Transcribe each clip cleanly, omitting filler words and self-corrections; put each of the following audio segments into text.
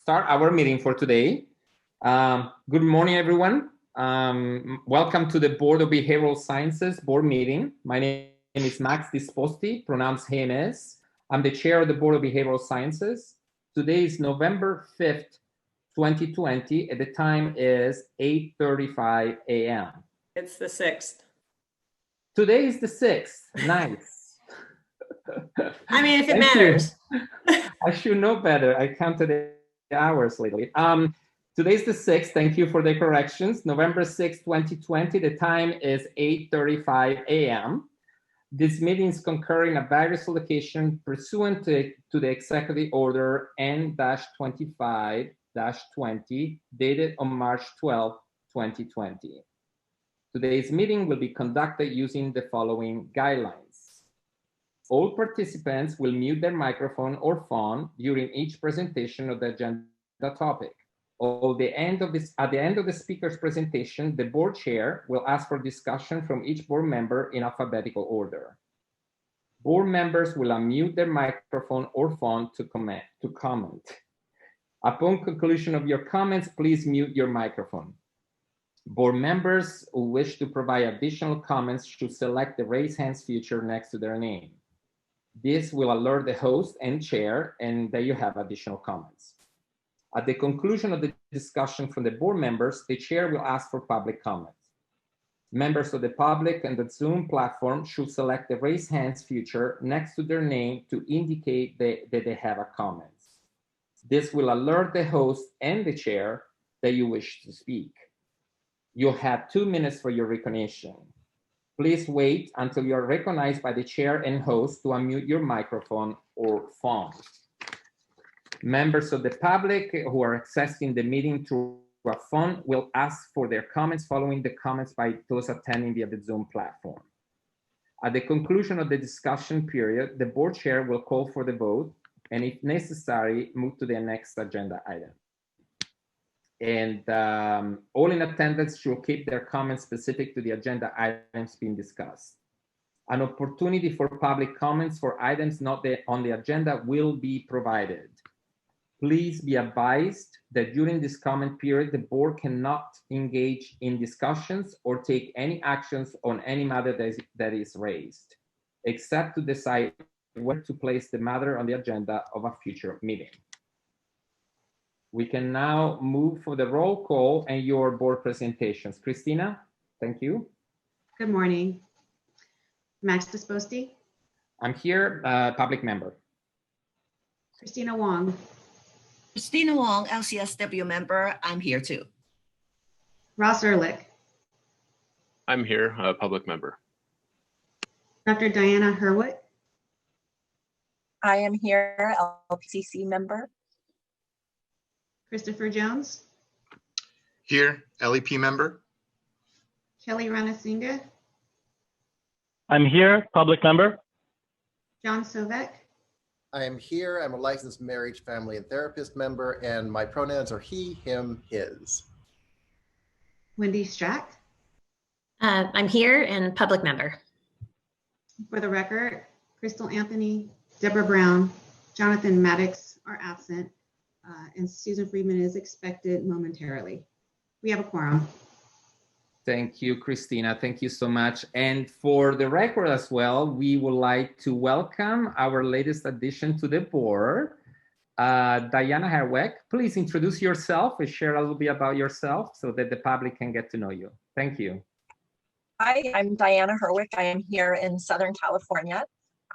start our meeting for today. Good morning, everyone. Welcome to the Board of Behavioral Sciences board meeting. My name is Max Disposti, pronounced Jimenez. I'm the chair of the Board of Behavioral Sciences. Today is November 5th, 2020, and the time is 8:35 a.m. It's the 6th. Today is the 6th. Nice. I mean, if it Thank matters. I should know better. I counted the hours lately. Today's the 6th. Thank you for the corrections. November 6th, 2020. The time is 8:35 a.m. This meeting is concurring at various locations pursuant to the Executive Order N-25-20 dated on March 12, 2020. Today's meeting will be conducted using the following guidelines. All participants will mute their microphone or phone during each presentation of the agenda topic. At the end of the speaker's presentation, the board chair will ask for discussion from each board member in alphabetical order. Board members will unmute their microphone or phone to comment. Upon conclusion of your comments, please mute your microphone. Board members who wish to provide additional comments should select the raise hands feature next to their name. This will alert the host and chair, and there you have additional comments. At the conclusion of the discussion from the board members, the chair will ask for public comments. Members of the public and the Zoom platform should select the raise hands feature next to their name to indicate that they have a comment. This will alert the host and the chair that you wish to speak. You'll have 2 minutes for your recognition. Please wait until you are recognized by the chair and host to unmute your microphone or phone. Members of the public who are accessing the meeting through a phone will ask for their comments following the comments by those attending via the Zoom platform. At the conclusion of the discussion period, the board chair will call for the vote, and if necessary, move to the next agenda item. And all in attendance should keep their comments specific to the agenda items being discussed. An opportunity for public comments for items not on the agenda will be provided. Please be advised that during this comment period, the board cannot engage in discussions or take any actions on any matter that is raised, except to decide where to place the matter on the agenda of a future meeting. We can now move for the roll call and your board presentations. Christina, thank you. Good morning. Max Disposti. I'm here, public member. Christina Wong. Christina Wong, LCSW member. I'm here too. Ross Ehrlich. I'm here, public member. Dr. Diana Hurwitz. I am here, LPCC member. Christopher Jones. Here, LEP member. Kelly Ranasinghe. I'm here, public member. John Sovek. I am here. I'm a licensed marriage, family, and therapist member, and my pronouns are he, him, his. Wendy Strack. I'm here and public member. For the record, Crystal Anthony, Deborah Brown, Jonathan Maddox are absent, and Susan Friedman is expected momentarily. We have a quorum. Thank you, Christina. Thank you so much. And for the record as well, we would like to welcome our latest addition to the board, Diana Herweck. Please introduce yourself and share a little bit about yourself so that the public can get to know you. Thank you. Hi, I'm Diana Herwick. I am here in Southern California.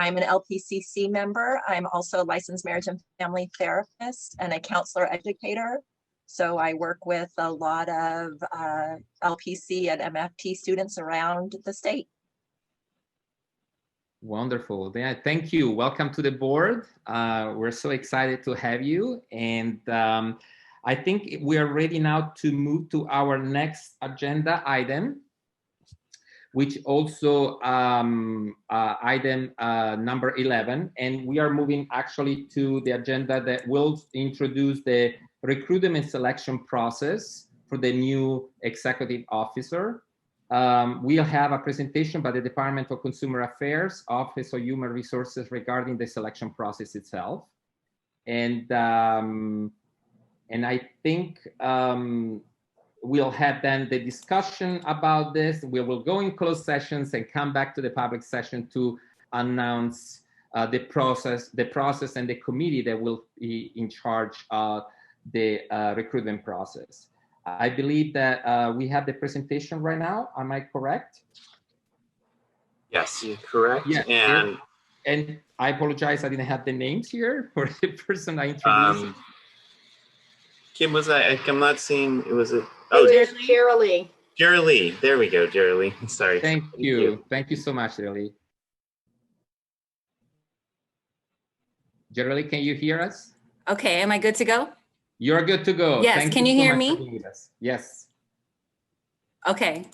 I'm an LPCC member. I'm also a licensed marriage and family therapist and a counselor educator. So I work with a lot of LPC and MFT students around the state. Wonderful. Yeah, thank you. Welcome to the board. We're so excited to have you. And I think we are ready now to move to our next agenda item, which also item number 11. And we are moving actually to the agenda that will introduce the recruitment and selection process for the new executive officer. We'll have a presentation by the Department of Consumer Affairs, Office of Human Resources regarding the selection process itself. And And I think we'll have then the discussion about this. We will go in closed sessions and come back to the public session to announce the process and the committee that will be in charge of the recruitment process. I believe that we have the presentation right now. Am I correct? Yes, you're correct. Yeah, and I apologize, I didn't have the names here for the person I introduced. Kim, I'm not seeing, it was Jerry. Jerry Lee. There we go, Jerry Lee. Sorry. Thank you. Thank you so much, Jerry Lee. Jerry Lee, can you hear us? Okay, am I good to go? You're good to go. Yes, Thank can you so hear much me? for being with us. Yes. Okay.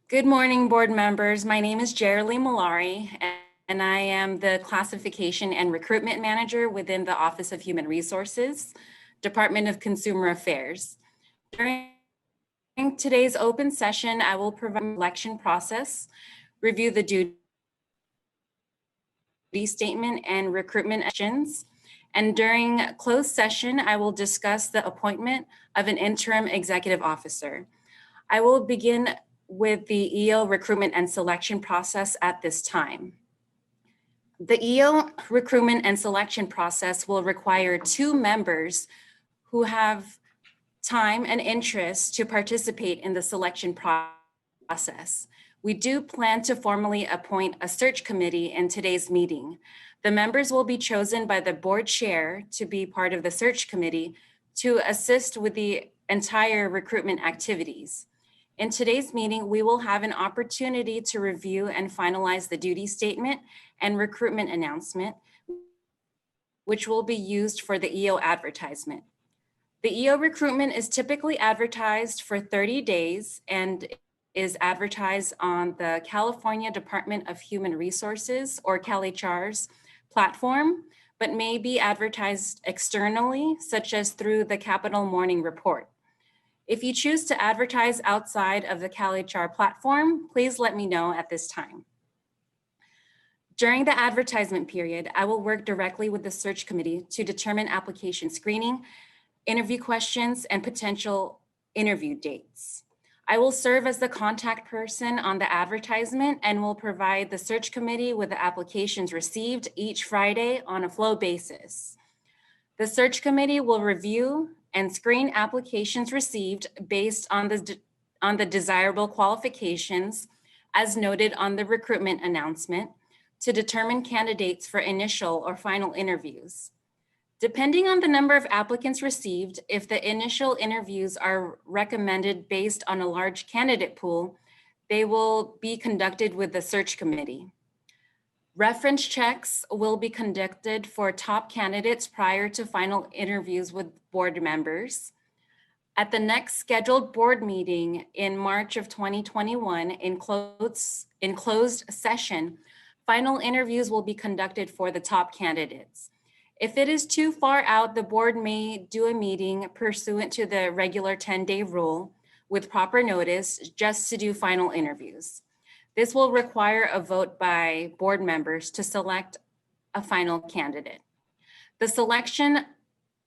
Good morning, board members. My name is Jerry Malari, and I am the Classification and Recruitment Manager within the Office of Human Resources, Department of Consumer Affairs. During today's open session, I will provide an election process, review the duty statement and recruitment actions. And during closed session, I will discuss the appointment of an interim executive officer. I will begin with the EO recruitment and selection process at this time. The EO recruitment and selection process will require 2 members who have time and interest to participate in the selection process. We do plan to formally appoint a search committee in today's meeting. The members will be chosen by the board chair to be part of the search committee to assist with the entire recruitment activities. In today's meeting, we will have an opportunity to review and finalize the duty statement and recruitment announcement, which will be used for the EO advertisement. The EO recruitment is typically advertised for 30 days and is advertised on the California Department of Human Resources, or CalHR's platform, but may be advertised externally, such as through the Capital Morning Report. If you choose to advertise outside of the CalHR platform, please let me know at this time. During the advertisement period, I will work directly with the search committee to determine application screening, interview questions, and potential interview dates. I will serve as the contact person on the advertisement and will provide the search committee with the applications received each Friday on a flow basis. The search committee will review and screen applications received based on the desirable qualifications as noted on the recruitment announcement to determine candidates for initial or final interviews. Depending on the number of applicants received, if the initial interviews are recommended based on a large candidate pool, they will be conducted with the search committee. Reference checks will be conducted for top candidates prior to final interviews with board members. At the next scheduled board meeting in March of 2021, in closed session, final interviews will be conducted for the top candidates. If it is too far out, the board may do a meeting pursuant to the regular 10-day rule with proper notice just to do final interviews. This will require a vote by board members to select a final candidate. The selection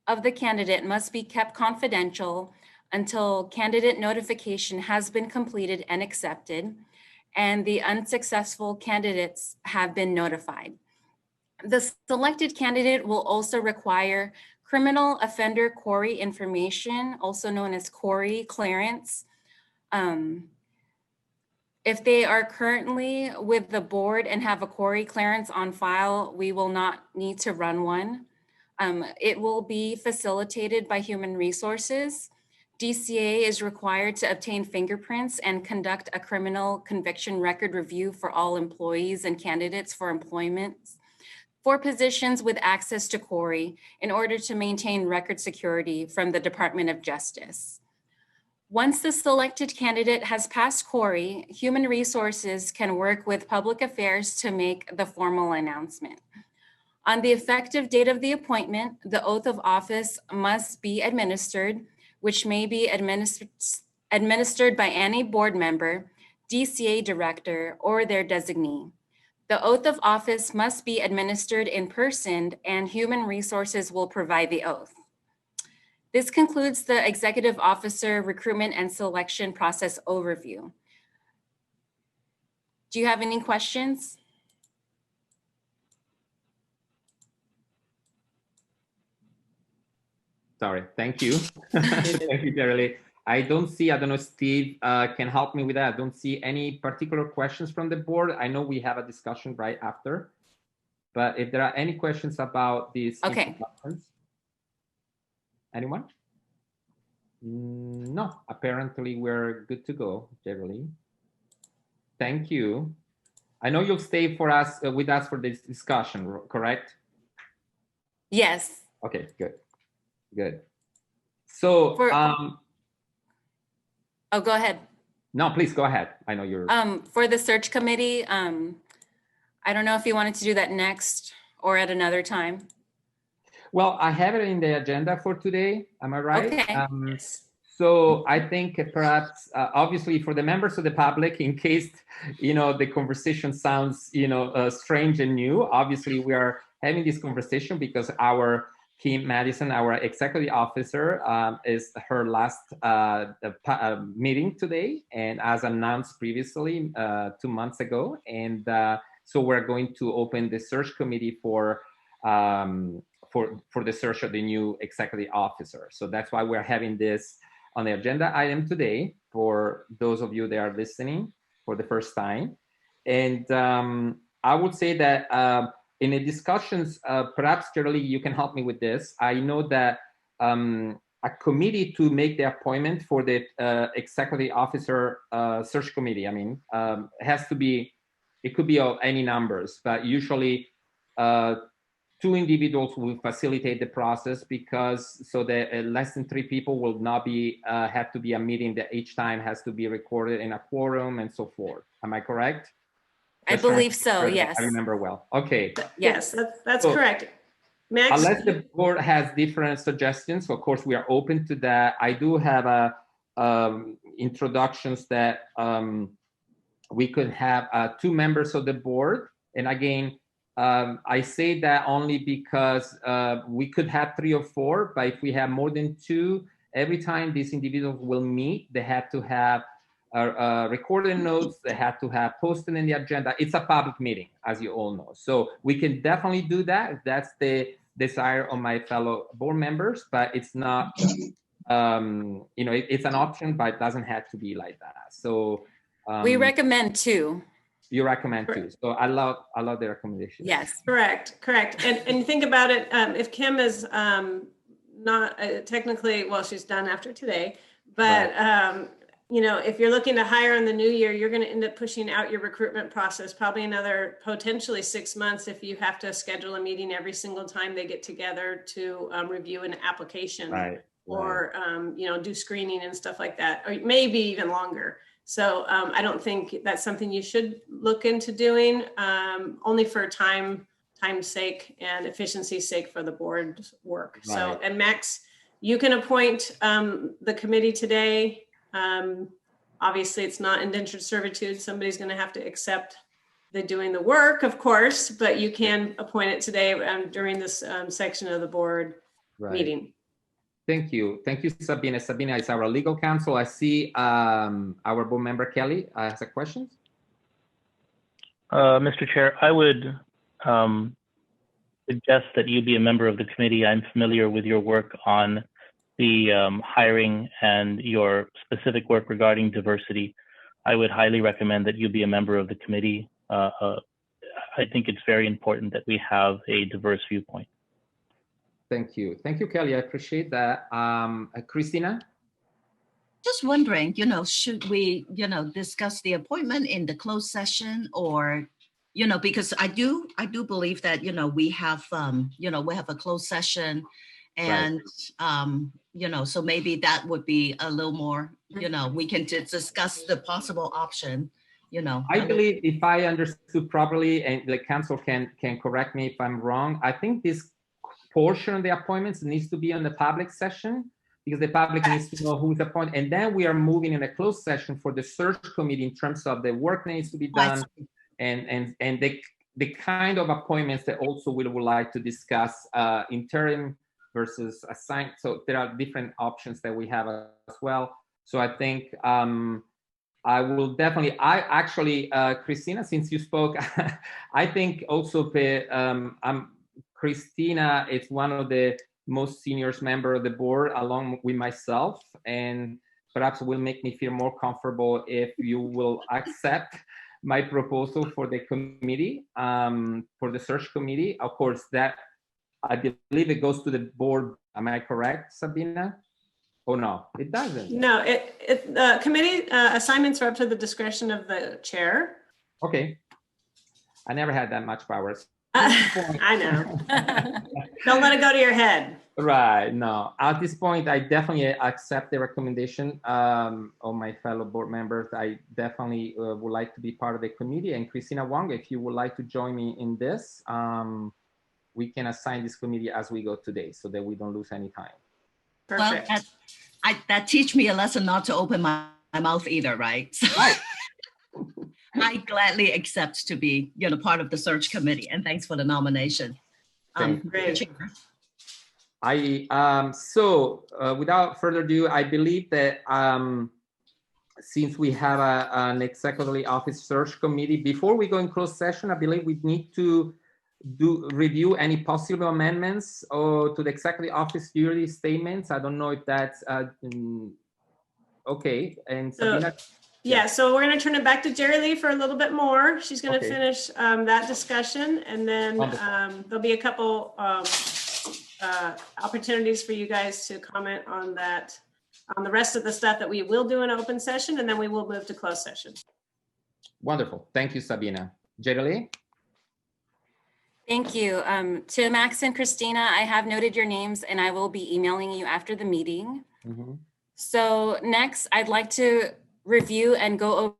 of the candidate must be kept confidential until candidate notification has been completed and accepted, and the unsuccessful candidates have been notified. The selected candidate will also require criminal offender query information, also known as query clearance. If they are currently with the board and have a query clearance on file, we will not need to run one. It will be facilitated by Human Resources. DCA is required to obtain fingerprints and conduct a criminal conviction record review for all employees and candidates for employment for positions with access to query in order to maintain record security from the Department of Justice. Once the selected candidate has passed query, Human Resources can work with Public Affairs to make the formal announcement. On the effective date of the appointment, the oath of office must be administered, which may be administered by any board member, DCA director, or their designee. The oath of office must be administered in person, and Human Resources will provide the oath. This concludes the Executive Officer Recruitment and Selection Process Overview. Do you have any questions? Sorry, thank you. Thank you, Jerry. I don't know if Steve can help me with that. I don't see any particular questions from the board. I know we have a discussion right after, but if there are any questions about these introductions, anyone? No, apparently we're good to go, Jerry. Thank you. I know you'll stay for us with us for this discussion, correct? Yes. Okay, good. Good. So, oh, go ahead. No, please go ahead. I know you're. For the search committee, I don't know if you wanted to do that next or at another time. Well, I have it in the agenda for today. Am I right? Okay. So I think perhaps, obviously, for the members of the public, in case the conversation sounds strange and new. Obviously, we are having this conversation because our Kim Madison, our executive officer, is her last meeting today, and as announced previously 2 months ago, and so we're going to open the search committee for the search of the new executive officer. So that's why we're having this on the agenda item today for those of you that are listening for the first time, and I would say that. In the discussions, perhaps, Shirley, you can help me with this. I know that a committee to make the appointment for the executive officer search committee, has to be, it could be of any numbers, but usually 2 individuals will facilitate the process because so that less than 3 people will not be, have to be a meeting that each time has to be recorded in a quorum and so forth. Am I correct? I believe so, yes. I remember well. Okay. Yes, that's correct. Max? Unless the board has different suggestions, of course, we are open to that. I do have introductions that we could have 2 members of the board. And again, I say that only because we could have 3 or 4, but if we have more than 2, every time these individuals will meet, they have to have recorded notes, they have to have posted in the agenda. It's a public meeting, as you all know. So we can definitely do that if that's the desire of my fellow board members, but it's not, it's an option, but it doesn't have to be like that. So we recommend 2. You recommend 2. So I love the recommendation. Yes. Correct. And think about it, if Kim is not technically, well, she's done after today, but right. If you're looking to hire in the new year, you're going to end up pushing out your recruitment process probably another potentially 6 months if you have to schedule a meeting every single time they get together to review an application, right. Or do screening and stuff like that, or maybe even longer. So I don't think that's something you should look into doing, only for time's sake and efficiency's sake for the board's work. Right. So, and Max, you can appoint the committee today. Obviously, it's not indentured servitude. Somebody's going to have to accept the doing the work, of course, but you can appoint it today during this section of the board meeting. Thank you. Thank you, Sabina. Sabina is our legal counsel. I see our board member, Kelly, has a question. Mr. Chair, I would suggest that you be a member of the committee. I'm familiar with your work on the hiring and your specific work regarding diversity. I would highly recommend that you be a member of the committee. I think it's very important that we have a diverse viewpoint. Thank you. Thank you, Kelly. I appreciate that. Christina? Just wondering, should we, discuss the appointment in the closed session or, because I do believe that, we have a closed session and, right. So maybe that would be a little more, we can discuss the possible option, I believe if I understood properly, and the council can correct me if I'm wrong, I think this portion of the appointments needs to be on the public session because the public needs to know who's appointed. And then we are moving in a closed session for the search committee in terms of the work that needs to be done and the kind of appointments that also we would like to discuss, interim versus assigned. So there are different options that we have as well. So I think I will definitely, Christina, since you spoke, I think also Christina is one of the most senior members of the board along with myself, and perhaps will make me feel more comfortable if you will accept my proposal for the committee, for the search committee. Of course, that I believe it goes to the board. Am I correct, Sabina? Oh, no, it doesn't. No, committee assignments are up to the discretion of the chair. Okay. I never had that much power. I know. Don't let it go to your head. Right. No, at this point, I definitely accept the recommendation of my fellow board members. I definitely would like to be part of the committee. And Christina Wong, if you would like to join me in this, we can assign this committee as we go today so that we don't lose any time. Perfect. Well, that teach me a lesson not to open my mouth either, right? So right. I gladly accept to be, part of the search committee, and thanks for the nomination. Great. Without further ado, I believe that since we have an executive office search committee, before we go in closed session, I believe we need to review any possible amendments to the executive office duty statements. I don't know if that's okay. And Sabina. Yeah, so we're going to turn it back to Jerry Lee for a little bit more. She's going to finish that discussion, and then there'll be a couple opportunities for you guys to comment on that, on the rest of the stuff that we will do in open session, and then we will move to closed session. Wonderful. Thank you, Sabina. Jerry Lee? Thank you. To Max and Christina, I have noted your names, and I will be emailing you after the meeting. Mm-hmm. So next, I'd like to review and go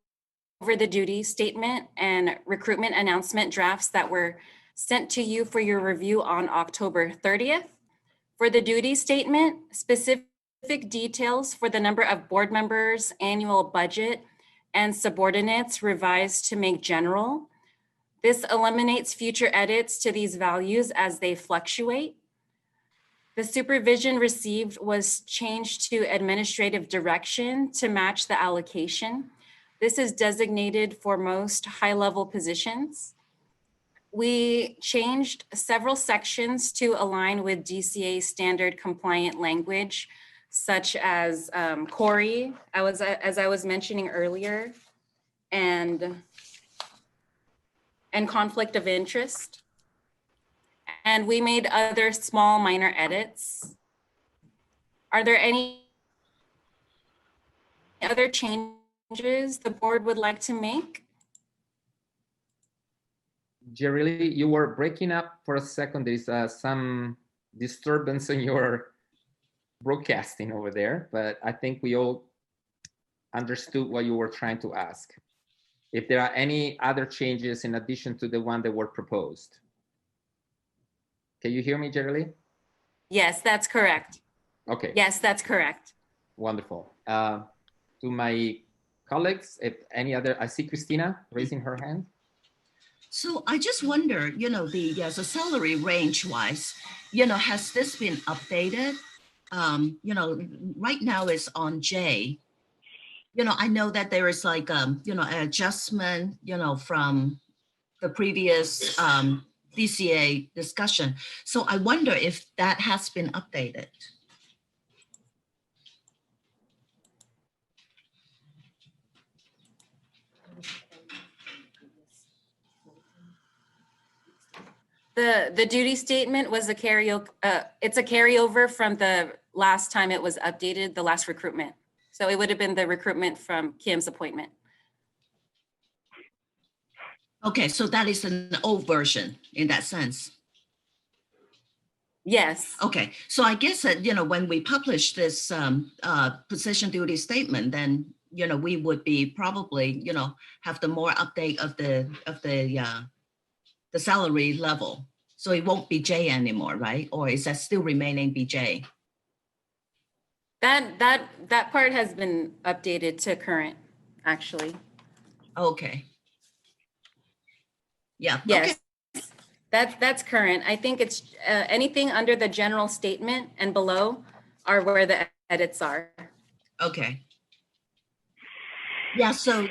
over the duty statement and recruitment announcement drafts that were sent to you for your review on October 30th. For the duty statement, specific details for the number of board members, annual budget, and subordinates revised to make general. This eliminates future edits to these values as they fluctuate. The supervision received was changed to administrative direction to match the allocation. This is designated for most high-level positions. We changed several sections to align with DCA standard compliant language, such as CORI, as I was mentioning earlier, and conflict of interest. And we made other small minor edits. Are there any other changes the board would like to make? Jerry Lee, you were breaking up for a second. There's some disturbance in your broadcasting over there, but I think we all understood what you were trying to ask. If there are any other changes in addition to the one that were proposed. Can you hear me, Jerry Lee? Yes, that's correct. Okay. Yes, that's correct. Wonderful. To my colleagues, if any other, I see Christina raising her hand. So I just wonder, the salary range wise, has this been updated? Right now it's on J. I know that there is like, an adjustment, from the previous DCA discussion. So I wonder if that has been updated. The duty statement was a carryover. It's a carryover from the last time it was updated, the last recruitment. So it would have been the recruitment from Kim's appointment. Okay, so that is an old version in that sense. Yes. Okay, so I guess that, when we publish this position duty statement, then, we would be probably, have the more update of the salary level. So it won't be J anymore, right? Or is that still remaining BJ? That part has been updated to current, actually. Okay. Yeah. Yes. Okay. That's current. I think it's anything under the general statement and below are where the edits are. Okay. Yeah, so,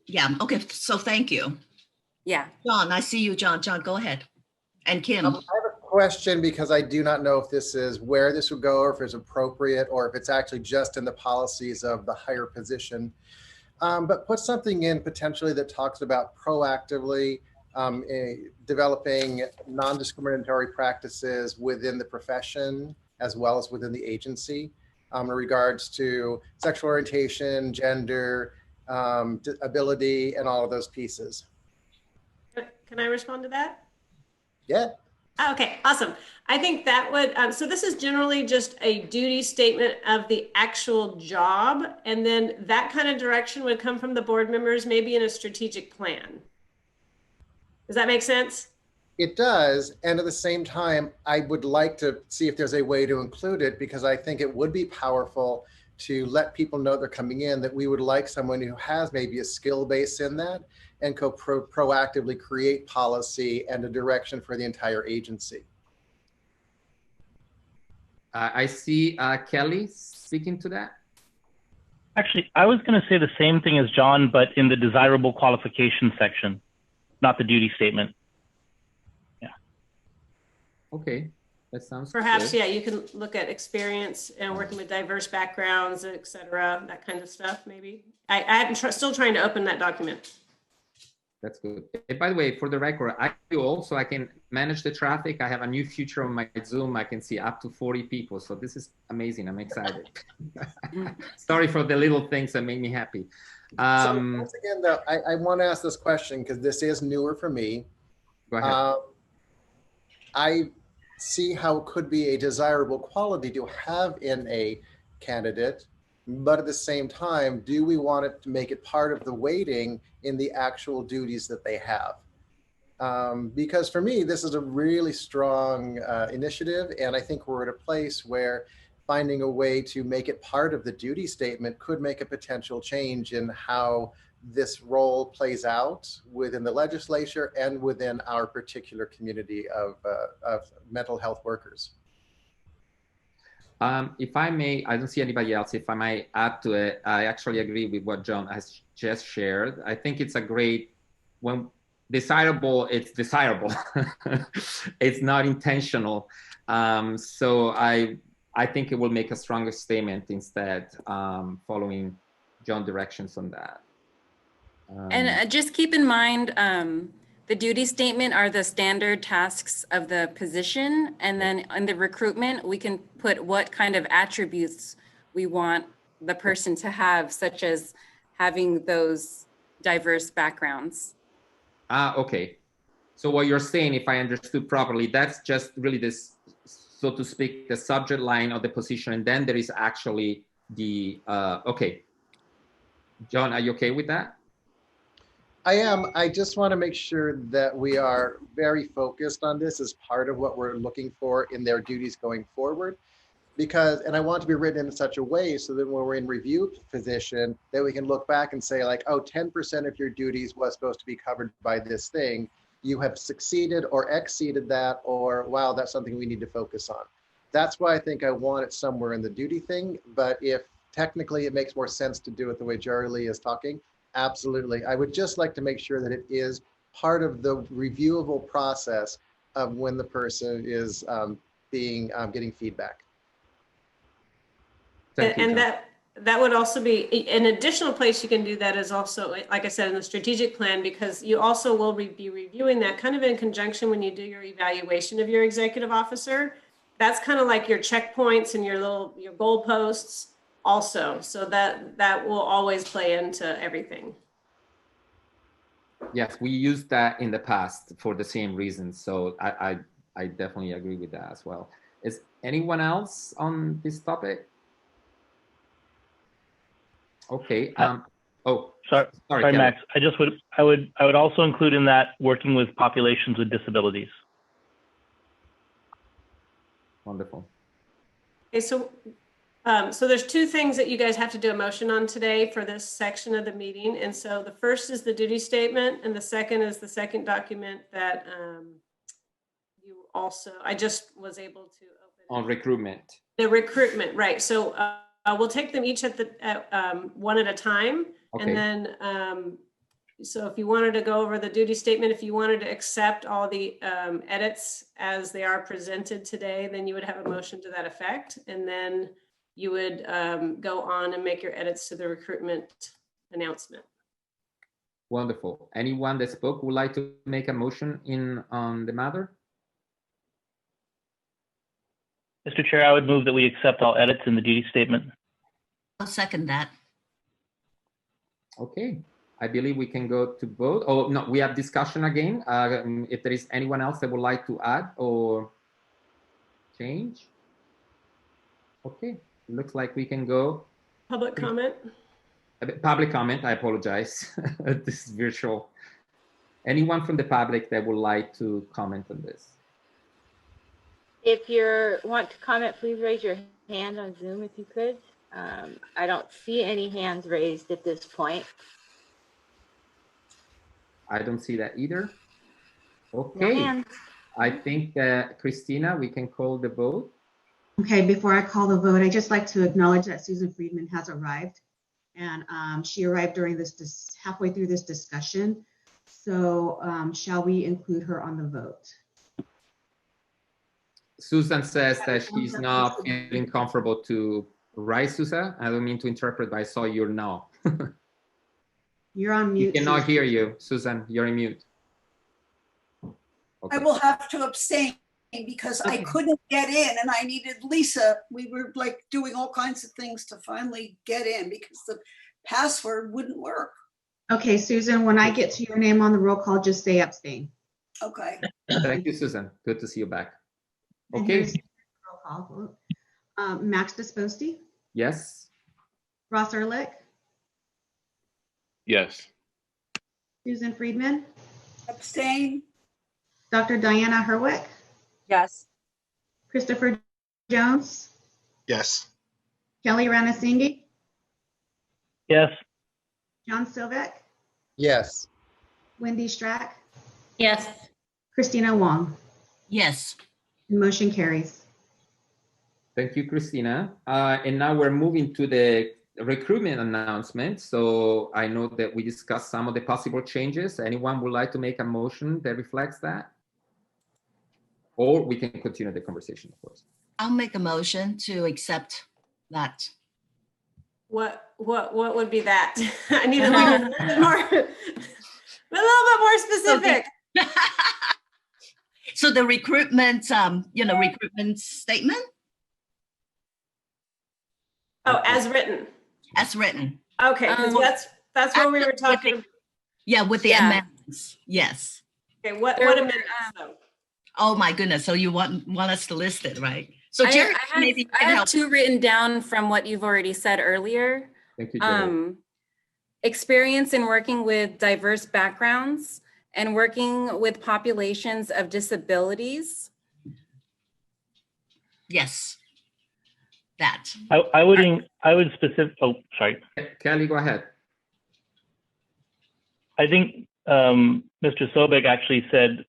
yeah, okay, so thank you. Yeah. John, I see you, John. John, go ahead. And Kim. I have a question because I do not know if this is where this would go or if it's appropriate or if it's actually just in the policies of the higher position. But put something in potentially that talks about proactively developing non-discriminatory practices within the profession as well as within the agency in regards to sexual orientation, gender, ability, and all of those pieces. Can I respond to that? Yeah. Okay, awesome. I think that would, so this is generally just a duty statement of the actual job. And then that kind of direction would come from the board members, maybe in a strategic plan. Does that make sense? It does. And at the same time, I would like to see if there's a way to include it because I think it would be powerful to let people know they're coming in that we would like someone who has maybe a skill base in that and could proactively create policy and a direction for the entire agency. I see Kelly speaking to that. Actually, I was going to say the same thing as John, but in the desirable qualifications section, not the duty statement. Yeah. Okay, that sounds Perhaps, good. yeah, you can look at experience and working with diverse backgrounds, et cetera, that kind of stuff, maybe. I'm still trying to open that document. That's good. By the way, for the record, I can manage the traffic. I have a new feature on my Zoom. I can see up to 40 people. So this is amazing. I'm excited. Sorry for the little things that make me happy. So once again, though, I want to ask this question because this is newer for me. Go ahead. I see how it could be a desirable quality to have in a candidate, but at the same time, do we want it to make it part of the weighting in the actual duties that they have? Because for me, this is a really strong initiative, and I think we're at a place where finding a way to make it part of the duty statement could make a potential change in how this role plays out within the legislature and within our particular community of mental health workers. If I may, I don't see anybody else. If I might add to it, I actually agree with what John has just shared. I think it's a great, when desirable, it's desirable. It's not intentional. So I think it will make a stronger statement instead, following John's directions on that. And just keep in mind, the duty statement are the standard tasks of the position. And then in the recruitment, we can put what kind of attributes we want the person to have, such as having those diverse backgrounds. Okay. So what you're saying, if I understood properly, that's just really this, so to speak, the subject line of the position. And then there is actually the, okay. John, are you okay with that? I am. I just want to make sure that we are very focused on this as part of what we're looking for in their duties going forward. Because, and I want to be written in such a way so that when we're in review position, that we can look back and say like, oh, 10% of your duties was supposed to be covered by this thing. You have succeeded or exceeded that, or wow, that's something we need to focus on. That's why I think I want it somewhere in the duty thing. But if technically it makes more sense to do it the way Charlie is talking, absolutely. I would just like to make sure that it is part of the reviewable process of when the person is getting feedback. And that would also be an additional place you can do that is also, like I said, in the strategic plan, because you also will be reviewing that kind of in conjunction when you do your evaluation of your executive officer. That's kind of like your checkpoints and your goalposts also. So that will always play into everything. Yes, we used that in the past for the same reason. So I definitely agree with that as well. Is anyone else on this topic? Okay. Sorry, Max. I would also include in that working with populations with disabilities. Wonderful. Okay, so there's two things that you guys have to do a motion on today for this section of the meeting. And so the first is the duty statement, and the second is the second document that also, I just was able to open On recruitment. the recruitment, right? So we'll take them each one at a time, Okay. and then so if you wanted to go over the duty statement, if you wanted to accept all the edits as they are presented today, then you would have a motion to that effect, and then you would go on and make your edits to the recruitment announcement. Wonderful. Anyone that spoke would like to make a motion on the matter? Mr. Chair, I would move that we accept all edits in the duty statement. I'll second that. Okay, I believe we can go to vote. Oh, no, we have discussion again. If there is anyone else that would like to add or change. Okay, looks like we can go. Public comment? Public comment, I apologize. This is virtual. Anyone from the public that would like to comment on this? If you want to comment, please raise your hand on Zoom if you could. I don't see any hands raised at this point. I don't see that either. No Okay, hands. I think Christina, we can call the vote. Okay, before I call the vote, I'd just like to acknowledge that Susan Friedman has arrived. And she arrived during this halfway through this discussion. So shall we include her on the vote? Susan says that she's not feeling comfortable to rise, Susan. I don't mean to interpret, but I saw your no. You're on mute. We cannot Susan. hear you, Susan. You're on mute. Okay. I will have to abstain because I couldn't get in and I needed Lisa. We were like doing all kinds of things to finally get in because the password wouldn't work. Okay, Susan, when I get to your name on the roll call, just say abstain. Okay. Thank you, Susan. Good to see you back. And Okay. here's the roll call vote. Max Disposti, Yes. Ross Ehrlich, Yes. Susan Friedman, Abstain. Dr. Diana Herwick, Yes. Christopher Jones, Yes. Kelly Ranasinghe, Yes. John Silvek, Yes. Wendy Strack, Yes. Christina Wong. Yes. Motion carries. Thank you, Christina. And now we're moving to the recruitment announcement. So I know that we discussed some of the possible changes. Anyone would like to make a motion that reflects that? Or we can continue the conversation, of course. I'll make a motion to accept that. What would be that? I need a little bit more, a little bit more specific. So the recruitment, recruitment statement Oh, as written. as written. Okay, because that's what we were talking about. Yeah, with the Yeah. amendments. Yes. Okay, what There were, amendments though? Oh my goodness. So you want us to list it, right? So Jerry, maybe you I can have help. two written down from what you've already said earlier. Thank you, Jerry. Experience in working with diverse backgrounds and working with populations of disabilities. Yes. That. I would specific. Oh, sorry. Kelly, go ahead. I think Mr. Sobek actually said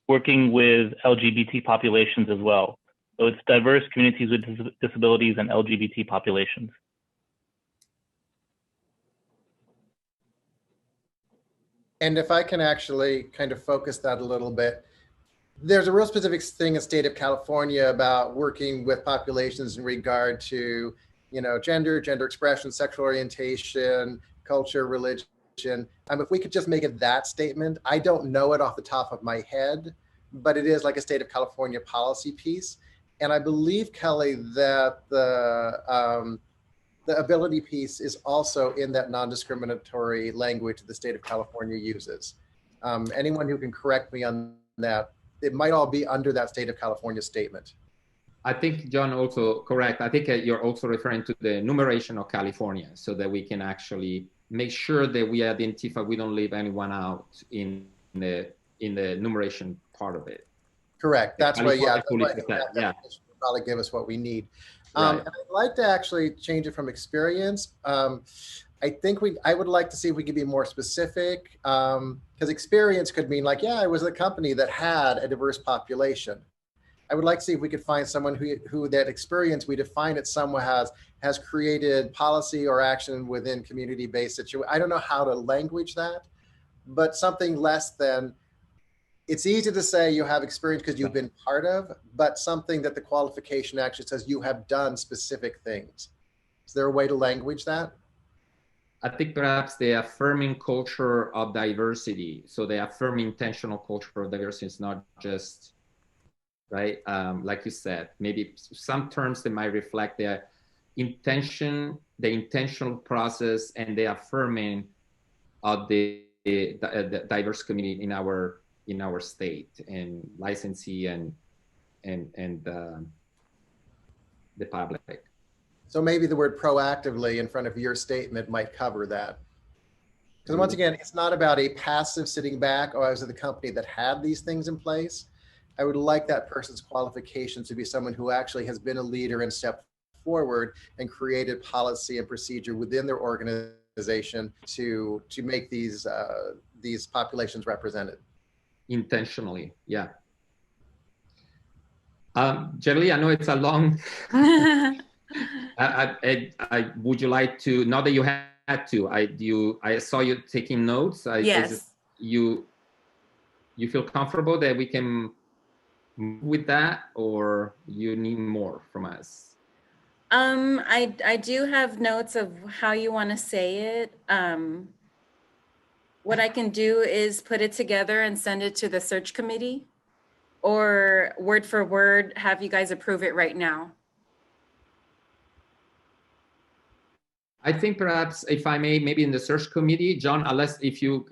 working with LGBT populations as well. So it's diverse communities with disabilities and LGBT populations. And if I can actually kind of focus that a little bit, there's a real specific thing in state of California about working with populations in regard to, gender expression, sexual orientation, culture, religion. If we could just make it that statement, I don't know it off the top of my head, but it is like a state of California policy piece. And I believe, Kelly, that the ability piece is also in that non-discriminatory language the state of California uses. Anyone who can correct me on that, it might all be under that state of California statement. I think John also correct. I think you're also referring to the numeration of California so that we can actually make sure that we identify, we don't leave anyone out in the numeration part of it. Correct. That's why, yeah. Yeah. Probably give us what we need. Right. And I'd like to actually change it from experience. I think I would like to see if we could be more specific, because experience could mean like, yeah, I was a company that had a diverse population. I would like to see if we could find someone who that experience, we define it somewhere has created policy or action within community-based situation. I don't know how to language that, but something less than, it's easy to say you have experience because you've been part of, but something that the qualification actually says you have done specific things. Is there a way to language that? I think perhaps the affirming culture of diversity. So the affirming intentional culture of diversity is not just, right? Like you said, maybe some terms that might reflect the intention, the intentional process, and the affirming of the diverse community in our state, and licensee and the public. So maybe the word proactively in front of your statement might cover that. Because once again, it's not about a passive sitting back, oh, I was at the company that had these things in place. I would like that person's qualifications to be someone who actually has been a leader and stepped forward and created policy and procedure within their organization to make these populations represented. Intentionally, yeah. Jerry, I know it's a long. Would you like to? Not that you had to. I saw you taking notes. Yes. You feel comfortable that we can move with that, or you need more from us? I do have notes of how you want to say it. What I can do is put it together and send it to the search committee, or word for word, have you guys approve it right now. I think perhaps, if I may, maybe in the search committee, John, unless if you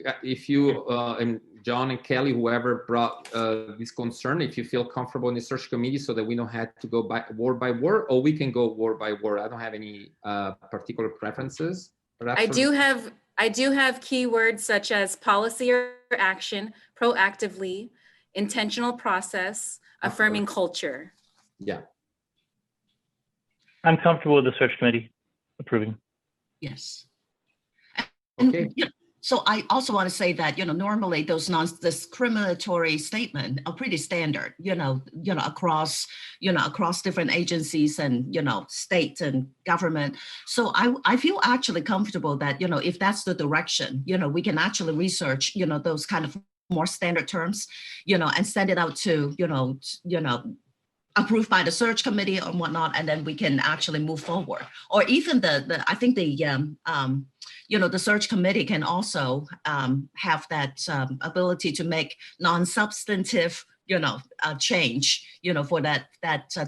and John and Kelly, whoever brought this concern, if you feel comfortable in the search committee, so that we don't have to go by word, or we can go word by word. I don't have any particular preferences. I do have keywords such as policy or action, proactively, intentional process, affirming culture. Yeah. I'm comfortable with the search committee approving. Yes. Okay. And, so I also want to say that, normally those non-discriminatory statements are pretty standard, across different agencies and, state and government. So I feel actually comfortable that, if that's the direction, we can actually research, those kind of more standard terms, and send it out to, approved by the search committee or whatnot, and then we can actually move forward. Or even I think the search committee can also have that ability to make non-substantive, change, for that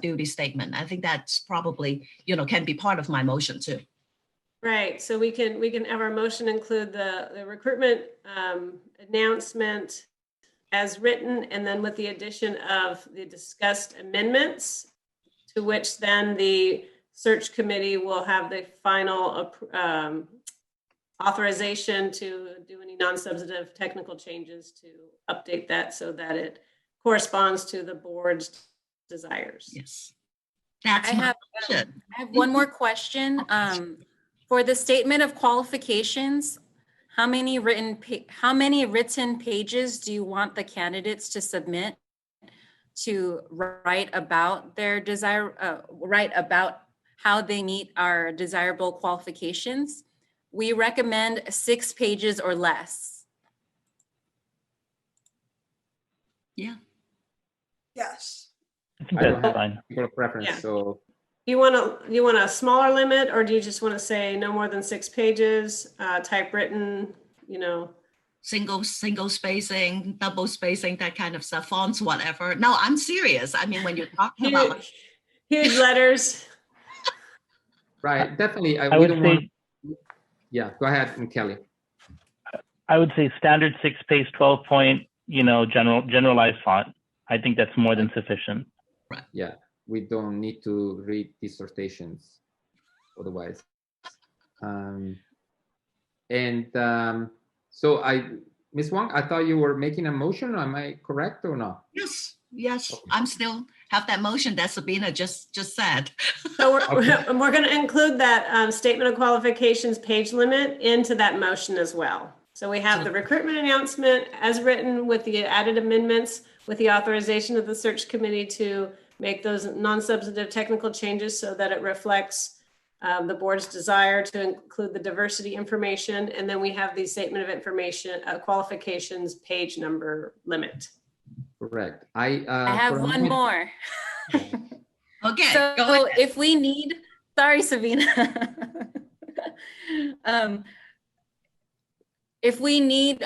duty statement. I think that's probably, can be part of my motion too. Right. So we can have our motion include the recruitment announcement as written, and then with the addition of the discussed amendments, to which then the search committee will have the final authorization to do any non-substantive technical changes to update that so that it corresponds to the board's desires. Yes. I have one more question. For the statement of qualifications, how many written pages do you want the candidates to submit to write about their write about how they meet our desirable qualifications? We recommend 6 pages or less. Yeah. Yes. I think that's fine. Your preference. Yeah. So You want a smaller limit, or do you just want to say no more than 6 pages, typewritten, Single spacing, double spacing, that kind of stuff, fonts, whatever. No, I'm serious. I mean, when you're talking about huge letters. right, definitely. I would say, yeah, go ahead, Kelly. I would say standard 6-page, 12-point, generalized font. I think that's more than sufficient. Right. Yeah, we don't need to read dissertations otherwise. So Ms. Wong, I thought you were making a motion. Am I correct or not? Yes. Okay. I'm still have that motion that Sabina just said. So we're going to include that statement of qualifications page limit into that motion as well. So we have the recruitment announcement as written with the added amendments with the authorization of the search committee to make those non-substantive technical changes so that it reflects the board's desire to include the diversity information. And then we have the statement of information, qualifications page number limit. Correct. I have one more. Okay, So go ahead. if we need, sorry, Sabina. If we need,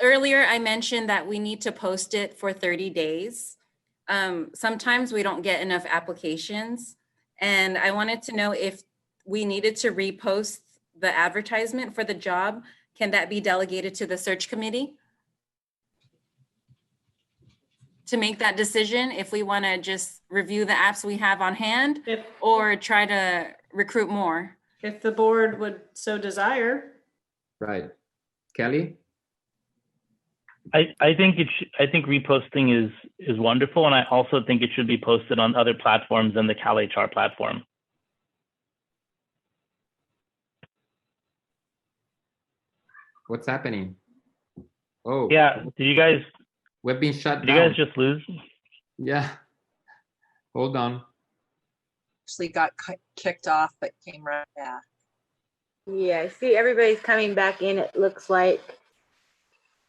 earlier I mentioned that we need to post it for 30 days. Sometimes we don't get enough applications. And I wanted to know if we needed to repost the advertisement for the job. Can that be delegated to the search committee to make that decision if we want to just review the apps we have on hand or try to recruit more? If the board would so desire. Right. Kelly? I think I think reposting is wonderful, and I also think it should be posted on other platforms than the CalHR platform. What's happening? Oh. Yeah. Did you guys? We've been shut Did down. you guys just lose? Yeah. Hold on. Actually got kicked off, but came right back. Yeah, I see everybody's coming back in, it looks like.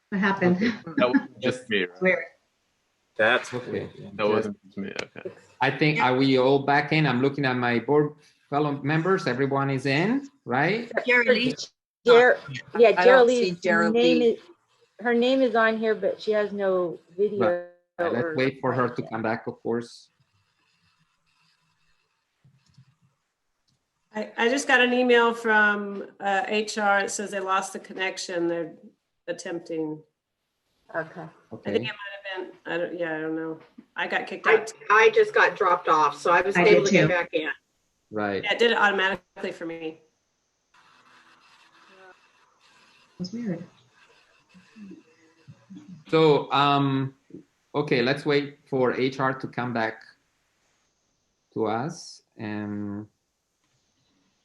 What happened? That was just me. Right? Weird. That's Okay. That wasn't just me. Okay. I think, are we all back in? I'm looking at my board fellow members. Everyone is in, right? Jerry Lee. Yeah, I don't see Geraldine's name her name is on here, but she has no video. Right. Let's wait for her to come back, of course. I just got an email from HR. It says they lost the connection. They're attempting. Okay. I think it might have been, I don't know. I got kicked out. I just got dropped off, so I was I able did to get too. back in. Right. Yeah, it did it automatically for me. That's weird. So, okay, let's wait for HR to come back to us. And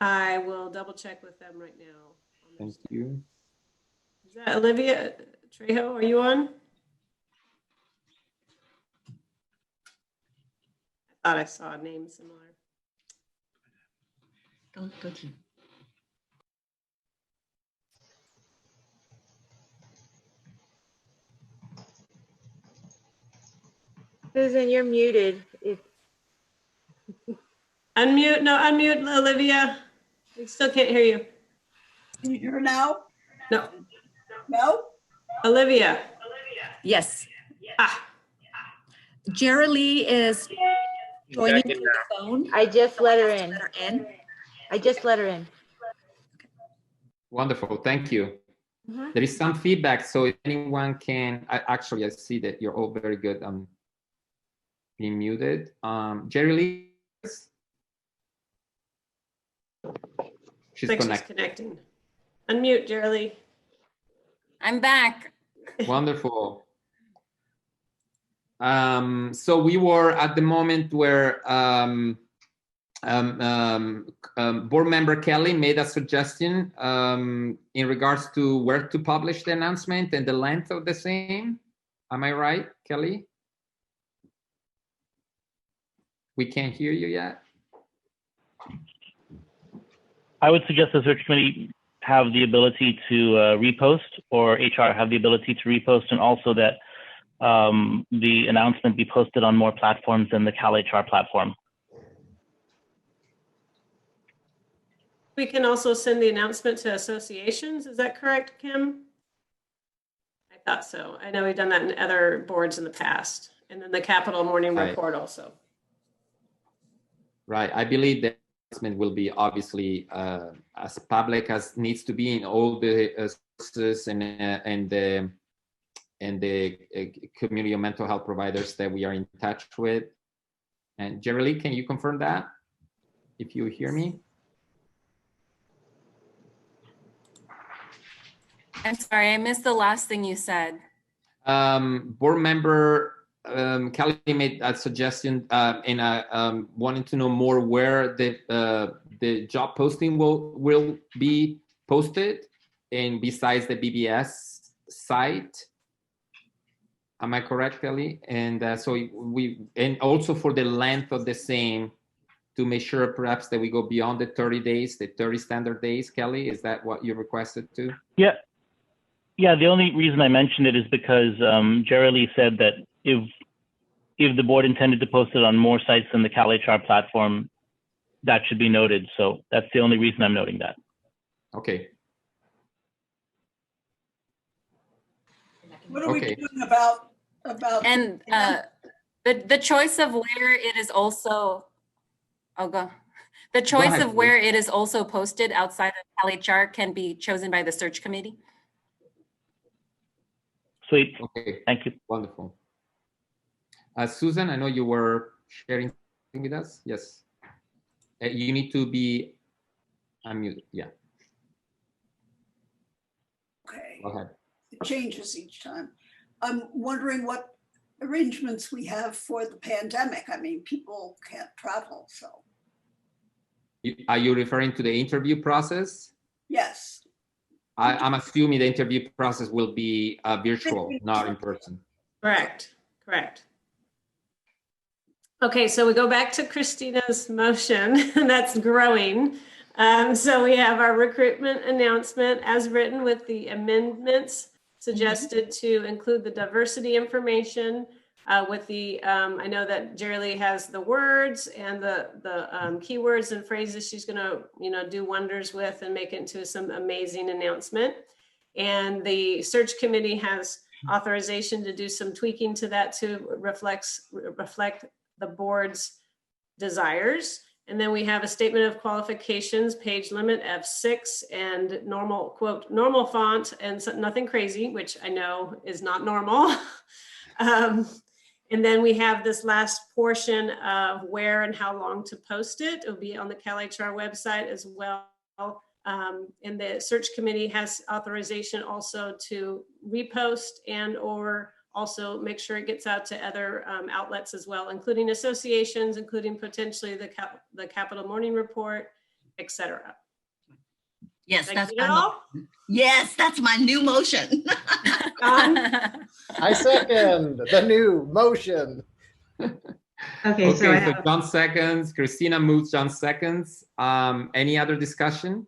I will double check with them right now. thank you. Is that Olivia Trejo? Are you on? I thought I saw a name similar. Go to. Susan, you're muted. Unmute, no, unmute, Olivia. We still can't hear you. Can you hear her now? No, No? Olivia. Yes. Ah, Jerry Lee is joining Back in through the phone. I just let her in. Let her in. I just let her in. Wonderful, thank you. Mhm. There is some feedback, so if anyone can, actually, I see that you're all very good on being muted. Jerry Lee? She's like she's connected. connecting. Unmute, Jerry Lee. I'm back. Wonderful. So we were at the moment where board member Kelly made a suggestion in regards to where to publish the announcement and the length of the same. Am I right, Kelly? We can't hear you yet. I would suggest the search committee have the ability to repost, or HR have the ability to repost, and also that the announcement be posted on more platforms than the CalHR platform. We can also send the announcement to associations. Is that correct, Kim? I thought so. I know we've done that in other boards in the past. And then the Capital Morning Right. Report also. Right, I believe the announcement will be obviously as public as needs to be in all the sources and the community of mental health providers that we are in touch with. And Jerry Lee, can you confirm that? If you hear me? I'm sorry, I missed the last thing you said. Board member Kelly made a suggestion in wanting to know more where the job posting will be posted, and besides the BBS site. Am I correct, Kelly? And so and also for the length of the same, to make sure perhaps that we go beyond the 30 days, the 30 standard days, Kelly, is that what you requested too? Yeah. Yeah, the only reason I mentioned it is because Jerry Lee said that if the board intended to post it on more sites than the CalHR platform, that should be noted. So that's the only reason I'm noting that. Okay. What are we doing about? And the choice of where it is also, the choice ahead, of where it is also posted outside of CalHR can be chosen by the search committee. Sweet. Okay. Thank you. Wonderful. Susan, I know you were sharing something with us. Yes. You need to be unmuted. Yeah. Okay. Go ahead. It changes each time. I'm wondering what arrangements we have for the pandemic. I mean, people can't travel, so. Are you referring to the interview process? Yes. I'm assuming the interview process will be virtual, not in person. Correct. Okay, so we go back to Christina's motion, that's growing. So we have our recruitment announcement as written with the amendments suggested to include the diversity information with the, I know that Jerry Lee has the words and the keywords and phrases she's gonna, do wonders with and make it into some amazing announcement. And the search committee has authorization to do some tweaking to that to reflect the board's desires. And then we have a statement of qualifications, page limit F6 and normal, quote, normal font and so, nothing crazy, which I know is not normal. And then we have this last portion of where and how long to post it. It'll be on the CalHR website as well. And the search committee has authorization also to repost and or also make sure it gets out to other outlets as well, including associations, including potentially the Capital Morning Report, etc. Yes, yes, that's my new motion. I second the new motion. Okay, so John seconds, Christina moves, John seconds. Any other discussion?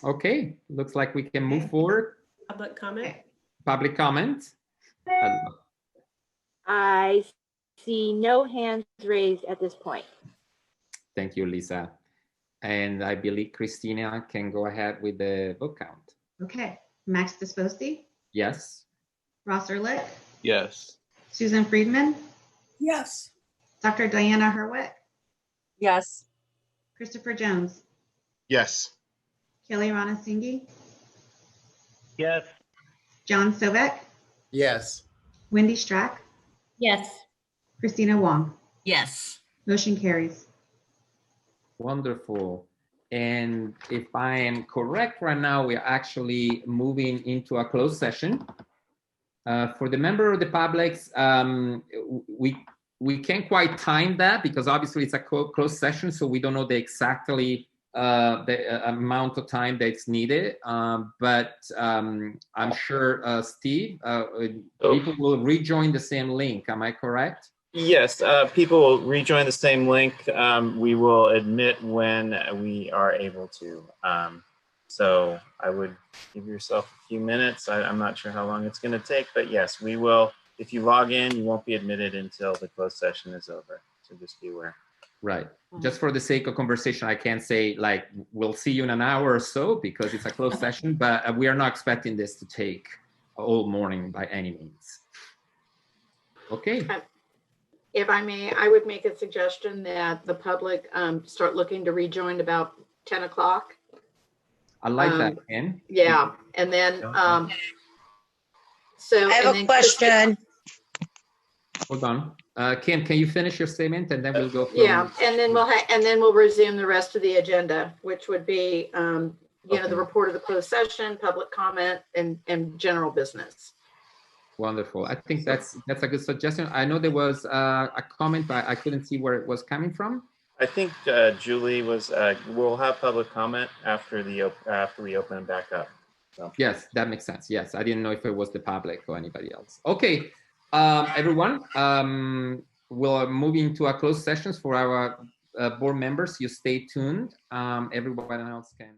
Okay, looks like we can move forward. Public comment. Public comment. I see no hands raised at this point. Thank you, Lisa. And I believe Christina can go ahead with the vote count. Okay, Max Disposti, Yes. Ross Ehrlich, Yes. Susan Friedman, Yes. Dr. Diana Herwick, Yes. Christopher Jones, Yes. Kelly Ranasinghe, Yes. John Sovek, Yes. Wendy Strack, Yes. Christina Wong. Yes. Motion carries. Wonderful. And if I am correct right now, we're actually moving into a closed session. For the member of the public, we can't quite time that because obviously it's a closed session, so we don't know the exactly the amount of time that's needed. But I'm sure, Steve, people will rejoin the same link. Am I correct? Yes, people will rejoin the same link. We will admit when we are able to. So I would give yourself a few minutes. I'm not sure how long it's going to take, but yes, we will. If you log in, you won't be admitted until the closed session is over. So just be aware. Right. Just for the sake of conversation, I can't say like, we'll see you in an hour or so because it's a closed session, but we are not expecting this to take all morning by any means. Okay. If I may, I would make a suggestion that the public start looking to rejoin about 10 o'clock. I like that, Ken. Yeah, and then so I have a question. Hold on, Kim. Can you finish your statement and then we'll go? Yeah, and then we'll resume the rest of the agenda, which would be the report of the closed session, public comment, and general business. Wonderful. I think that's a good suggestion. I know there was a comment, but I couldn't see where it was coming from. I think Julie was. We'll have public comment after we open it back up. So. Yes, that makes sense. Yes, I didn't know if it was the public or anybody else. Okay, everyone, we're moving to our closed sessions for our board members. You stay tuned. Everyone else can.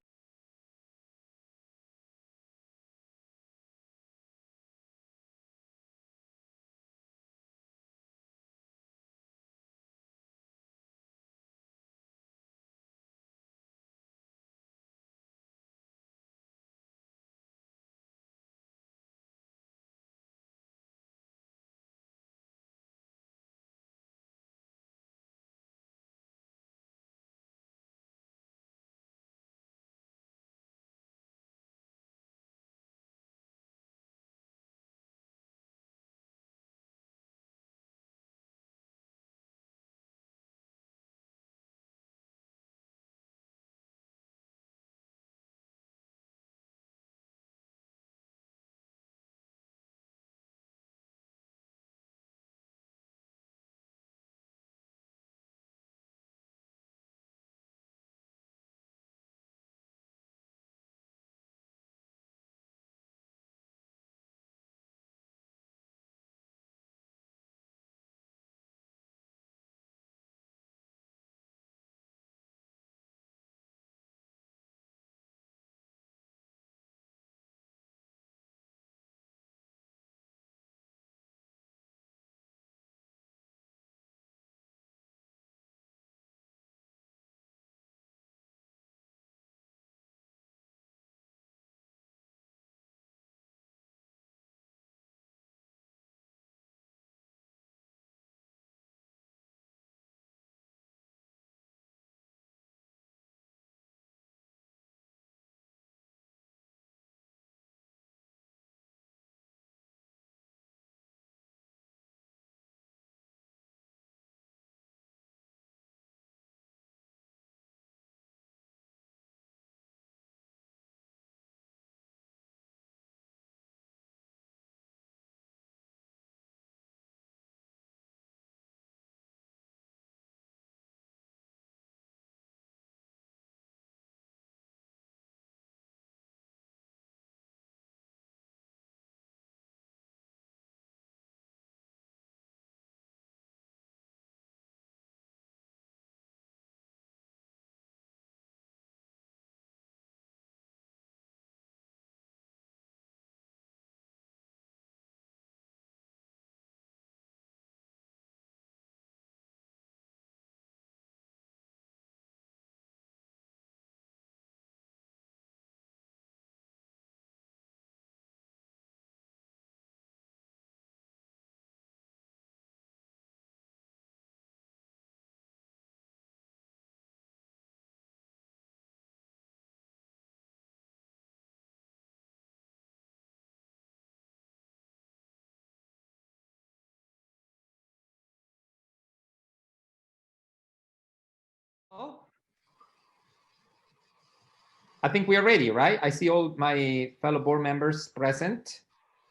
I think we are ready, right? I see all my fellow board members present.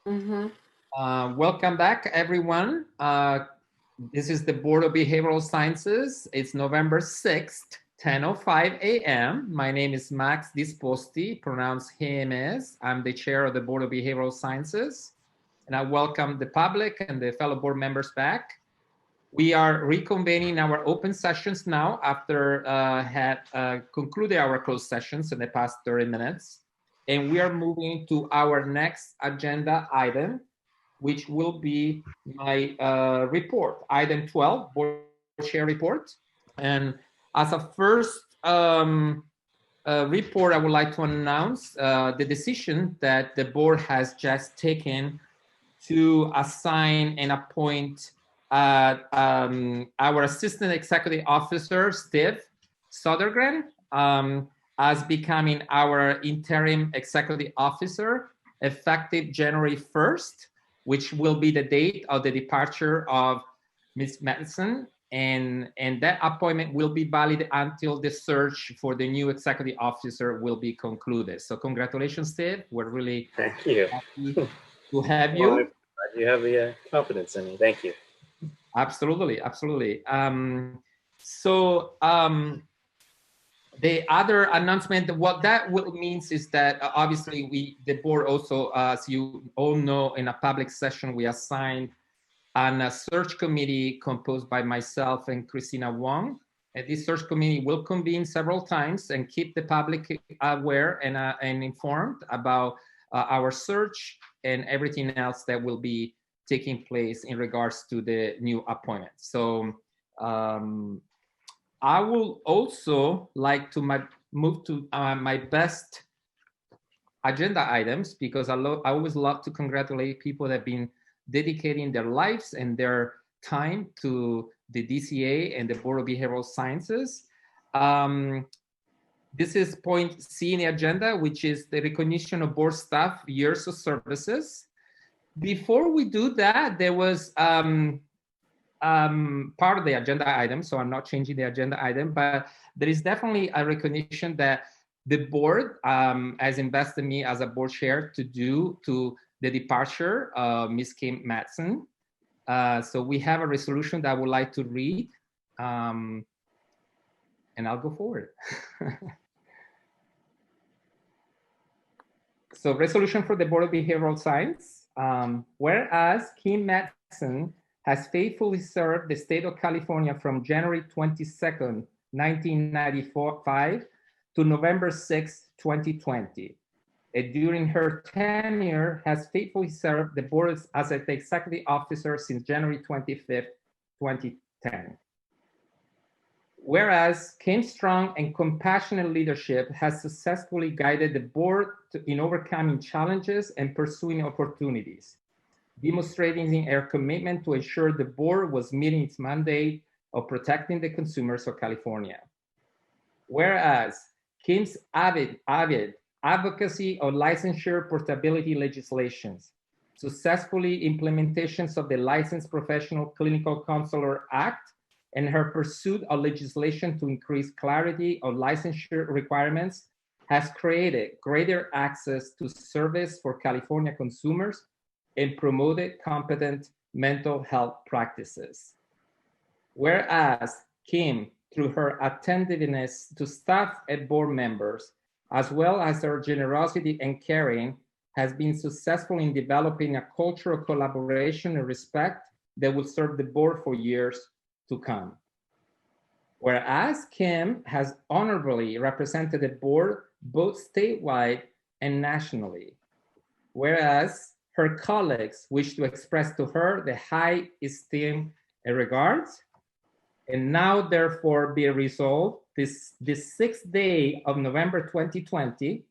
Welcome back, everyone. This is the Board of Behavioral Sciences. It's November 6th, 10:05 a.m. My name is Max Disposti, pronounced Jimenez. I'm the chair of the Board of Behavioral Sciences, and I welcome the public and the fellow board members back. We are reconvening our open sessions now after had concluded our closed sessions in the past 30 minutes. And we are moving to our next agenda item, which will be my report, item 12, board chair report. And as a first report, I would like to announce the decision that the board has just taken to assign and appoint our Assistant Executive Officer, Steve Sodergren, as becoming our Interim Executive Officer effective January 1st, which will be the date of the departure of Ms. Madison. And that appointment will be valid until the search for the new Executive Officer will be concluded. So congratulations, Steve. We're really Thank you. happy to have you. You have the confidence in me. Thank you. Absolutely, absolutely. The other announcement, what that will means is that obviously the board also, as you all know, in a public session, we assigned a search committee composed by myself and Christina Wong. And this search committee will convene several times and keep the public aware and informed about our search and everything else that will be taking place in regards to the new appointment. So I will also like to move to my best agenda items, because I always love to congratulate people that have been dedicating their lives and their time to the DCA and the Board of Behavioral Sciences. This is point C in the agenda, which is the recognition of board staff years of services. Before we do that, there was part of the agenda item, so I'm not changing the agenda item, but there is definitely a recognition that the board has invested me as a board chair to do to the departure of Ms. Kim Madsen. So we have a resolution that I would like to read, and I'll go forward. So resolution for the Board of Behavioral Science. Whereas Kim Madsen has faithfully served the state of California from January 22nd, 1995 to November 6, 2020. And during her tenure has faithfully served the board as an executive officer since January 25th, 2010. Whereas Kim's strong and compassionate leadership has successfully guided the board in overcoming challenges and pursuing opportunities, demonstrating her commitment to ensure the board was meeting its mandate of protecting the consumers of California. Whereas Kim's avid advocacy of licensure portability legislations, successfully implementations of the Licensed Professional Clinical Counselor Act, and her pursuit of legislation to increase clarity of licensure requirements has created greater access to service for California consumers and promoted competent mental health practices. Whereas Kim, through her attentiveness to staff and board members, as well as her generosity and caring, has been successful in developing a culture of collaboration and respect that will serve the board for years to come. Whereas Kim has honorably represented the board both statewide and nationally. Whereas her colleagues wish to express to her the high esteem and regards, and now therefore be resolved this 6th day of November 2020,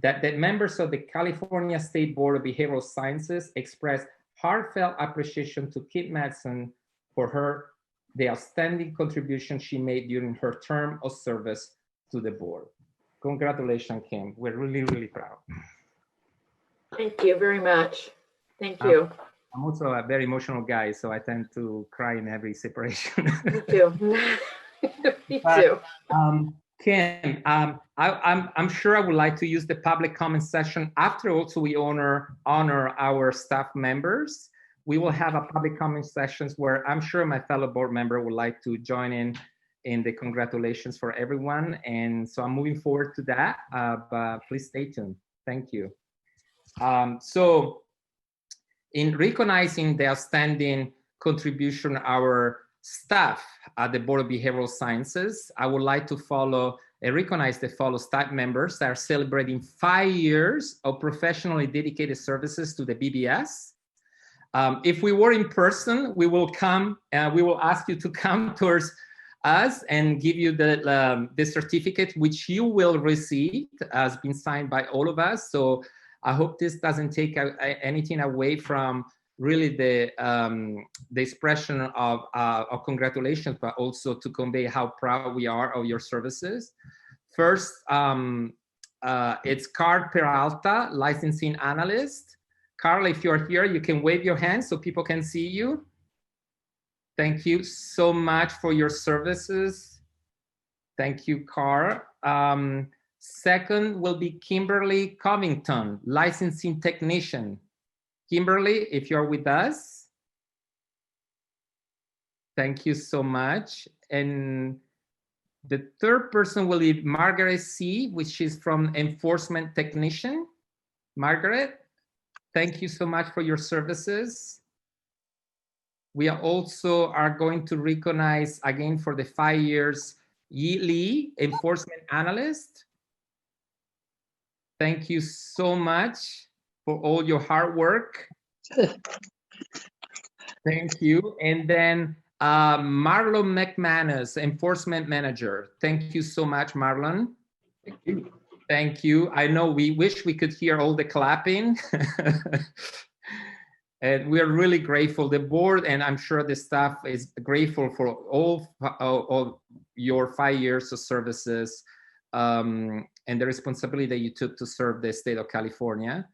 that the members of the California State Board of Behavioral Sciences express heartfelt appreciation to Kim Madsen for the outstanding contribution she made during her term of service to the board. Congratulations, Kim. We're really, really proud. Thank you very much. Thank you. I'm also a very emotional guy, so I tend to cry in every separation. Me too. Me too. Kim, I'm sure I would like to use the public comment session after also we honor our staff members. We will have a public comment sessions where I'm sure my fellow board member would like to join in the congratulations for everyone. And so I'm moving forward to that, but please stay tuned. Thank you. So in recognizing the outstanding contribution our staff at the Board of Behavioral Sciences, I would like to follow and recognize the follow staff members that are celebrating 5 years of professionally dedicated services to the BBS. If we were in person, we will come and we will ask you to come towards us and give you the certificate, which you will receive, has been signed by all of us. So I hope this doesn't take anything away from really the expression of congratulations, but also to convey how proud we are of your services. First, it's Carl Peralta, licensing analyst. Carl, if you're here, you can wave your hand so people can see you. Thank you so much for your services. Thank you, Carl. Second will be Kimberly Covington, licensing technician. Kimberly, if you're with us, thank you so much. And The third person will be Margaret C., which is from Enforcement Technician. Margaret, thank you so much for your services. We are also going to recognize again for the 5 years, Yi Lee, Enforcement Analyst. Thank you so much for all your hard work. Thank you. And then Marlon McManus, Enforcement Manager. Thank you so much, Marlon. Thank you. Thank you. I know we wish we could hear all the clapping. And we are really grateful. The board, and I'm sure the staff is grateful for all your 5 years of services and the responsibility that you took to serve the state of California.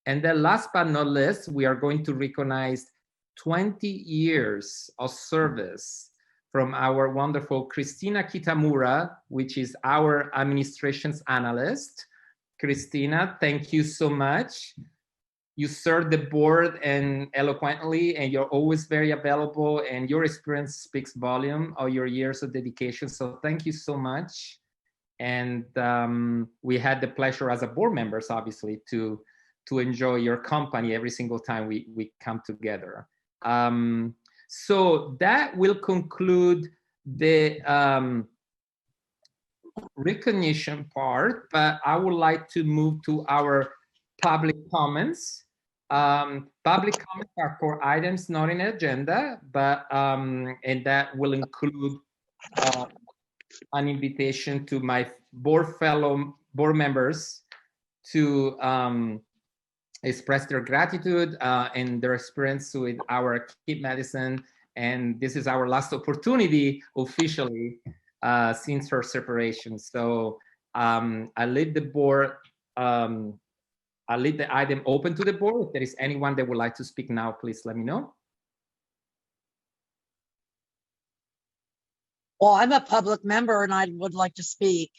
And then last but not least, we are going to recognize 20 years of service from our wonderful Christina Kitamura, which is our administration's analyst. Christina, thank you so much. You serve the board and eloquently, and you're always very available, and your experience speaks volume of your years of dedication. So thank you so much. And we had the pleasure as a board members, obviously, to enjoy your company every single time we come together. So that will conclude the recognition part, but I would like to move to our public comments. Public comments are for items not in the agenda, but and that will include an invitation to my fellow board members to express their gratitude and their experience with our Keep Medicine. And this is our last opportunity officially since her separation. So I leave the board, I'll leave the item open to the board. If there is anyone that would like to speak now, please let me know. Well, I'm a public member and I would like to speak.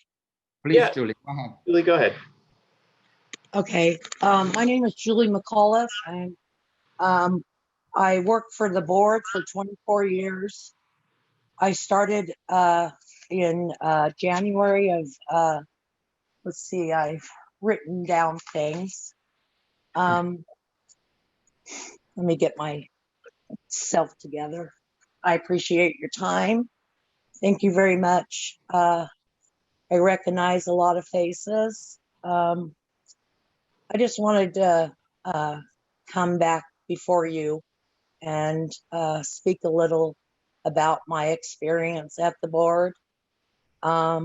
Please, yeah. Julie, go ahead. Julie, go ahead. Okay, my name is Julie McAuliffe, and I worked for the board for 24 years. I started in January of, let's see, I've written down things. Let me get myself together. I appreciate your time. Thank you very much. I recognize a lot of faces. I just wanted to come back before you and speak a little about my experience at the board. I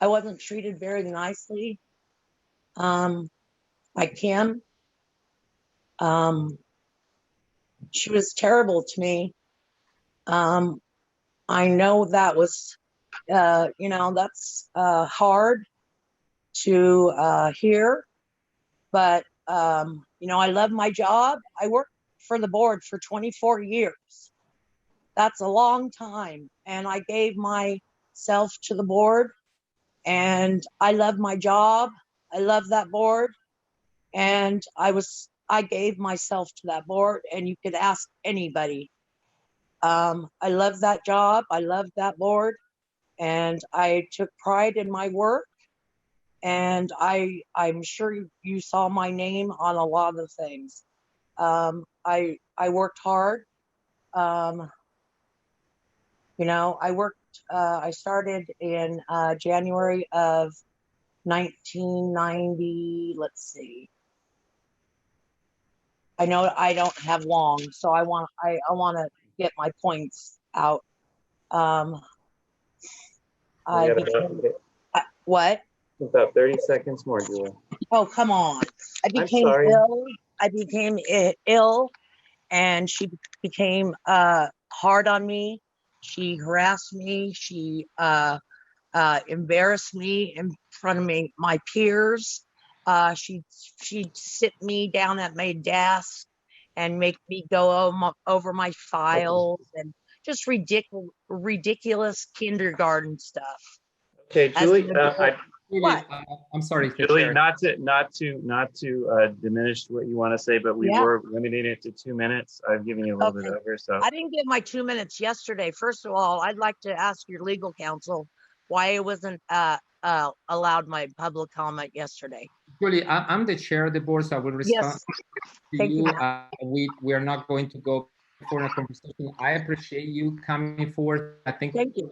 wasn't treated very nicely by Kim. She was terrible to me. I know that was, that's hard to hear, but, I love my job. I worked for the board for 24 years. That's a long time. And I gave myself to the board, and I love my job. I love that board. And I gave myself to that board, and you could ask anybody. I love that job. I love that board, and I took pride in my work. And I'm sure you saw my name on a lot of things. I worked hard. I started in January of 1990. Let's see. I know I don't have long, so I want to get my points out. What? About 30 seconds more, Julie. Oh, come on. I became ill. I became ill, and she became hard on me. She harassed me. She embarrassed me in front of my peers. She'd sit me down at my desk and make me go over my files and just ridiculous kindergarten stuff. Okay, As Julie, an what? I'm sorry, Julie, Chair. not to diminish what you want to say, but we Yeah. were limiting it to 2 minutes. I've given you a little bit over, so. I didn't get my 2 minutes yesterday. First of all, I'd like to ask your legal counsel why it wasn't allowed my public comment yesterday. Julie, I'm the chair of the board, so I will respond Yes. to Thank you. you. We are not going to go for a conversation. I appreciate you coming forward. I think Thank you.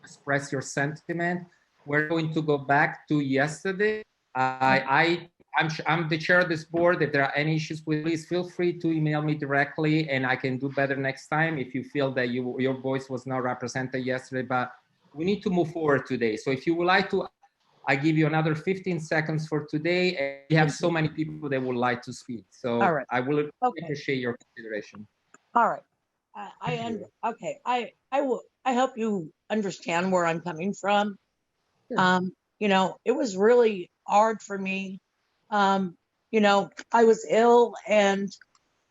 Express your sentiment. We're going to go back to yesterday. I'm the chair of this board. If there are any issues, please feel free to email me directly, and I can do better next time if you feel that your voice was not represented yesterday. But we need to move forward today. So if you would like to, I give you another 15 seconds for today. And we have so many people that would like to speak. So All right. I will appreciate your consideration. All right. I hope you understand where I'm coming from. You know, it was really hard for me. You know, I was ill and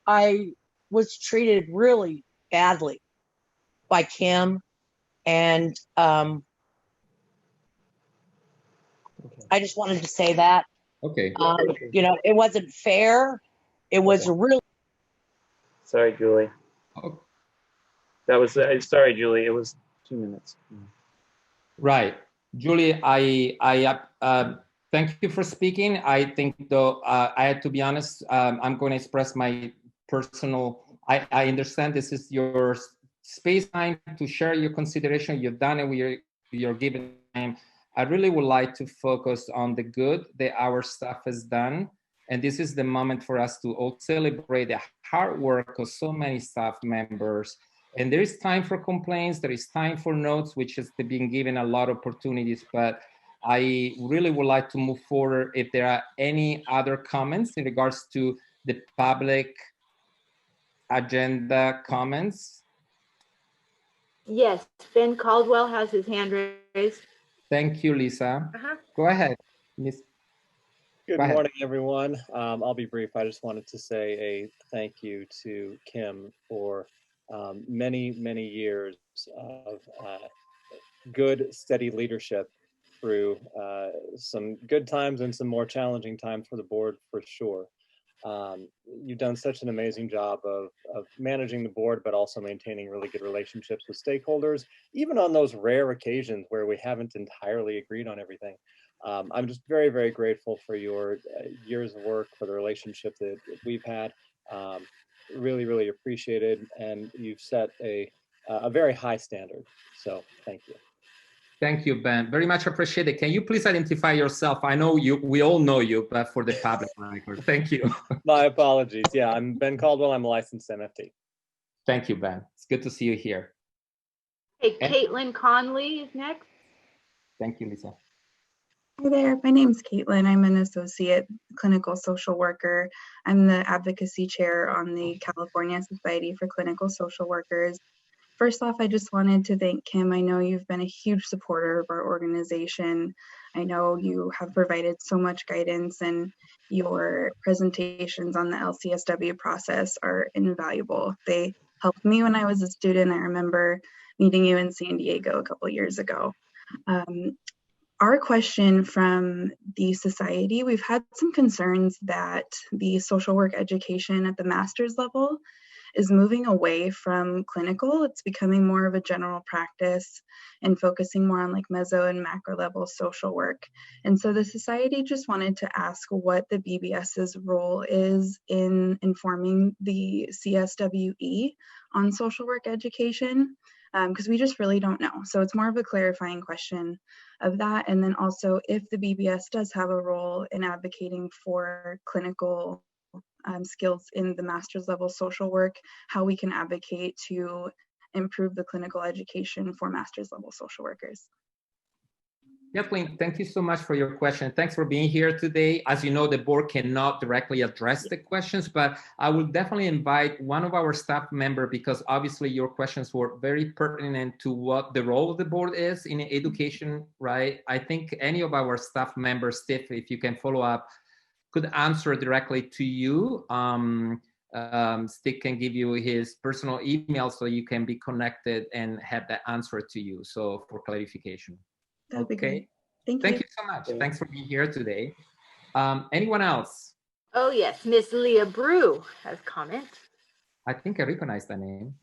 I was treated really badly by Kim, and I just wanted to say that. Okay. You know, it wasn't fair. It was really. Sorry, Julie. Oh. That was, sorry, Julie, it was 2 minutes. Right. Julie, I thank you for speaking. I think though, I had to be honest, I'm going to express my personal, I understand this is your space time to share your consideration. You've done it with your given time. I really would like to focus on the good that our staff has done. And this is the moment for us to all celebrate the hard work of so many staff members. And there is time for complaints, there is time for notes, which has been given a lot of opportunities, but I really would like to move forward if there are any other comments in regards to the public agenda comments. Yes, Ben Caldwell has his hand raised. Thank you, Lisa. Go ahead, Miss. Good morning, everyone. I'll be brief. I just wanted to say a thank you to Kim for many, many years of good, steady leadership through some good times and some more challenging times for the board, for sure. You've done such an amazing job of managing the board, but also maintaining really good relationships with stakeholders, even on those rare occasions where we haven't entirely agreed on everything. I'm just very, very grateful for your years of work, for the relationship that we've had. Really, really appreciated, and you've set a very high standard. So thank you. Thank you, Ben. Very much appreciated. Can you please identify yourself? I know you, we all know you, but for the public record, thank you. My apologies. Yeah, I'm Ben Caldwell. I'm a licensed MFT. Thank you, Ben. It's good to see you here. Hey, Caitlin Conley is next. Thank you, Lisa. Hi there, my name's Caitlin. I'm an associate clinical social worker. I'm the advocacy chair on the California Society for Clinical Social Workers. First off, I just wanted to thank Kim. I know you've been a huge supporter of our organization. I know you have provided so much guidance, and your presentations on the LCSW process are invaluable. They helped me when I was a student. I remember meeting you in San Diego a couple years ago. Our question from the society, we've had some concerns that the social work education at the master's level is moving away from clinical. It's becoming more of a general practice and focusing more on like meso and macro level social work. And so the society just wanted to ask what the BBS's role is in informing the CSWE on social work education, because we just really don't know. So it's more of a clarifying question of that. And then also if the BBS does have a role in advocating for clinical skills in the master's level social work, how we can advocate to improve the clinical education for master's level social workers. Definitely, thank you so much for your question. Thanks for being here today. As you know, the board cannot directly address the questions, but I will definitely invite one of our staff members, because obviously your questions were very pertinent to what the role of the board is in education, right? I think any of our staff members, Steve, if you can follow up, could answer directly to you Stick can give you his personal email so you can be connected and have that answer to you. So for clarification. That would be Okay. great. Thank you so much. Thanks for being here today. Anyone else? Oh, yes. Miss Leah Brew has comment. I think I recognize that name.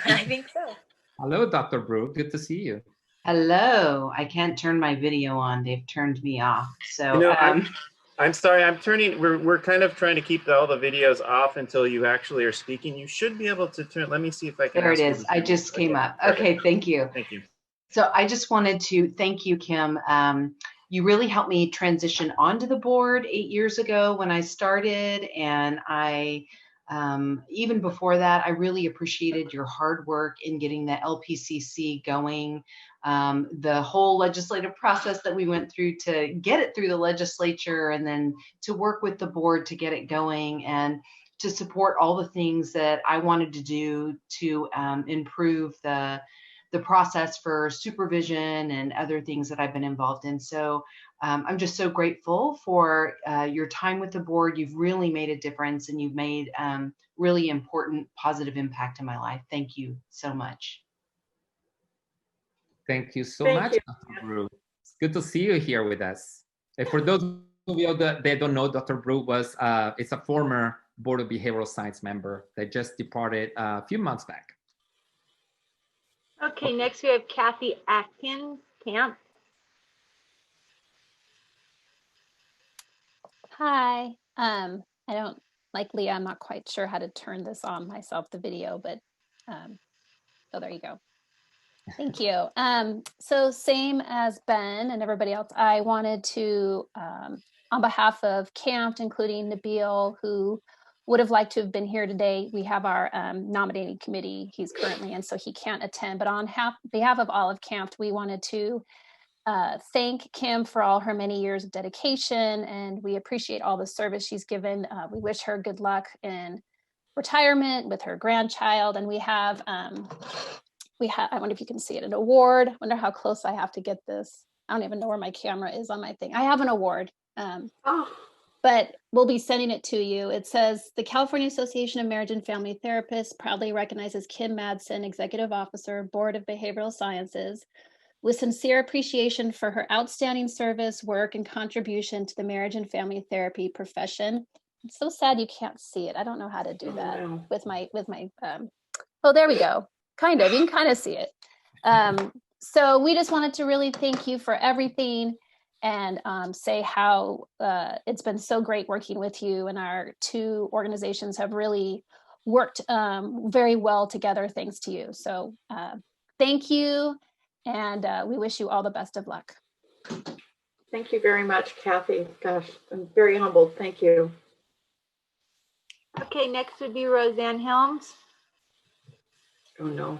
I think so. Hello, Dr. Brew. Good to see you. Hello. I can't turn my video on. They've turned me off. So You know, I'm sorry. I'm turning. We're kind of trying to keep all the videos off until you actually are speaking. You should be able to turn. Let me see if I can. There it is. I just came up. Okay. Thank you. Thank you. So I just wanted to thank you, Kim. You really helped me transition onto the board 8 years ago when I started, and even before that, I really appreciated your hard work in getting the LPCC going. The whole legislative process that we went through to get it through the legislature, and then to work with the board to get it going, and to support all the things that I wanted to do to improve the process for supervision and other things that I've been involved in. So I'm just so grateful for your time with the board. You've really made a difference, and you've made really important positive impact in my life. Thank you so much. Thank you so much, Dr. Brew. It's good to see you here with us. And for those of you that don't know, Dr. Brew is a former Board of Behavioral Science member that just departed a few months back. Okay, next we have Kathy Atkins Camp. Hi. I don't, like Leah, I'm not quite sure how to turn this on myself, the video, but oh, there you go. Thank you. So same as Ben and everybody else, I wanted to, on behalf of CAMP, including Nabil, who would have liked to have been here today. We have our nominating committee he's currently in, so he can't attend. But on behalf of all of CAMP, we wanted to thank Kim for all her many years of dedication, and we appreciate all the service she's given. We wish her good luck in retirement with her grandchild, and we have, I wonder if you can see it, an award. I wonder how close I have to get this. I don't even know where my camera is on my thing. I have an award. But we'll be sending it to you. It says, the California Association of Marriage and Family Therapists proudly recognizes Kim Madsen, Executive Officer, Board of Behavioral Sciences, with sincere appreciation for her outstanding service, work, and contribution to the marriage and family therapy profession. It's so sad you can't see it. I don't know how to do that with my, oh, there we go. Kind of, you can kind of see it. So we just wanted to really thank you for everything, and say how it's been so great working with you, and our two organizations have really worked very well together thanks to you. So thank you, and we wish you all the best of luck. Thank you very much, Kathy. Gosh, I'm very humbled. Thank you. Okay, next would be Roseanne Helms. Oh, no.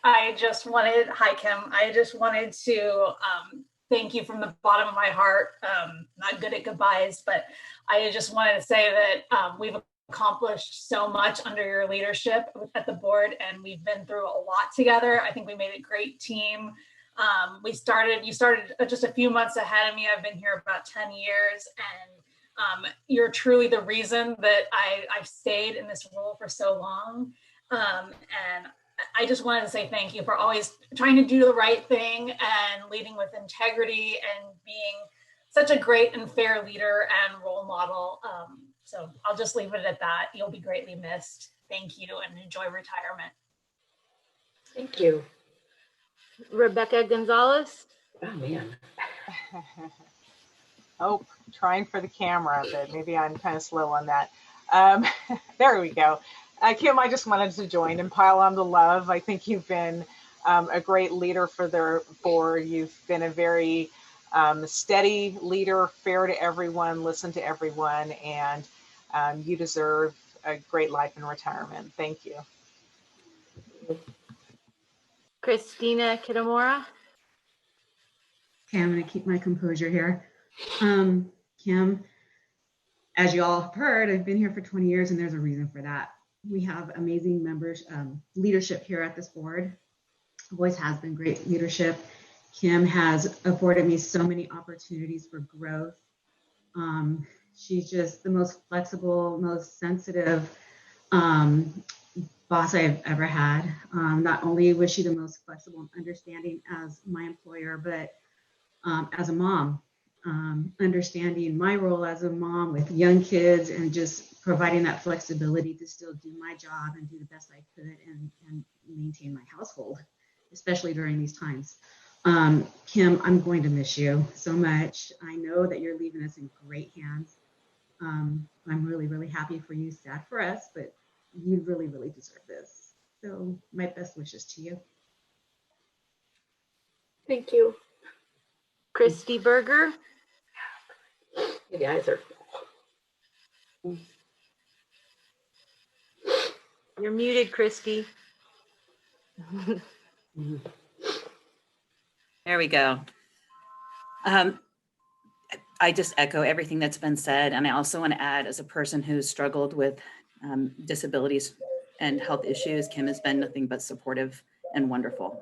I just wanted, hi Kim, I just wanted to thank you from the bottom of my heart. Not good at goodbyes, but I just wanted to say that we've accomplished so much under your leadership at the board, and we've been through a lot together. I think we made a great team. You started just a few months ahead of me. I've been here about 10 years, and you're truly the reason that I've stayed in this role for so long. And I just wanted to say thank you for always trying to do the right thing and leading with integrity and being such a great and fair leader and role model. So I'll just leave it at that. You'll be greatly missed. Thank you, and enjoy retirement. Thank you. Rebecca Gonzalez. Oh, man. Oh, trying for the camera, but maybe I'm kind of slow on that. There we go. Kim, I just wanted to join and pile on the love. I think you've been a great leader for the board. You've been a very steady leader, fair to everyone, listen to everyone, and you deserve a great life in retirement. Thank you. Christina Kitamura. Okay, I'm going to keep my composure here. Kim, as you all have heard, I've been here for 20 years, and there's a reason for that. We have amazing members, leadership here at this board. Always has been great leadership. Kim has afforded me so many opportunities for growth. She's just the most flexible, most sensitive boss I've ever had. Not only was she the most flexible and understanding as my employer, but as a mom, understanding my role as a mom with young kids and just providing that flexibility to still do my job and do the best I could and maintain my household, especially during these times. Kim, I'm going to miss you so much. I know that you're leaving us in great hands. I'm really, really happy for you, sad for us, but you really, really deserve this. So my best wishes to you. Thank you. Christy Berger. You guys are. You're muted, Christy. There we go. I just echo everything that's been said. And I also want to add, as a person who's struggled with disabilities and health issues, Kim has been nothing but supportive and wonderful.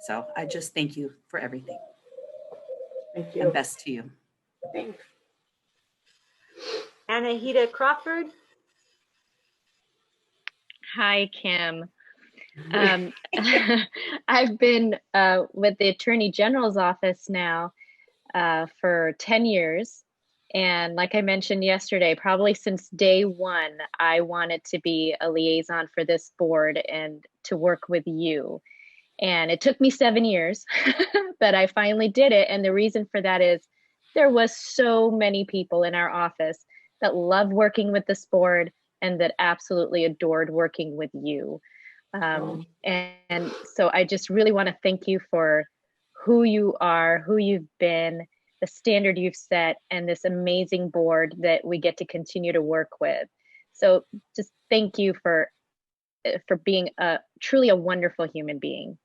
So I just thank you for everything. Thank you. And best to you. Thanks. Anahita Crawford. Hi, Kim. I've been with the Attorney General's office now for 10 years. And like I mentioned yesterday, probably since day one, I wanted to be a liaison for this board and to work with you. And it took me 7 years, but I finally did it. And the reason for that is there was so many people in our office that loved working with this board and that absolutely adored working with you. And so I just really want to thank you for who you are, who you've been, the standard you've set, and this amazing board that we get to continue to work with. So just thank you for being truly a wonderful human being.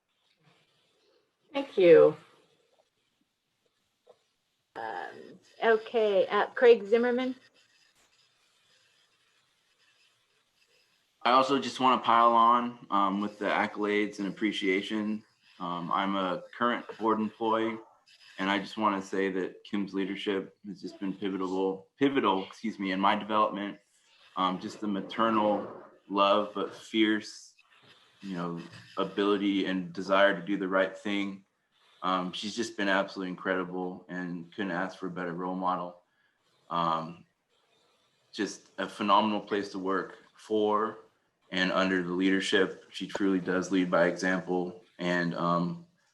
Thank you. Okay, Craig Zimmerman. I also just want to pile on with the accolades and appreciation. I'm a current board employee, and I just want to say that Kim's leadership has just been pivotal, in my development. Just the maternal love, but fierce, ability and desire to do the right thing. She's just been absolutely incredible and couldn't ask for a better role model. Just a phenomenal place to work for and under the leadership. She truly does lead by example. And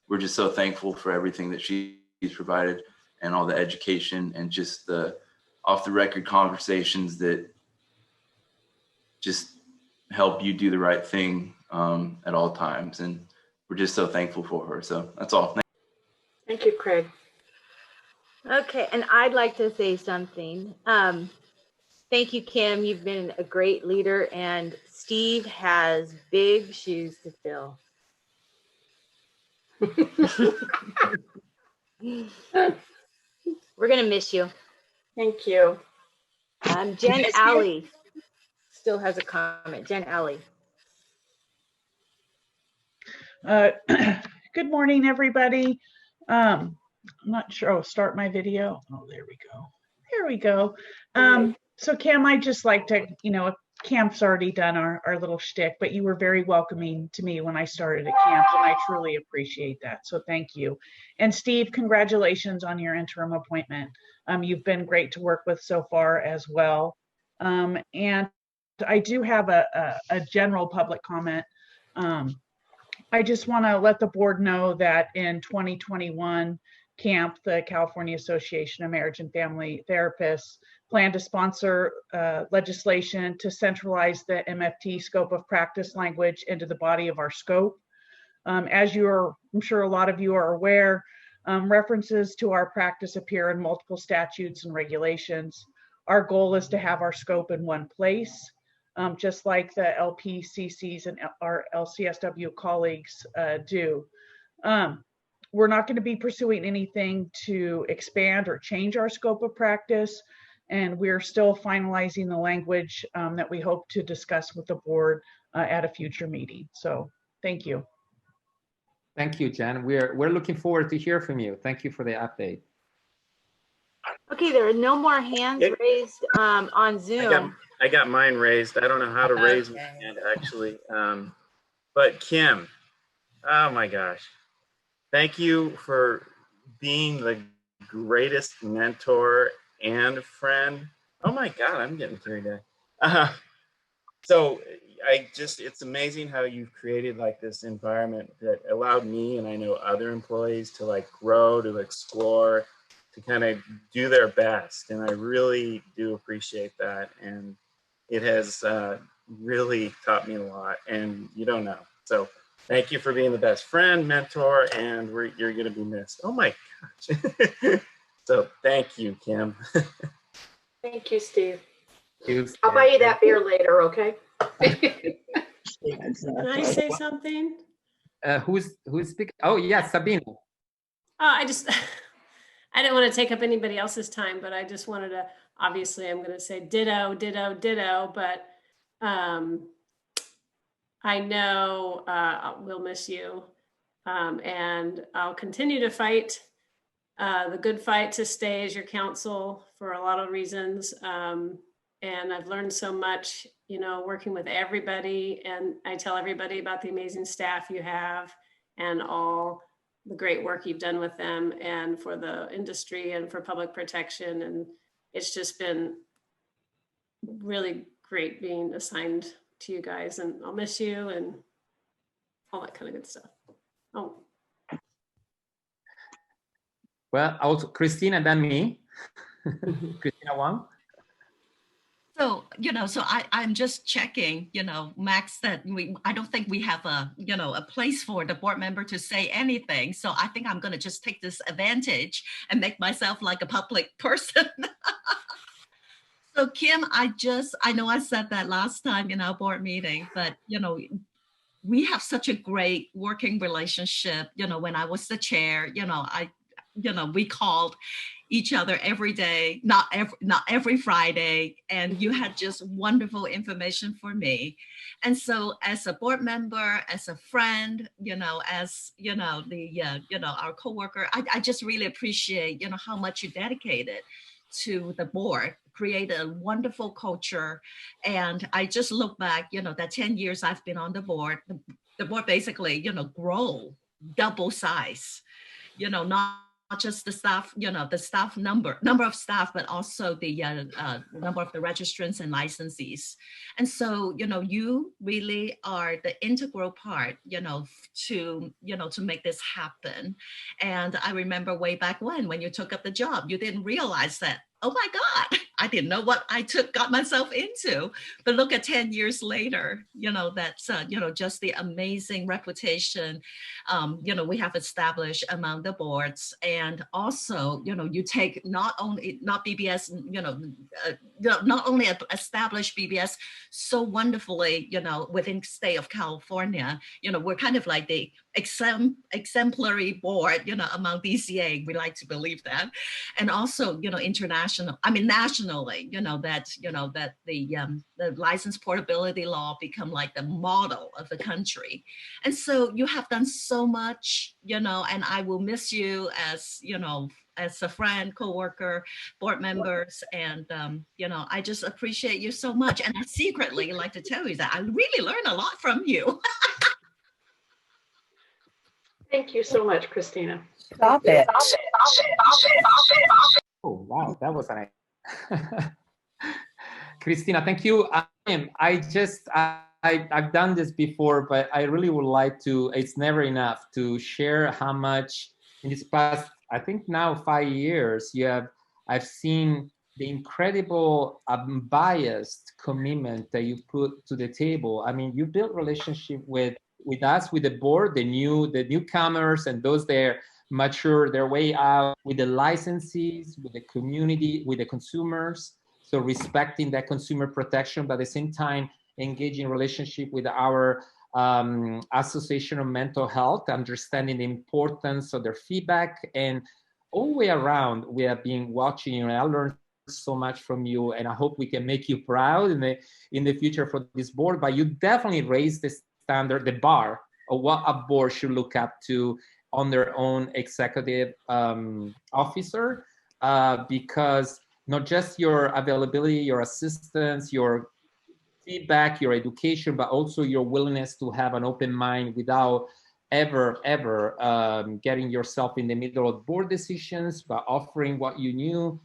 we're just so thankful for everything that she's provided and all the education and just the off the record conversations that just help you do the right thing at all times. And we're just so thankful for her. So that's all. Thank you, Craig. Okay, and I'd like to say something. Thank you, Kim. You've been a great leader, and Steve has big shoes to fill. We're going to miss you. Thank you. Jen Alley still has a comment. Jen Alley. Good morning, everybody. I'm not sure. I'll start my video. Oh, there we go. There we go. So Kim, I'd just like to, Camp's already done our little shtick, but you were very welcoming to me when I started at Camp, and I truly appreciate that. So thank you. And Steve, congratulations on your interim appointment. You've been great to work with so far as well. And I do have a general public comment. I just want to let the board know that in 2021, CAMP, the California Association of Marriage and Family Therapists, plan to sponsor legislation to centralize the MFT scope of practice language into the body of our scope. As I'm sure a lot of you are aware, references to our practice appear in multiple statutes and regulations. Our goal is to have our scope in one place, just like the LPCCs and our LCSW colleagues do. We're not going to be pursuing anything to expand or change our scope of practice, and we're still finalizing the language that we hope to discuss with the board at a future meeting. So thank you. Thank you, Jen. We're looking forward to hear from you. Thank you for the update. Okay, there are no more hands raised on Zoom. I got mine raised. I don't know how to raise my hand actually. But Kim, oh my gosh. Thank you for being the greatest mentor and friend. Oh my God, I'm getting carried away. So it's amazing how you've created like this environment that allowed me, and I know other employees, to like grow, to explore, to kind of do their best. And I really do appreciate that. And it has really taught me a lot, and you don't know. So thank you for being the best friend, mentor, and you're going to be missed. Oh my gosh. So thank you, Kim. Thank you, Steve. Steve. I'll buy you that beer later, okay? Can I say something? Who's speaking? Oh, yes, Sabine. I didn't want to take up anybody else's time, but I just wanted to, obviously I'm going to say ditto, ditto, ditto, but I know we'll miss you. And I'll continue to fight the good fight to stay as your counsel for a lot of reasons. And I've learned so much, working with everybody. And I tell everybody about the amazing staff you have and all the great work you've done with them and for the industry and for public protection. And it's just been really great being assigned to you guys, and I'll miss you and all that kind of good stuff. Oh. Well, also Christina, then me. Christina Wang. So, I'm just checking, Max said I don't think we have a place for the board member to say anything. So I think I'm going to just take this advantage and make myself like a public person. So Kim, I know I said that last time in our board meeting, but, we have such a great working relationship. When I was the chair, we called each other every day, not every Friday, and you had just wonderful information for me. And so as a board member, as a friend, as our coworker, I just really appreciate, how much you dedicated to the board, create a wonderful culture. And I just look back, that 10 years I've been on the board basically, grow double size, not just the staff, the staff number of staff, but also the number of the registrants and licensees. And so, you really are the integral part, to make this happen. And I remember way back when you took up the job, you didn't realize that, oh my God, I didn't know what I got myself into. But look at 10 years later, that's, just the amazing reputation, we have established among the boards. And also, you take not only established BBS so wonderfully, within the state of California, we're kind of like the exemplary board, among DCA, we like to believe that. And also, nationally, that the license portability law become like the model of the country. And so you have done so much, and I will miss you as, as a friend, coworker, board members, and I just appreciate you so much. And I secretly like to tell you that I really learned a lot from you. Thank you so much, Christina. Stop it. Oh, wow, that was nice. Christina, thank you. I've done this before, but I really would like to, it's never enough to share how much in this past, I think now 5 years, I've seen the incredible unbiased commitment that you put to the table. I mean, you build relationship with us, with the board, the newcomers, and those that mature their way out, with the licensees, with the community, with the consumers. So respecting that consumer protection, but at the same time, engaging relationship with our Association of Mental Health, understanding the importance of their feedback. And all the way around, we have been watching you, and I learned so much from you, and I hope we can make you proud in the future for this board. But you definitely raised the standard, the bar of what a board should look up to on their own executive officer. because not just your availability, your assistance, your feedback, your education, but also your willingness to have an open mind without ever getting yourself in the middle of board decisions, but offering what you knew.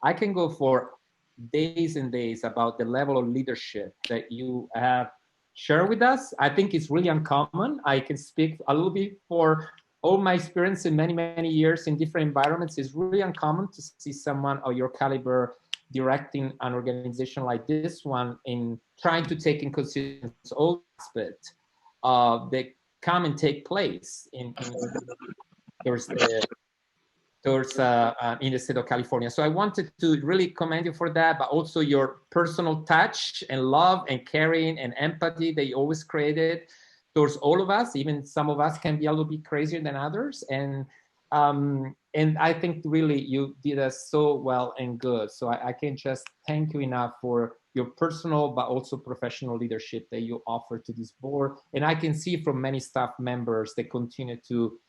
I can go for days and days about the level of leadership that you have shared with us. I think it's really uncommon. I can speak a little bit for all my experience in many years in different environments. It's really uncommon to see someone of your caliber directing an organization like this one in trying to take in consideration all aspects that come and take place in the state of California. So I wanted to really commend you for that, but also your personal touch and love and caring and empathy that you always created towards all of us. Even some of us can be a little bit crazier than others. And I think really you did us so well and good. So I can't just thank you enough for your personal, but also professional leadership that you offer to this board. And I can see from many staff members that continue to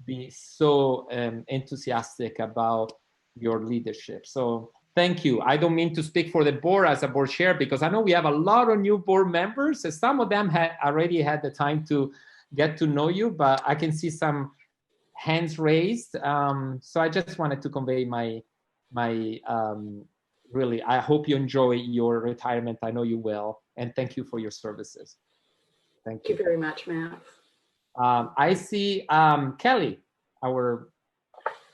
be so enthusiastic about your leadership. So thank you. I don't mean to speak for the board as a board chair, because I know we have a lot of new board members, and some of them had already had the time to get to know you, but I can see some hands raised. So I just wanted to convey my really, I hope you enjoy your retirement. I know you will. And thank you for your services. Thank you. Thank you very much, Matt. I see Kelly, our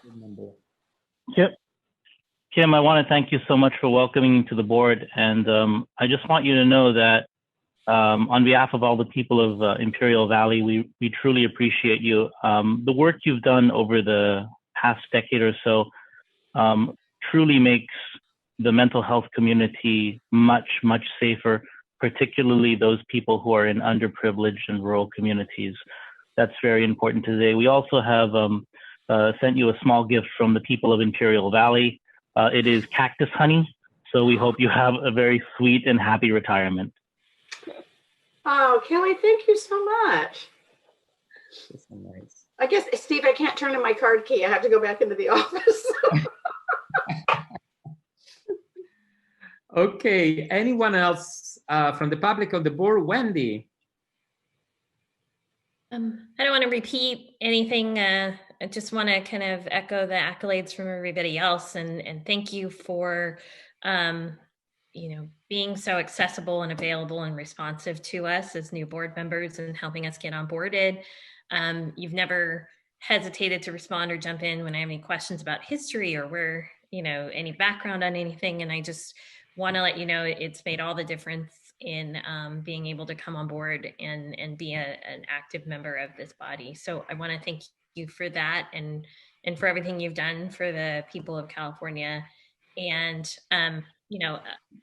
member. Yep. Kim, I want to thank you so much for welcoming me to the board. And I just want you to know that on behalf of all the people of Imperial Valley, we truly appreciate you. The work you've done over the past decade or so truly makes the mental health community much safer, particularly those people who are in underprivileged and rural communities. That's very important today. We also have sent you a small gift from the people of Imperial Valley. It is cactus honey. So we hope you have a very sweet and happy retirement. Oh, Kelly, thank you so much. That's so nice. I guess, Steve, I can't turn in my card key. I have to go back into the office. Okay, anyone else from the public of the board? Wendy. I don't want to repeat anything. I just want to kind of echo the accolades from everybody else, and thank you for, being so accessible and available and responsive to us as new board members and helping us get onboarded. You've never hesitated to respond or jump in when I have any questions about history or where, any background on anything. And I just want to let you know it's made all the difference in being able to come on board and be an active member of this body. So I want to thank you for that and for everything you've done for the people of California. And,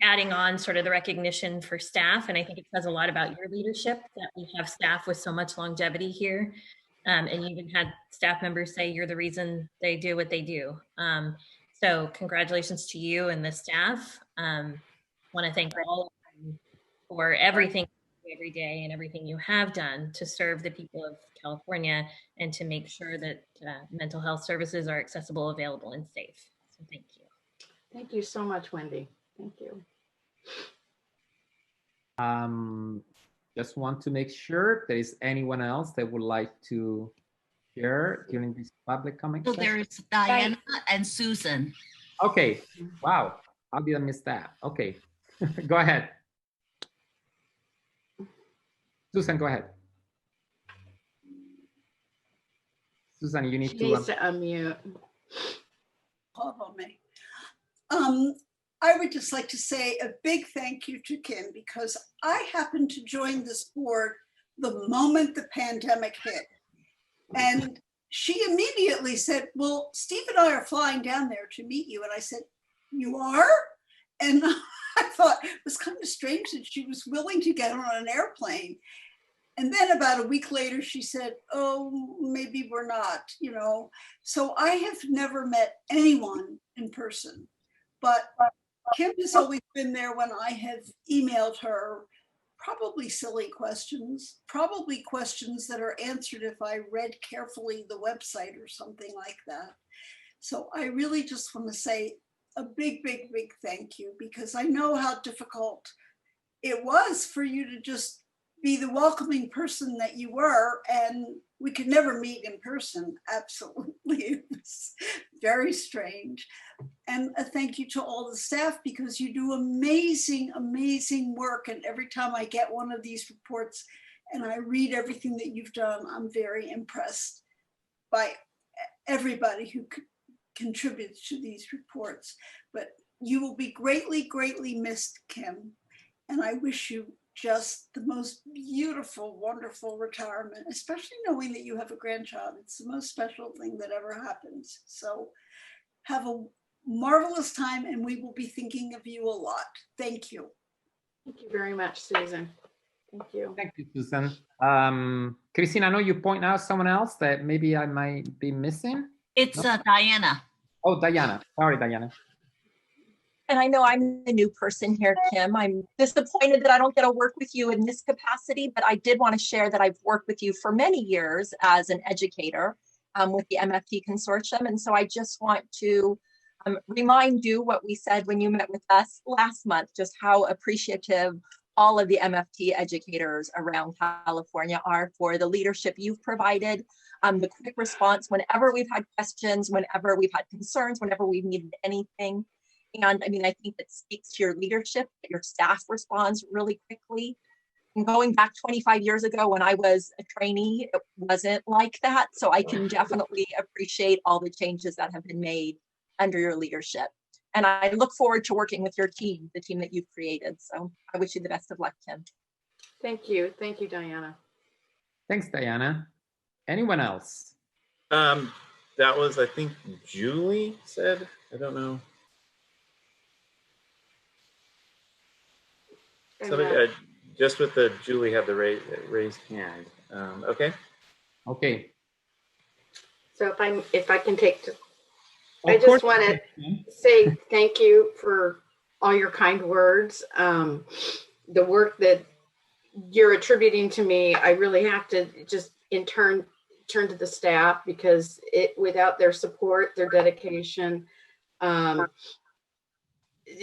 adding on sort of the recognition for staff. And I think it says a lot about your leadership that we have staff with so much longevity here. And you even had staff members say you're the reason they do what they do. So congratulations to you and the staff. Want to thank all of you for everything every day and everything you have done to serve the people of California and to make sure that mental health services are accessible, available, and safe. So thank you. Thank you so much, Wendy. Thank you. Just want to make sure there is anyone else that would like to share during this public comment So session. there's Diana and Susan. Okay. Wow. How did I miss that? Okay. Go ahead. Susan, go ahead. Susan, you need She to needs to unmute. Follow me. I would just like to say a big thank you to Kim, because I happened to join this board the moment the pandemic hit. And she immediately said, well, Steve and I are flying down there to meet you. And I said, you are? And I thought it was kind of strange that she was willing to get on an airplane. And then about a week later, she said, oh, maybe we're not, So I have never met anyone in person, but Kim has always been there when I have emailed her, probably silly questions, probably questions that are answered if I read carefully the website or something like that. So I really just want to say a big, big, big thank you, because I know how difficult it was for you to just be the welcoming person that you were, and we could never meet in person. Absolutely. It was very strange. And a thank you to all the staff, because you do amazing, amazing work. And every time I get one of these reports and I read everything that you've done, I'm very impressed by everybody who contributes to these reports. But you will be greatly, greatly missed, Kim. And I wish you just the most beautiful, wonderful retirement, especially knowing that you have a grandchild. It's the most special thing that ever happens. So have a marvelous time, and we will be thinking of you a lot. Thank you. Thank you very much, Susan. Thank you. Thank you, Susan. Christine, I know you point out someone else that maybe I might be missing. It's No? Diana. Oh, Diana. Sorry, Diana. And I know I'm the new person here, Kim. I'm disappointed that I don't get to work with you in this capacity, but I did want to share that I've worked with you for many years as an educator with the MFT Consortium. And so I just want to remind you what we said when you met with us last month, just how appreciative all of the MFT educators around California are for the leadership you've provided, the quick response whenever we've had questions, whenever we've had concerns, whenever we've needed anything. And I mean, I think it speaks to your leadership, that your staff responds really quickly. And going back 25 years ago when I was a trainee, it wasn't like that. So I can definitely appreciate all the changes that have been made under your leadership. And I look forward to working with your team, the team that you've created. So I wish you the best of luck, Kim. Thank you. Thank you, Diana. Thanks, Diana. Anyone else? That was, I think, Julie said. I don't know. Somebody, just with the Julie had the raised hand. Okay. Okay. So if I can take, I just want to say thank you for all your kind words. The work that you're attributing to me, I really have to just in turn to the staff, because without their support, their dedication,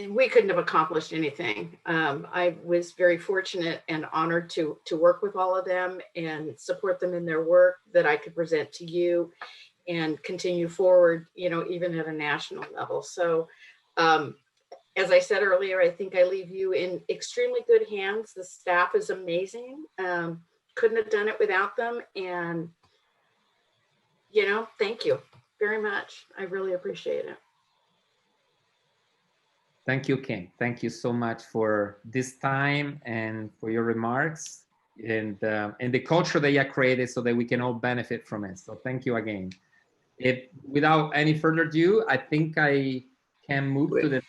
we couldn't have accomplished anything. I was very fortunate and honored to work with all of them and support them in their work that I could present to you and continue forward, you know, even at a national level. So as I said earlier, I think I leave you in extremely good hands. The staff is amazing. Couldn't have done it without them. And, you know, thank you very much. I really appreciate it. Thank you, Kim. Thank you so much for this time and for your remarks and the culture that you have created so that we can all benefit from it. So thank you again. Without any further ado, I think I can move to the.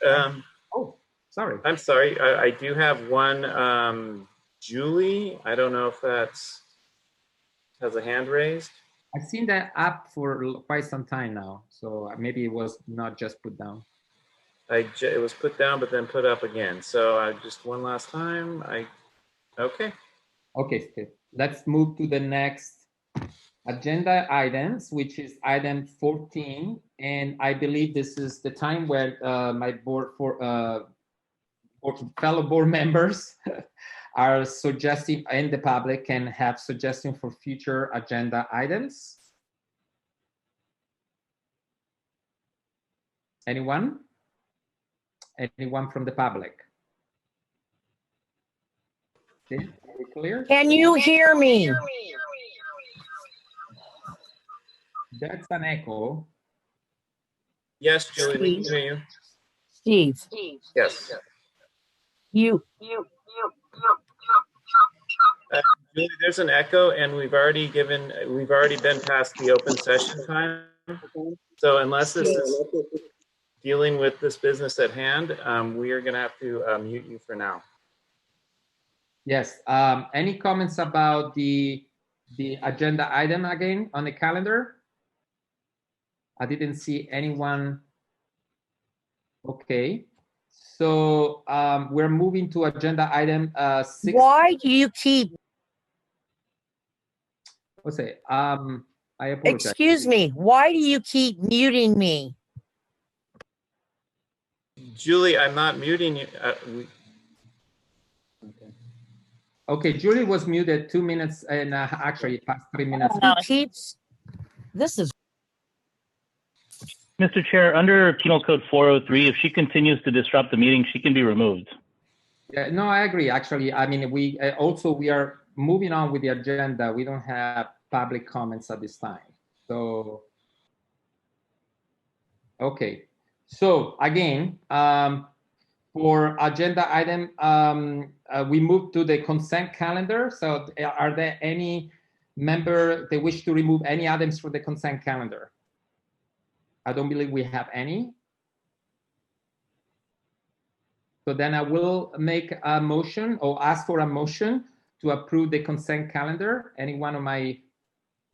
Oh, sorry. I'm sorry. I do have one. Julie, I don't know if has a hand raised. I've seen that up for quite some time now, so maybe it was not just put down. It was put down, but then put up again. So I just one last time. Okay. Okay, let's move to the next agenda items, which is item 14. And I believe this is the time where my fellow board members are suggesting, and the public can have suggestions for future agenda items. Anyone? Anyone from the public? Okay, are we clear? Can you hear me? That's an echo. Yes, Julie, we can hear you. Steve. Yes. You. Julie, there's an echo, and we've already been past the open session time. So unless this is dealing with this business at hand, we are going to have to mute you for now. Yes. Any comments about the agenda item again on the calendar? I didn't see anyone. Okay. So we're moving to agenda item 6. Why do you keep? What's it? I apologize. Excuse me, why do you keep muting me? Julie, I'm not muting you. Okay, Julie was muted 2 minutes and actually past 3 minutes. This is. Mr. Chair, under Penal Code 403, if she continues to disrupt the meeting, she can be removed. Yeah, no, I agree. Actually, I mean, we are moving on with the agenda. We don't have public comments at this time. So, okay. So again, for agenda item, we move to the consent calendar. So are there any member that wish to remove any items from the consent calendar? I don't believe we have any. So then I will make a motion or ask for a motion to approve the consent calendar. Any one of my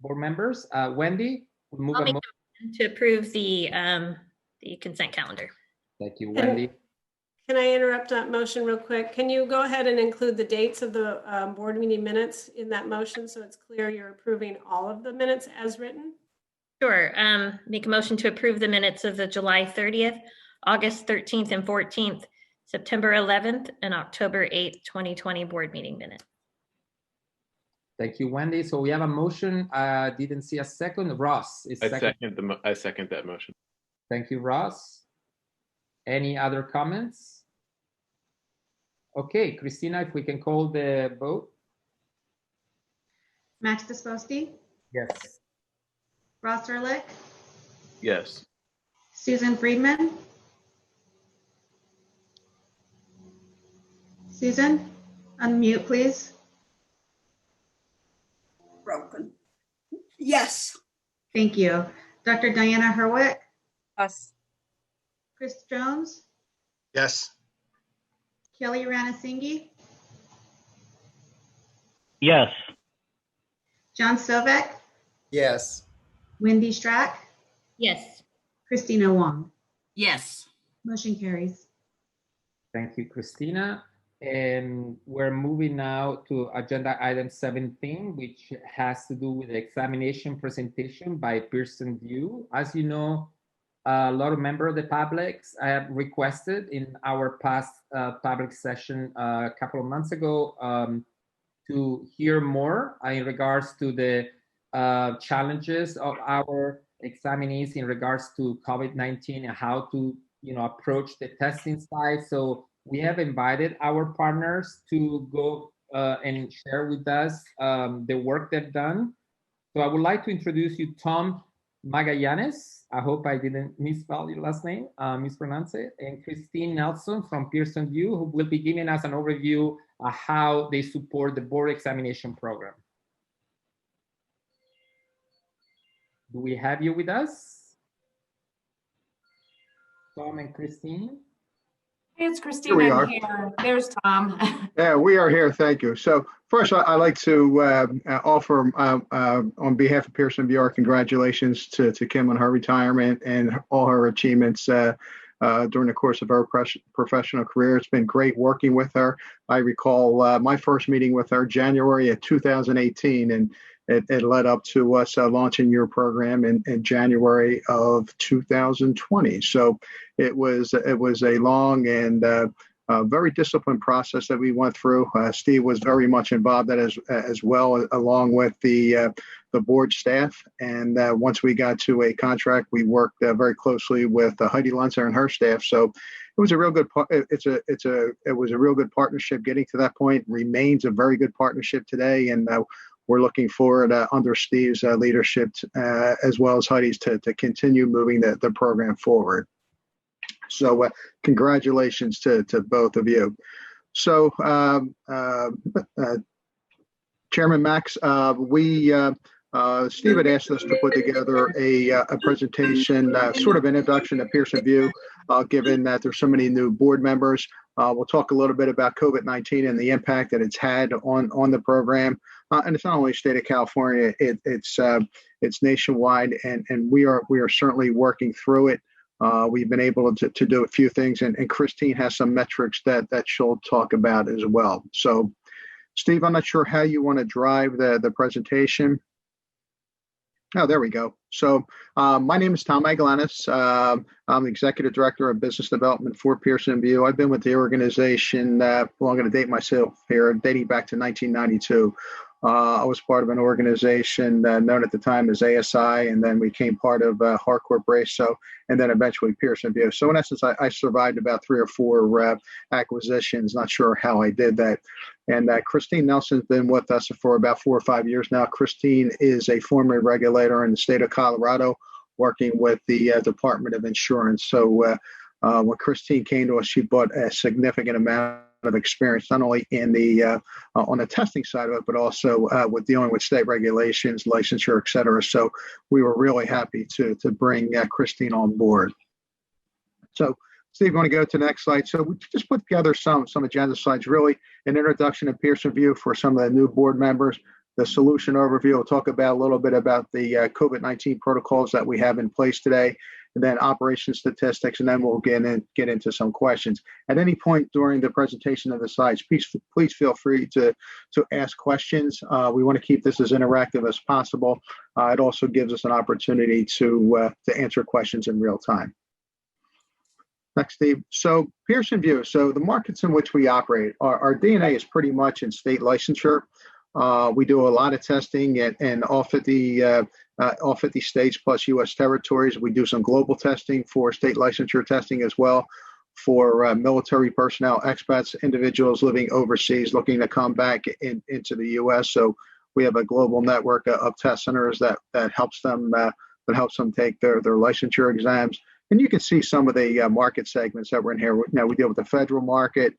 board members? Wendy, will move I'll a make motion. a motion to approve the consent calendar. Thank you, Wendy. Can I interrupt that motion real quick? Can you go ahead and include the dates of the board meeting minutes in that motion so it's clear you're approving all of the minutes as written? Sure. Make a motion to approve the minutes of the July 30th, August 13th and 14th, September 11th, and October 8th, 2020 board meeting minutes. Thank you, Wendy. So we have a motion. Didn't see a second. Ross is second. I second that motion. Thank you, Ross. Any other comments? Okay, Christina, if we can call the vote. Max Disposti, Yes. Ross Ehrlich, Yes. Susan Friedman. Susan, unmute, please. Broken. Yes. Thank you. Dr. Diana Herwick, Us. Chris Jones, Yes. Kelly Ranasinghe, Yes. John Sovek, Yes. Wendy Strack, Yes. Christina Wong. Yes. Motion carries. Thank you, Christina. And we're moving now to agenda item 17, which has to do with the examination presentation by Pearson VUE. As you know, a lot of members of the public have requested in our past public session a couple of months ago to hear more in regards to the challenges of our examinees in regards to COVID-19 and how to approach the testing side. So we have invited our partners to go and share with us the work they've done. So I would like to introduce you Tom Magallanes. I hope I didn't misspell your last name, mispronounce it. And Christine Nelson from Pearson VUE, who will be giving us an overview of how they support the board examination program. Do we have you with us? Tom and Christine? Hey, it's Christine. Here we I'm are. here. There's Tom. Yeah, we are here. Thank you. So first, I'd like to offer on behalf of Pearson VUE, congratulations to Kim on her retirement and all her achievements during the course of her professional career. It's been great working with her. I recall my first meeting with her January of 2018, and it led up to us launching your program in January of 2020. So it was a long and very disciplined process that we went through. Steve was very much involved in that as well, along with the board staff. And once we got to a contract, we worked very closely with Heidi Lunzer and her staff. So it was a real good. It was a real good partnership getting to that point. Remains a very good partnership today, and we're looking forward under Steve's leadership as well as Heidi's to continue moving the program forward. So congratulations to both of you. So Chairman Max, Steve had asked us to put together a presentation, sort of an introduction to Pearson VUE, given that there's so many new board members. We'll talk a little bit about COVID-19 and the impact that it's had on the program. And it's not only state of California, it's nationwide, and we are certainly working through it. We've been able to do a few things, and Christine has some metrics that she'll talk about as well. So, Steve, I'm not sure how you want to drive the presentation. Oh, there we go. So my name is Tom Aglanis. I'm the Executive Director of Business Development for Pearson VUE. I've been with the organization, well, I'm going to date myself here, dating back to 1992. I was part of an organization known at the time as ASI, and then we became part of Harcourt Brace, and then eventually Pearson VUE. So in essence, I survived about 3 or 4 acquisitions. Not sure how I did that. And Christine Nelson's been with us for about 4 or 5 years now. Christine is a former regulator in the state of Colorado, working with the Department of Insurance. So when Christine came to us, she brought a significant amount of experience, not only in the on the testing side of it, but also with dealing with state regulations, licensure, et cetera. So we were really happy to bring Christine on board. So Steve, you want to go to the next slide? So we just put together some agenda slides, really an introduction to Pearson VUE for some of the new board members, the solution overview. We'll talk about a little bit about the COVID-19 protocols that we have in place today, and then operation statistics, and then we'll get into some questions. At any point during the presentation of the slides, please feel free to ask questions. We want to keep this as interactive as possible. It also gives us an opportunity to answer questions in real time. Next, Steve. So Pearson VUE. So the markets in which we operate, our DNA is pretty much in state licensure. We do a lot of testing in all 50 states plus U.S. territories. We do some global testing for state licensure testing as well for military personnel, expats, individuals living overseas looking to come back into the U.S. So we have a global network of test centers that helps them take their licensure exams. And you can see some of the market segments that we're in here. Now we deal with the federal market,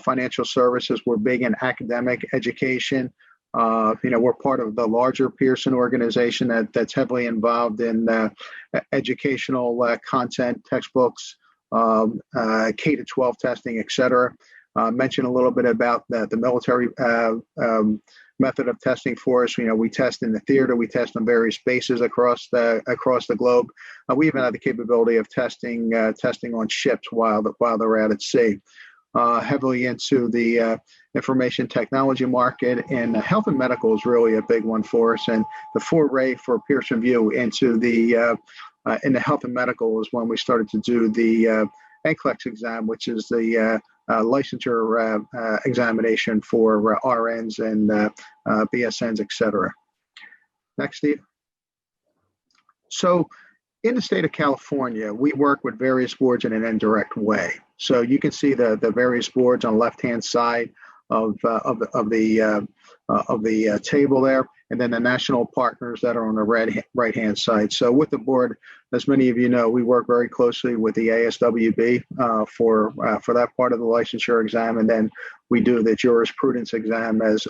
financial services. We're big in academic education. We're part of the larger Pearson organization that's heavily involved in educational content, textbooks, K-12 testing, et cetera. Mention a little bit about the military method of testing for us. We test in the theater, we test on various bases across the globe. We even have the capability of testing on ships while they're out at sea. Heavily into the information technology market, and health and medical is really a big one for us. And the foray for Pearson VUE into the health and medical is when we started to do the NCLEX exam, which is the licensure examination for RNs and BSNs, et cetera. Next, Steve. So in the state of California, we work with various boards in an indirect way. So you can see the various boards on the left-hand side of the table there, and then the national partners that are on the right-hand side. So with the board, as many of you know, we work very closely with the ASWB for that part of the licensure exam, and then we do the jurisprudence exam as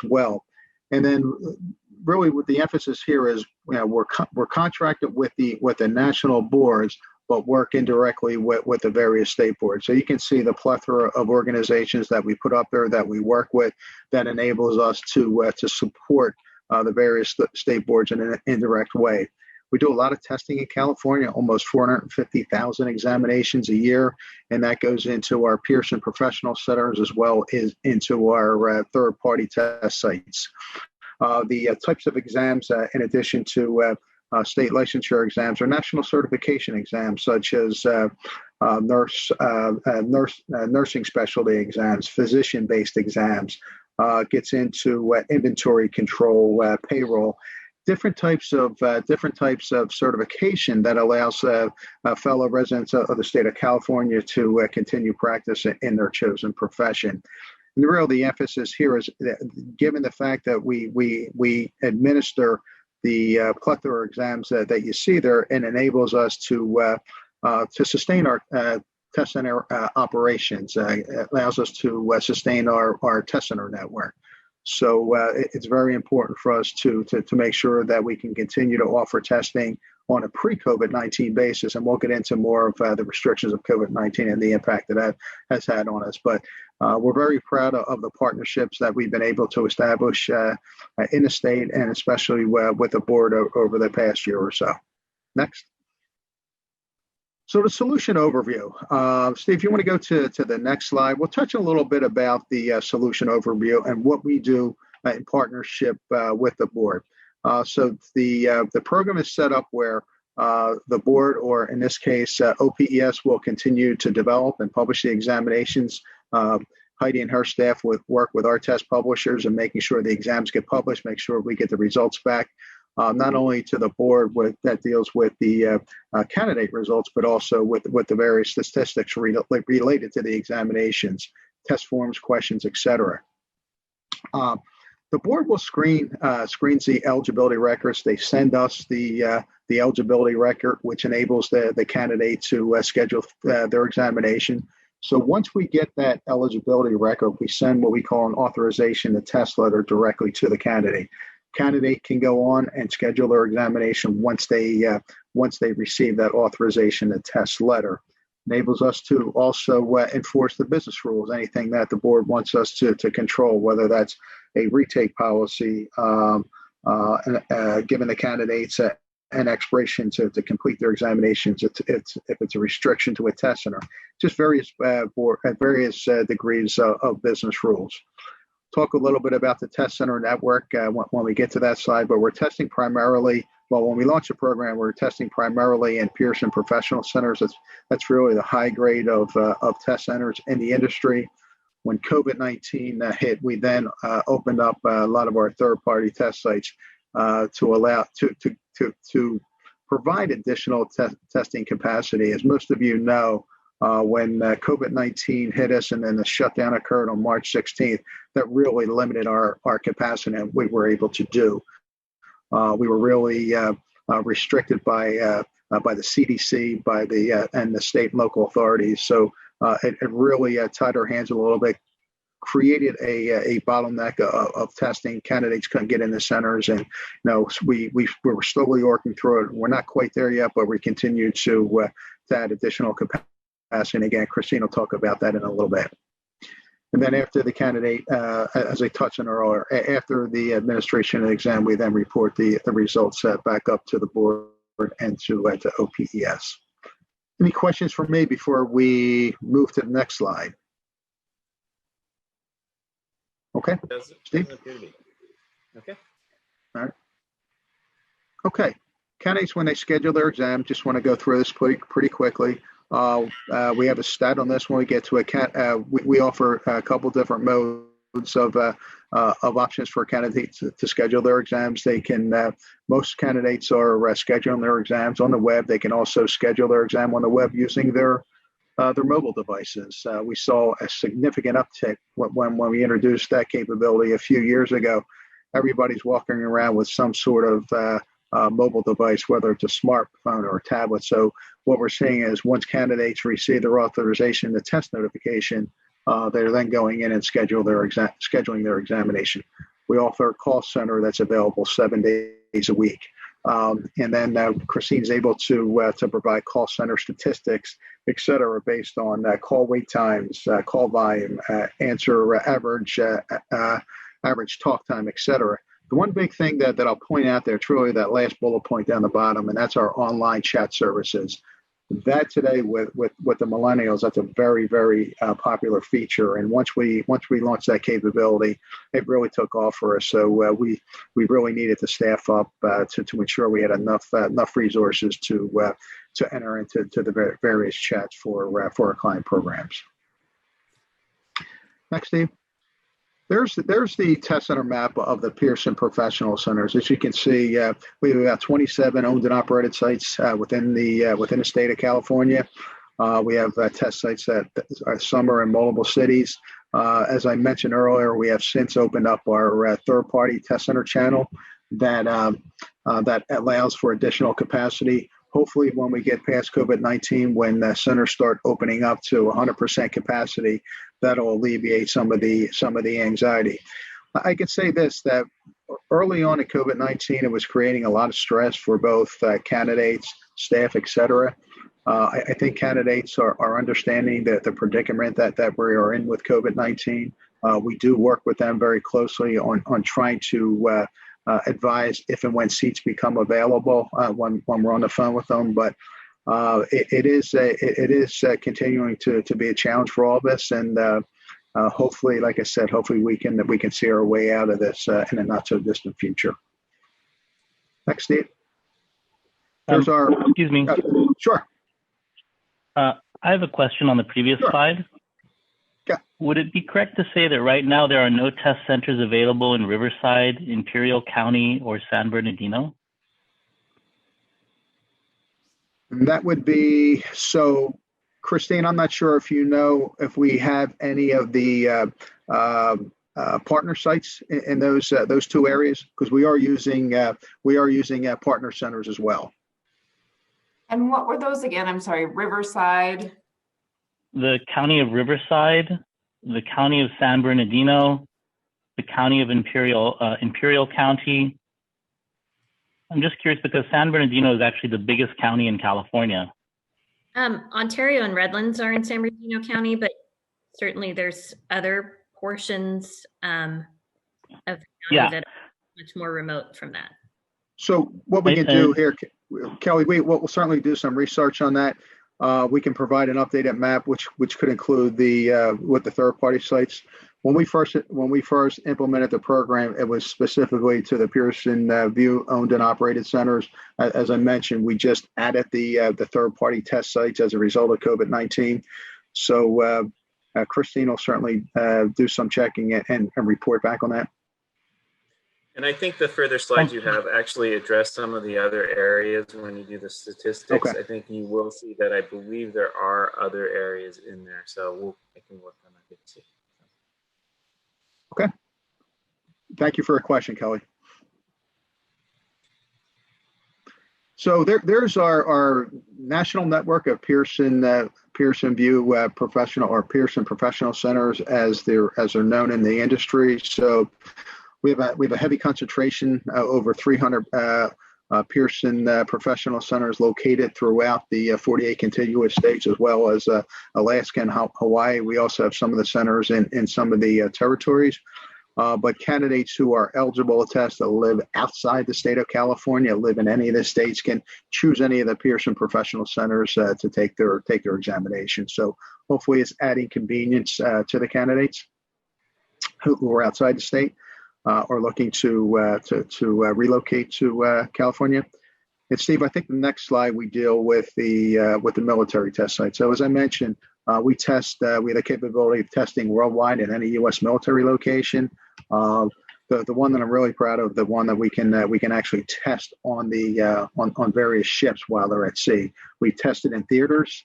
well. And then really, what the emphasis here is, we're contracted with the national boards, but work indirectly with the various state boards. So you can see the plethora of organizations that we put up there that we work with that enables us to support the various state boards in an indirect way. We do a lot of testing in California, almost 450,000 examinations a year, and that goes into our Pearson professional centers as well as into our third-party test sites. The types of exams, in addition to state licensure exams, are national certification exams, such as nursing specialty exams, physician-based exams. Gets into inventory control, payroll, different types of certification that allows fellow residents of the state of California to continue practice in their chosen profession. And really, the emphasis here is that, given the fact that we administer the plethora of exams that you see there, and enables us to sustain our test center operations. It allows us to sustain our test center network. So it's very important for us to make sure that we can continue to offer testing on a pre-COVID-19 basis, and we'll get into more of the restrictions of COVID-19 and the impact that has had on us. But we're very proud of the partnerships that we've been able to establish in the state, and especially with the board over the past year or so. Next. So the solution overview. Steve, if you want to go to the next slide, we'll touch a little bit about the solution overview and what we do in partnership with the board. So the program is set up where the board, or in this case, OPES, will continue to develop and publish the examinations. Heidi and her staff work with our test publishers and making sure the exams get published, make sure we get the results back, not only to the board that deals with the candidate results, but also with the various statistics related to the examinations, test forms, questions, etc. The board will screens the eligibility records. They send us the eligibility record, which enables the candidate to schedule their examination. So once we get that eligibility record, we send what we call an authorization to test letter directly to the candidate. Candidate can go on and schedule their examination once they receive that authorization to test letter. Enables us to also enforce the business rules, anything that the board wants us to control, whether that's a retake policy, giving the candidates an expiration to complete their examinations, if it's a restriction to a test center, just various degrees of business rules. Talk a little bit about the test center network when we get to that slide, but we're testing primarily, well, when we launch the program, we're testing primarily in Pearson professional centers. That's really the high grade of test centers in the industry. When COVID-19 hit, we then opened up a lot of our third-party test sites to allow to provide additional testing capacity. As most of you know, when COVID-19 hit us and then the shutdown occurred on March 16th, that really limited our capacity and what we were able to do. We were really restricted by the CDC, and the state and local authorities. So it really tied our hands a little bit, created a bottleneck of testing. Candidates couldn't get in the centers, and we were slowly working through it. We're not quite there yet, but we continue to add additional capacity. And again, Christine will talk about that in a little bit. And then after the candidate, as I touched on earlier, after the administration of the exam, we then report the results back up to the board and to OPES. Any questions for me before we move to the next slide? Okay, Steve? Okay. All right. Okay, candidates, when they schedule their exam, just want to go through this pretty quickly. We have a stat on this when we get to we offer a couple different modes of options for candidates to schedule their exams. They can, most candidates are scheduling their exams on the web. They can also schedule their exam on the web using their mobile devices. We saw a significant uptick when we introduced that capability a few years ago. Everybody's walking around with some sort of mobile device, whether it's a smartphone or a tablet. So what we're seeing is once candidates receive their authorization, the test notification, they're then going in and scheduling their examination. We offer a call center that's available 7 days a week. And then Christine's able to provide call center statistics, et cetera, based on call wait times, call volume, answer average talk time, et cetera. The one big thing that I'll point out there, truly that last bullet point down the bottom, and that's our online chat services. That today with the millennials, that's a very, very popular feature. And once we launched that capability, it really took off for us. So we really needed to staff up to ensure we had enough resources to enter into the various chats for our client programs. Next, Steve. There's the test center map of the Pearson Professional Centers. As you can see, we have about 27 owned and operated sites within the state of California. We have test sites that some are in multiple cities. As I mentioned earlier, we have since opened up our third-party test center channel that allows for additional capacity. Hopefully, when we get past COVID-19, when the centers start opening up to 100% capacity, that'll alleviate some of the anxiety. I could say this, that early on in COVID-19, it was creating a lot of stress for both candidates, staff, et cetera. I think candidates are understanding the predicament that we are in with COVID-19. We do work with them very closely on trying to advise if and when seats become available when we're on the phone with them. But it is continuing to be a challenge for all of us, and hopefully, like I said, hopefully we can see our way out of this in a not so distant future. Next, Steve. There's our. Excuse me. Sure. I have a question on the previous slide. Yeah. Would it be correct to say that right now there are no test centers available in Riverside, Imperial County, or San Bernardino? That would be so. Christine, I'm not sure if you know if we have any of the partner sites in those two areas, because we are using partner centers as well. And what were those again? I'm sorry, Riverside. The County of Riverside, the County of San Bernardino, the County of Imperial County. I'm just curious because San Bernardino is actually the biggest county in California. Ontario and Redlands are in San Bernardino County, but certainly there's other portions of the county that are much more remote from that. So what we can do here, Kelly, we'll certainly do some research on that. We can provide an updated map, which could include with the third-party sites. When we first implemented the program, it was specifically to the Pearson VUE owned and operated centers. As I mentioned, we just added the third-party test sites as a result of COVID-19. So Christine will certainly do some checking and report back on that. And I think the further slides you have actually address some of the other areas when you do the statistics. Okay. I think you will see that I believe there are other areas in there. So I can work on that. See. Okay. Thank you for your question, Kelly. So there's our national network of Pearson VUE professional or Pearson professional centers as they're known in the industry. So we have a heavy concentration, over 300 Pearson professional centers located throughout the 48 contiguous states, as well as Alaska and Hawaii. We also have some of the centers in some of the territories. But candidates who are eligible to test that live outside the state of California, live in any of the states, can choose any of the Pearson professional centers to take their examination. So hopefully it's adding convenience to the candidates who are outside the state. Or looking to relocate to California. And Steve, I think the next slide we deal with the military test site. So as I mentioned, we have the capability of testing worldwide in any U.S. military location. The one that I'm really proud of, the one that we can actually test on on various ships while they're at sea. We tested in theaters.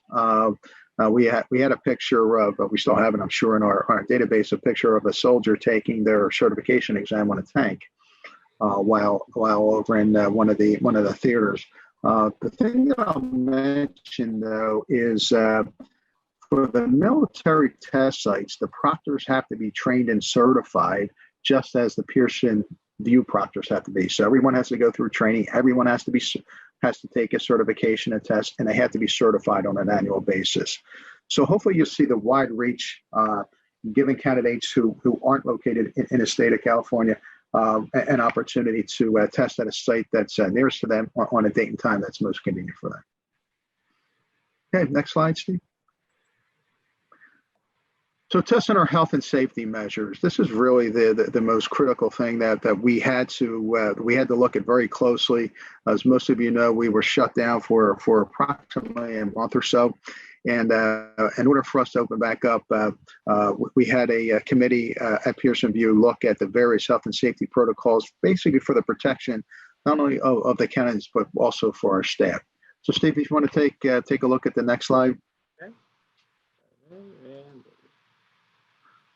We had a picture of, we still have it, I'm sure, in our database, a picture of a soldier taking their certification exam on a tank while over in one of the theaters. The thing that I'll mention, though, is for the military test sites, the proctors have to be trained and certified, just as the Pearson VUE proctors have to be. So everyone has to go through training. Everyone has to take a certification and test, and they have to be certified on an annual basis. So hopefully you'll see the wide reach, giving candidates who aren't located in the state of California an opportunity to test at a site that's nearest to them on a date and time that's most convenient for them. Okay, next slide, Steve. So testing our health and safety measures. This is really the most critical thing that we had to look at very closely. As most of you know, we were shut down for approximately a month or so. And in order for us to open back up, we had a committee at Pearson VUE look at the various health and safety protocols, basically for the protection not only of the candidates, but also for our staff. So Steve, if you want to take a look at the next slide.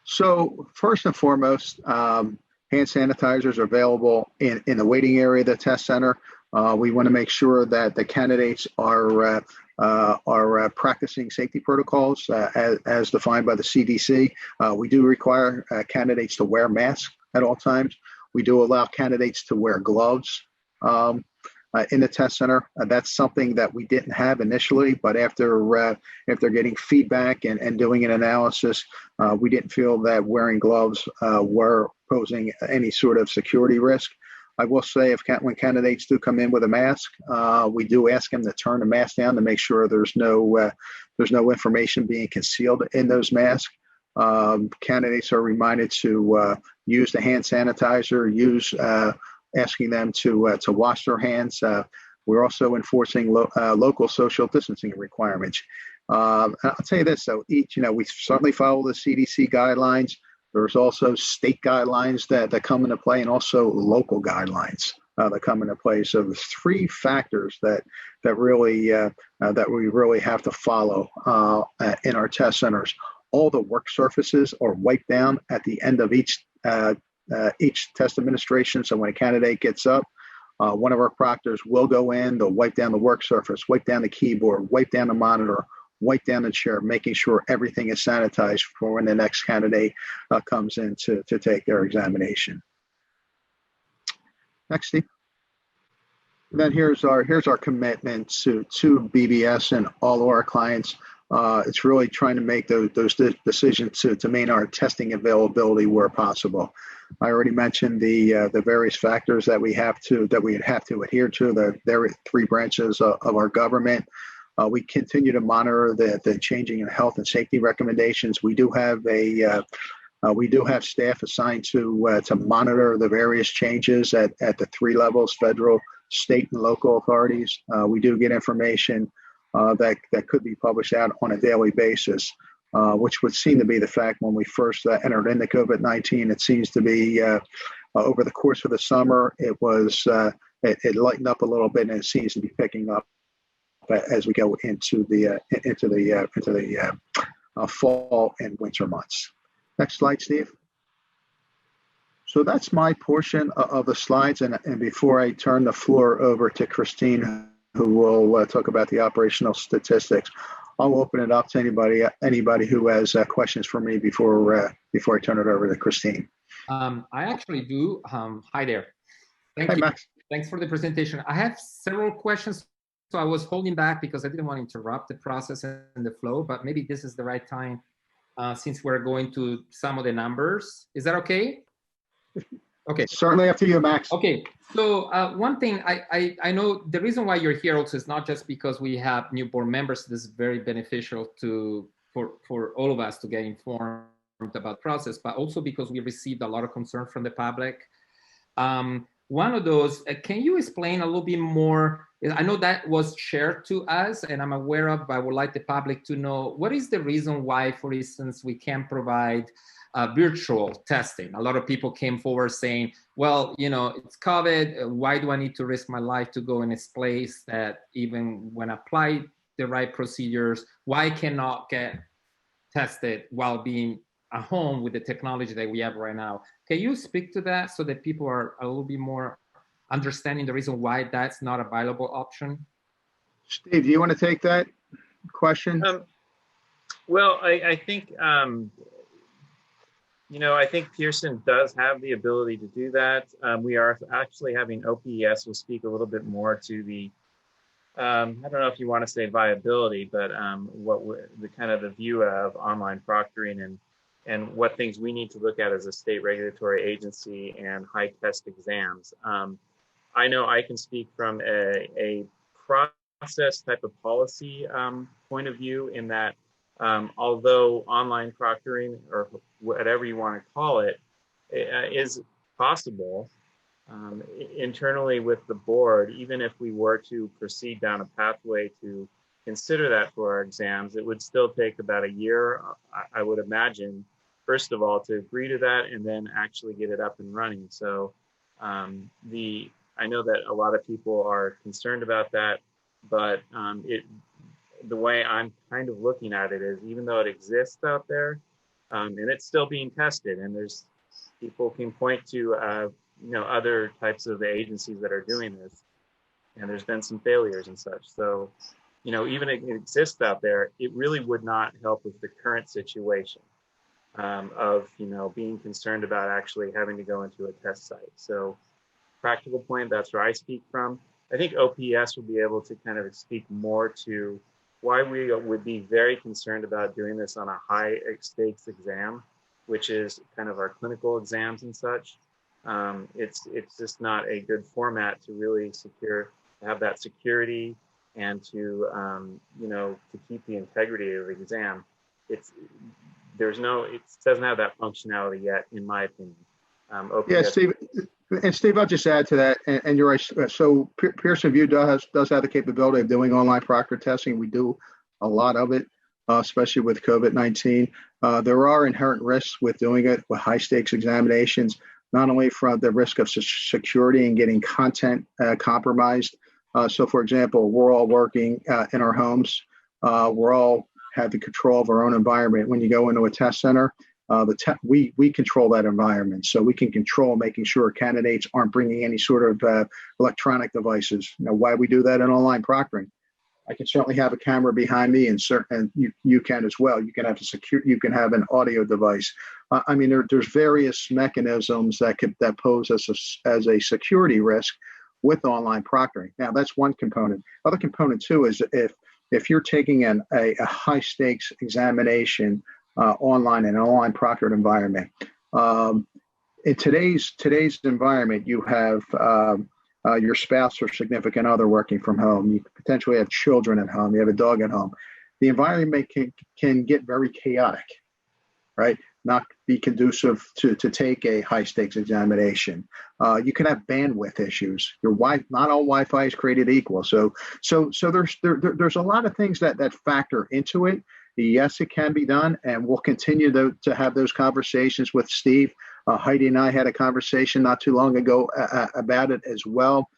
So first and foremost, hand sanitizers are available in the waiting area of the test center. We want to make sure that the candidates are practicing safety protocols as defined by the CDC. We do require candidates to wear masks at all times. We do allow candidates to wear gloves in the test center. That's something that we didn't have initially, but after getting feedback and doing an analysis, we didn't feel that wearing gloves were posing any sort of security risk. I will say when candidates do come in with a mask, we do ask them to turn the mask down to make sure there's no information being concealed in those masks. Candidates are reminded to use the hand sanitizer, use asking them to wash their hands. We're also enforcing local social distancing requirements. I'll tell you this, though, we certainly follow the CDC guidelines. There's also state guidelines that come into play, and also local guidelines that come into play. So there's three factors that really that we really have to follow in our test centers. All the work surfaces are wiped down at the end of each test administration. So when a candidate gets up, one of our proctors will go in, they'll wipe down the work surface, wipe down the keyboard, wipe down the monitor, wipe down the chair, making sure everything is sanitized for when the next candidate comes in to take their examination. Next, Steve. And then here's our commitment to BBS and all of our clients. It's really trying to make those decisions to maintain our testing availability where possible. I already mentioned the various factors that we have to adhere to. The three branches of our government. We continue to monitor the changing in health and safety recommendations. We do have staff assigned to monitor the various changes at the three levels: federal, state, and local authorities. We do get information that could be published out on a daily basis, which would seem to be the fact when we first entered into COVID-19. It seems to be over the course of the summer, it lightened up a little bit, and it seems to be picking up as we go into the fall and winter months. Next slide, Steve. So that's my portion of the slides, and before I turn the floor over to Christine, who will talk about the operational statistics, I'll open it up to anybody who has questions for me before I turn it over to Christine. I actually do. Hi there. Thank Hi, you. Max. Thanks for the presentation. I have several questions, so I was holding back because I didn't want to interrupt the process and the flow, but maybe this is the right time since we're going to some of the numbers. Is that okay? Okay. Certainly up to you, Max. Okay. So one thing I know the reason why you're here also is not just because we have new board members. This is very beneficial for all of us to get informed about the process, but also because we received a lot of concern from the public. One of those, can you explain a little bit more? I know that was shared to us and I'm aware of, but I would like the public to know, what is the reason why, for instance, we can't provide virtual testing? A lot of people came forward saying, well, it's COVID. Why do I need to risk my life to go in a place that even when apply the right procedures, why cannot get tested while being at home with the technology that we have right now? Can you speak to that so that people are a little bit more understanding the reason why that's not a viable option? Steve, do you want to take that question? Well, I think, I think Pearson does have the ability to do that. We are actually having OPES will speak a little bit more to the, I don't know if you want to say viability, but the kind of the view of online proctoring and what things we need to look at as a state regulatory agency and high test exams. I know I can speak from a process type of policy point of view in that although online proctoring or whatever you want to call it is possible internally with the board, even if we were to proceed down a pathway to consider that for our exams, it would still take about a year, I would imagine, first of all, to agree to that and then actually get it up and running. So I know that a lot of people are concerned about that, but the way I'm kind of looking at it is, even though it exists out there, and it's still being tested, and there's people can point to other types of agencies that are doing this, and there's been some failures and such. So, even if it exists out there, it really would not help with the current situation of being concerned about actually having to go into a test site. So, practical point, that's where I speak from. I think OPS will be able to kind of speak more to why we would be very concerned about doing this on a high stakes exam, which is kind of our clinical exams and such. It's just not a good format to really have that security and to keep the integrity of the exam. It doesn't have that functionality yet, in my opinion. OPS, yeah, Steve, And Steve, I'll just add to that, and you're right. So Pearson VUE does have the capability of doing online proctor testing. We do a lot of it, especially with COVID-19. There are inherent risks with doing it with high stakes examinations, not only from the risk of security and getting content compromised. So for example, we're all working in our homes. We're all have the control of our own environment. When you go into a test center, we control that environment, so we can control making sure candidates aren't bringing any sort of electronic devices. Why we do that in online proctoring? I can certainly have a camera behind me, and you can as well. You can have you can have an audio device. I mean, there's various mechanisms that pose as a security risk with online proctoring. Now, that's one component. Other component too is if you're taking a high stakes examination online in an online proctored environment. In today's environment, you have your spouse or significant other working from home. You potentially have children at home. You have a dog at home. The environment can get very chaotic, right? Not be conducive to take a high stakes examination. You can have bandwidth issues. Not all Wi-Fi is created equal. So there's a lot of things that factor into it. Yes, it can be done, and we'll continue to have those conversations with Steve. Heidi and I had a conversation not too long ago about it as well.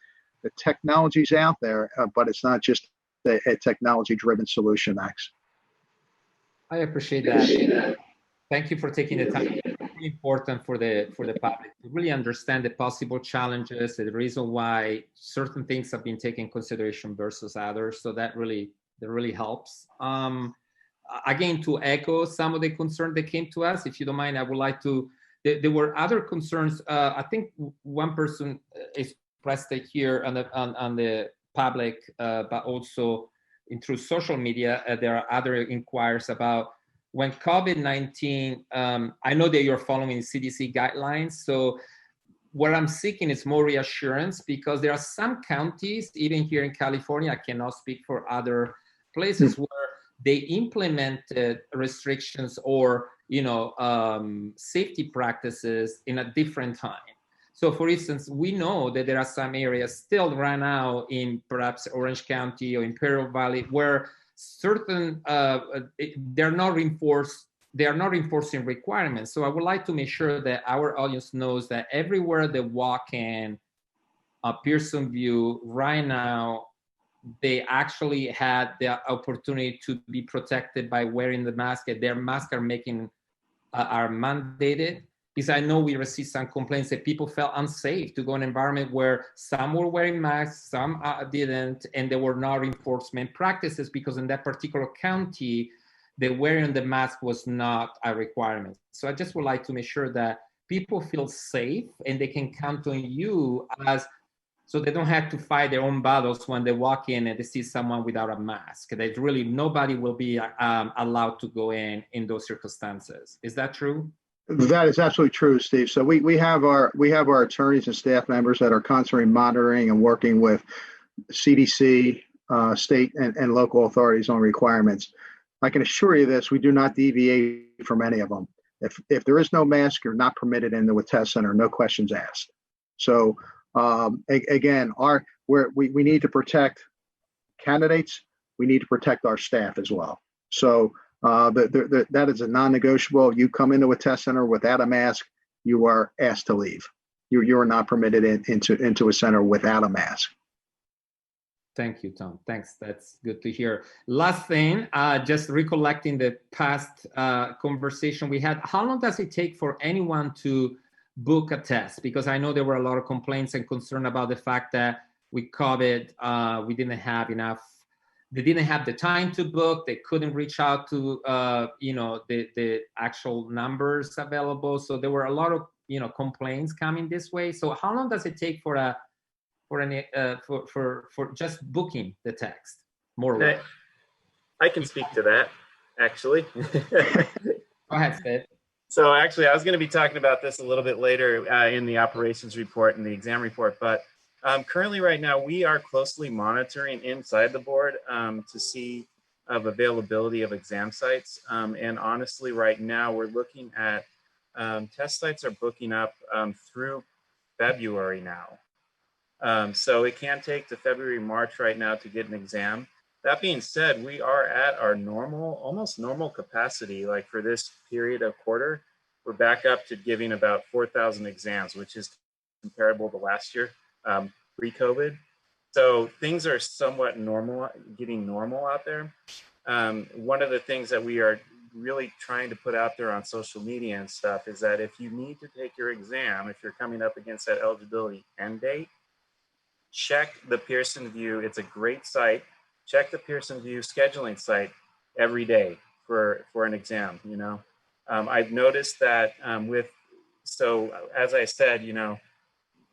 The technology's out there, but it's not just a technology-driven solution, Max. I appreciate that. Thank you for taking the time. It's really important for the public to really understand the possible challenges, the reason why certain things have been taken in consideration versus others. So that really helps. Again, to echo some of the concerns that came to us, if you don't mind, I would like to. There were other concerns. I think one person expressed it here on the public, but also through social media. There are other inquiries about when COVID-19. I know that you're following CDC guidelines, so what I'm seeking is more reassurance, because there are some counties, even here in California, I cannot speak for other places, where they implemented restrictions or safety practices in a different time. So for instance, we know that there are some areas still right now in perhaps Orange County or Imperial Valley where certain they're not reinforcing requirements. So I would like to make sure that our audience knows that everywhere they walk in Pearson VUE right now, they actually had the opportunity to be protected by wearing the mask. Their masks are mandated, because I know we received some complaints that people felt unsafe to go in an environment where some were wearing masks, some didn't, and there were no enforcement practices because in that particular county, the wearing the mask was not a requirement. So I just would like to make sure that people feel safe and they can count on you so they don't have to fight their own battles when they walk in and they see someone without a mask. That really nobody will be allowed to go in those circumstances. Is that true? That is absolutely true, Steve. So we have our attorneys and staff members that are constantly monitoring and working with CDC, state and local authorities on requirements. I can assure you this: we do not deviate from any of them. If there is no mask, you're not permitted into a test center. No questions asked. So again, we need to protect candidates. We need to protect our staff as well. So that is a non-negotiable. You come into a test center without a mask, you are asked to leave. You are not permitted into a center without a mask. Thank you, Tom. Thanks. That's good to hear. Last thing, just recollecting the past conversation we had. How long does it take for anyone to book a test? Because I know there were a lot of complaints and concern about the fact that with COVID, we didn't have enough. They didn't have the time to book. They couldn't reach out to the actual numbers available. So there were a lot of complaints coming this way. So how long does it take for just booking the text? More or less. I can speak to that, actually. Go ahead, Steve. So actually, I was going to be talking about this a little bit later in the operations report and the exam report, but currently right now, we are closely monitoring inside the board to see of availability of exam sites. And honestly, right now, we're looking at test sites are booking up through February now. So it can take to February, March right now to get an exam. That being said, we are at our normal, almost normal capacity. Like for this period of quarter, we're back up to giving about 4,000 exams, which is comparable to last year, pre-COVID. So things are somewhat normal, getting normal out there. One of the things that we are really trying to put out there on social media and stuff is that if you need to take your exam, if you're coming up against that eligibility end date, check the Pearson VUE. It's a great site. Check the Pearson VUE scheduling site every day for an exam. You know, I've noticed that so as I said, you know,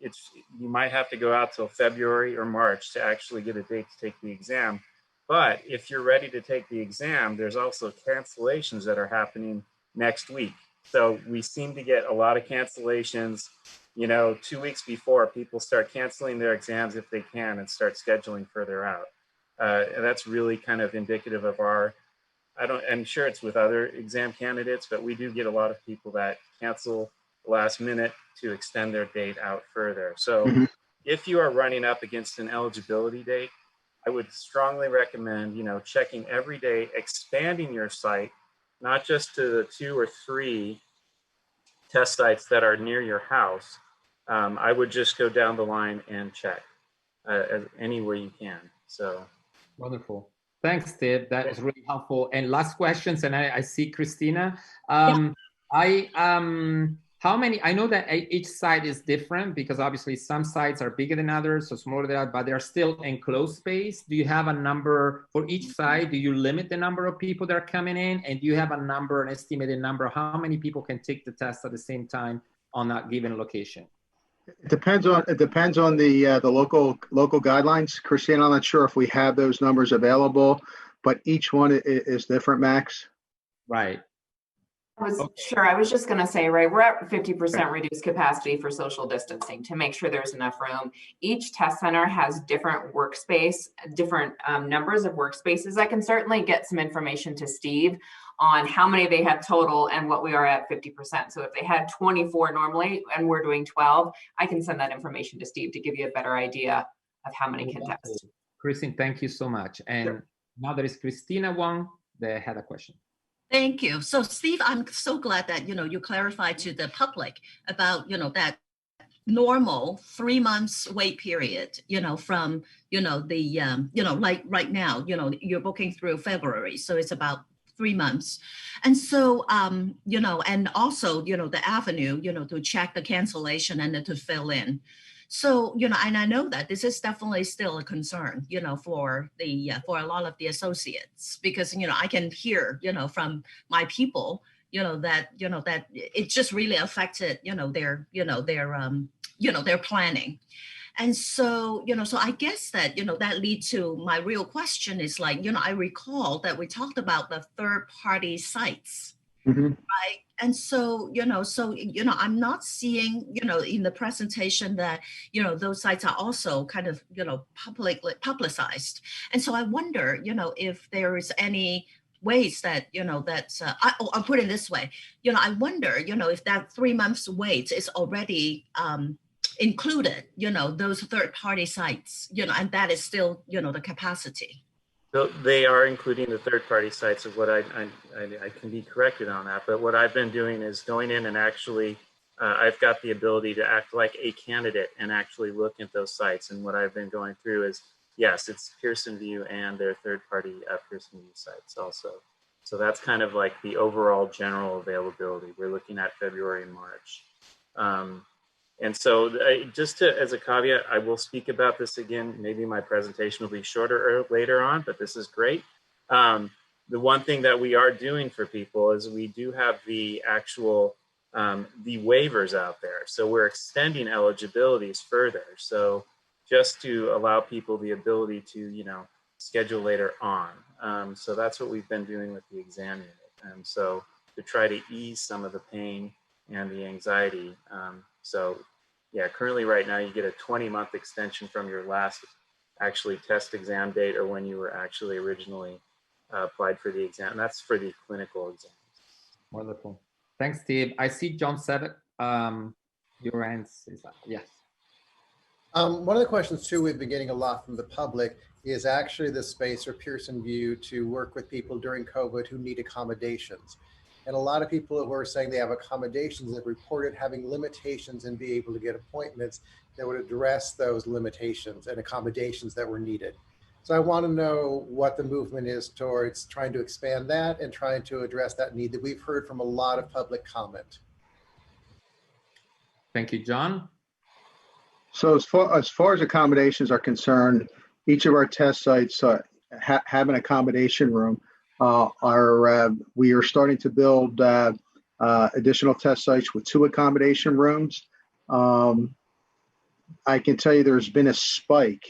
you might have to go out till February or March to actually get a date to take the exam. But if you're ready to take the exam, there's also cancellations that are happening next week. So we seem to get a lot of cancellations, you know, 2 weeks before people start canceling their exams if they can and start scheduling further out. And that's really kind of indicative of I'm sure it's with other exam candidates, but we do get a lot of people that cancel last minute to extend their date out further. So if you are running up against an eligibility date, I would strongly recommend, you know, checking every day, expanding your site, not just to the 2 or 3 test sites that are near your house. I would just go down the line and check anywhere you can. So wonderful. Thanks, Steve. That is really helpful. And last questions, and I see Christina. How many, I know that each site is different because obviously some sites are bigger than others, so smaller than others, but they're still enclosed space. Do you have a number for each site? Do you limit the number of people that are coming in? And do you have a number, an estimated number, how many people can take the test at the same time on that given location? It depends on the local guidelines. Christine, I'm not sure if we have those numbers available, but each one is different, Max. Right. Sure. I was just going to say, right, we're at 50% reduced capacity for social distancing to make sure there's enough room. Each test center has different workspace, different numbers of workspaces. I can certainly get some information to Steve on how many they have total and what we are at 50%. So if they had 24 normally and we're doing 12, I can send that information to Steve to give you a better idea of how many can test. Christine, thank you so much. And now there is Christina Wong that had a question. Thank you. So Steve, I'm so glad that, you know, you clarified to the public about, you know, that normal 3 months wait period, you know, from, you know, the, you know, like right now, you know, you're booking through February. So it's about 3 months. And so, you know, and also, you know, the avenue, you know, to check the cancellation and then to fill in. So, you know, and I know that this is definitely still a concern, you know, for the for a lot of the associates, because, you know, I can hear, you know, from my people, you know, that it just really affected, you know, their planning. And so, you know, so I guess that, you know, that leads to my real question is like, you know, I recall that we talked about the third party sites. Right. And so, you know, I'm not seeing, you know, in the presentation that, you know, those sites are also kind of, you know, publicized. And so I wonder, you know, if there is any ways that, you know, that's, I'll put it this way, you know, I wonder, you know, if that 3 months wait is already included, you know, those third party sites, you know, and that is still, you know, the capacity. So they are including the third-party sites of what I can be corrected on that, but what I've been doing is going in and actually, I've got the ability to act like a candidate and actually look at those sites. And what I've been going through is, yes, it's Pearson VUE and their third-party Pearson VUE sites also. So that's kind of like the overall general availability. We're looking at February and March. And so just as a caveat, I will speak about this again. Maybe my presentation will be shorter or later on, but this is great. The one thing that we are doing for people is we do have the actual, the waivers out there. So we're extending eligibilities further. So just to allow people the ability to, you know, schedule later on. So that's what we've been doing with the exam unit. And so to try to ease some of the pain and the anxiety. So yeah, currently right now you get a 20-month extension from your last actually test exam date or when you were actually originally applied for the exam. And that's for the clinical exams. Wonderful. Thanks, Steve. I see John Sabat Your hand is up. Yes. One of the questions too we've been getting a lot from the public is actually the space or Pearson View to work with people during COVID who need accommodations. And a lot of people who are saying they have accommodations have reported having limitations and be able to get appointments that would address those limitations and accommodations that were needed. So I want to know what the movement is towards trying to expand that and trying to address that need that we've heard from a lot of public comment. Thank you, John. So as far as accommodations are concerned, each of our test sites have an accommodation room. We are starting to build additional test sites with 2 accommodation rooms. I can tell you there's been a spike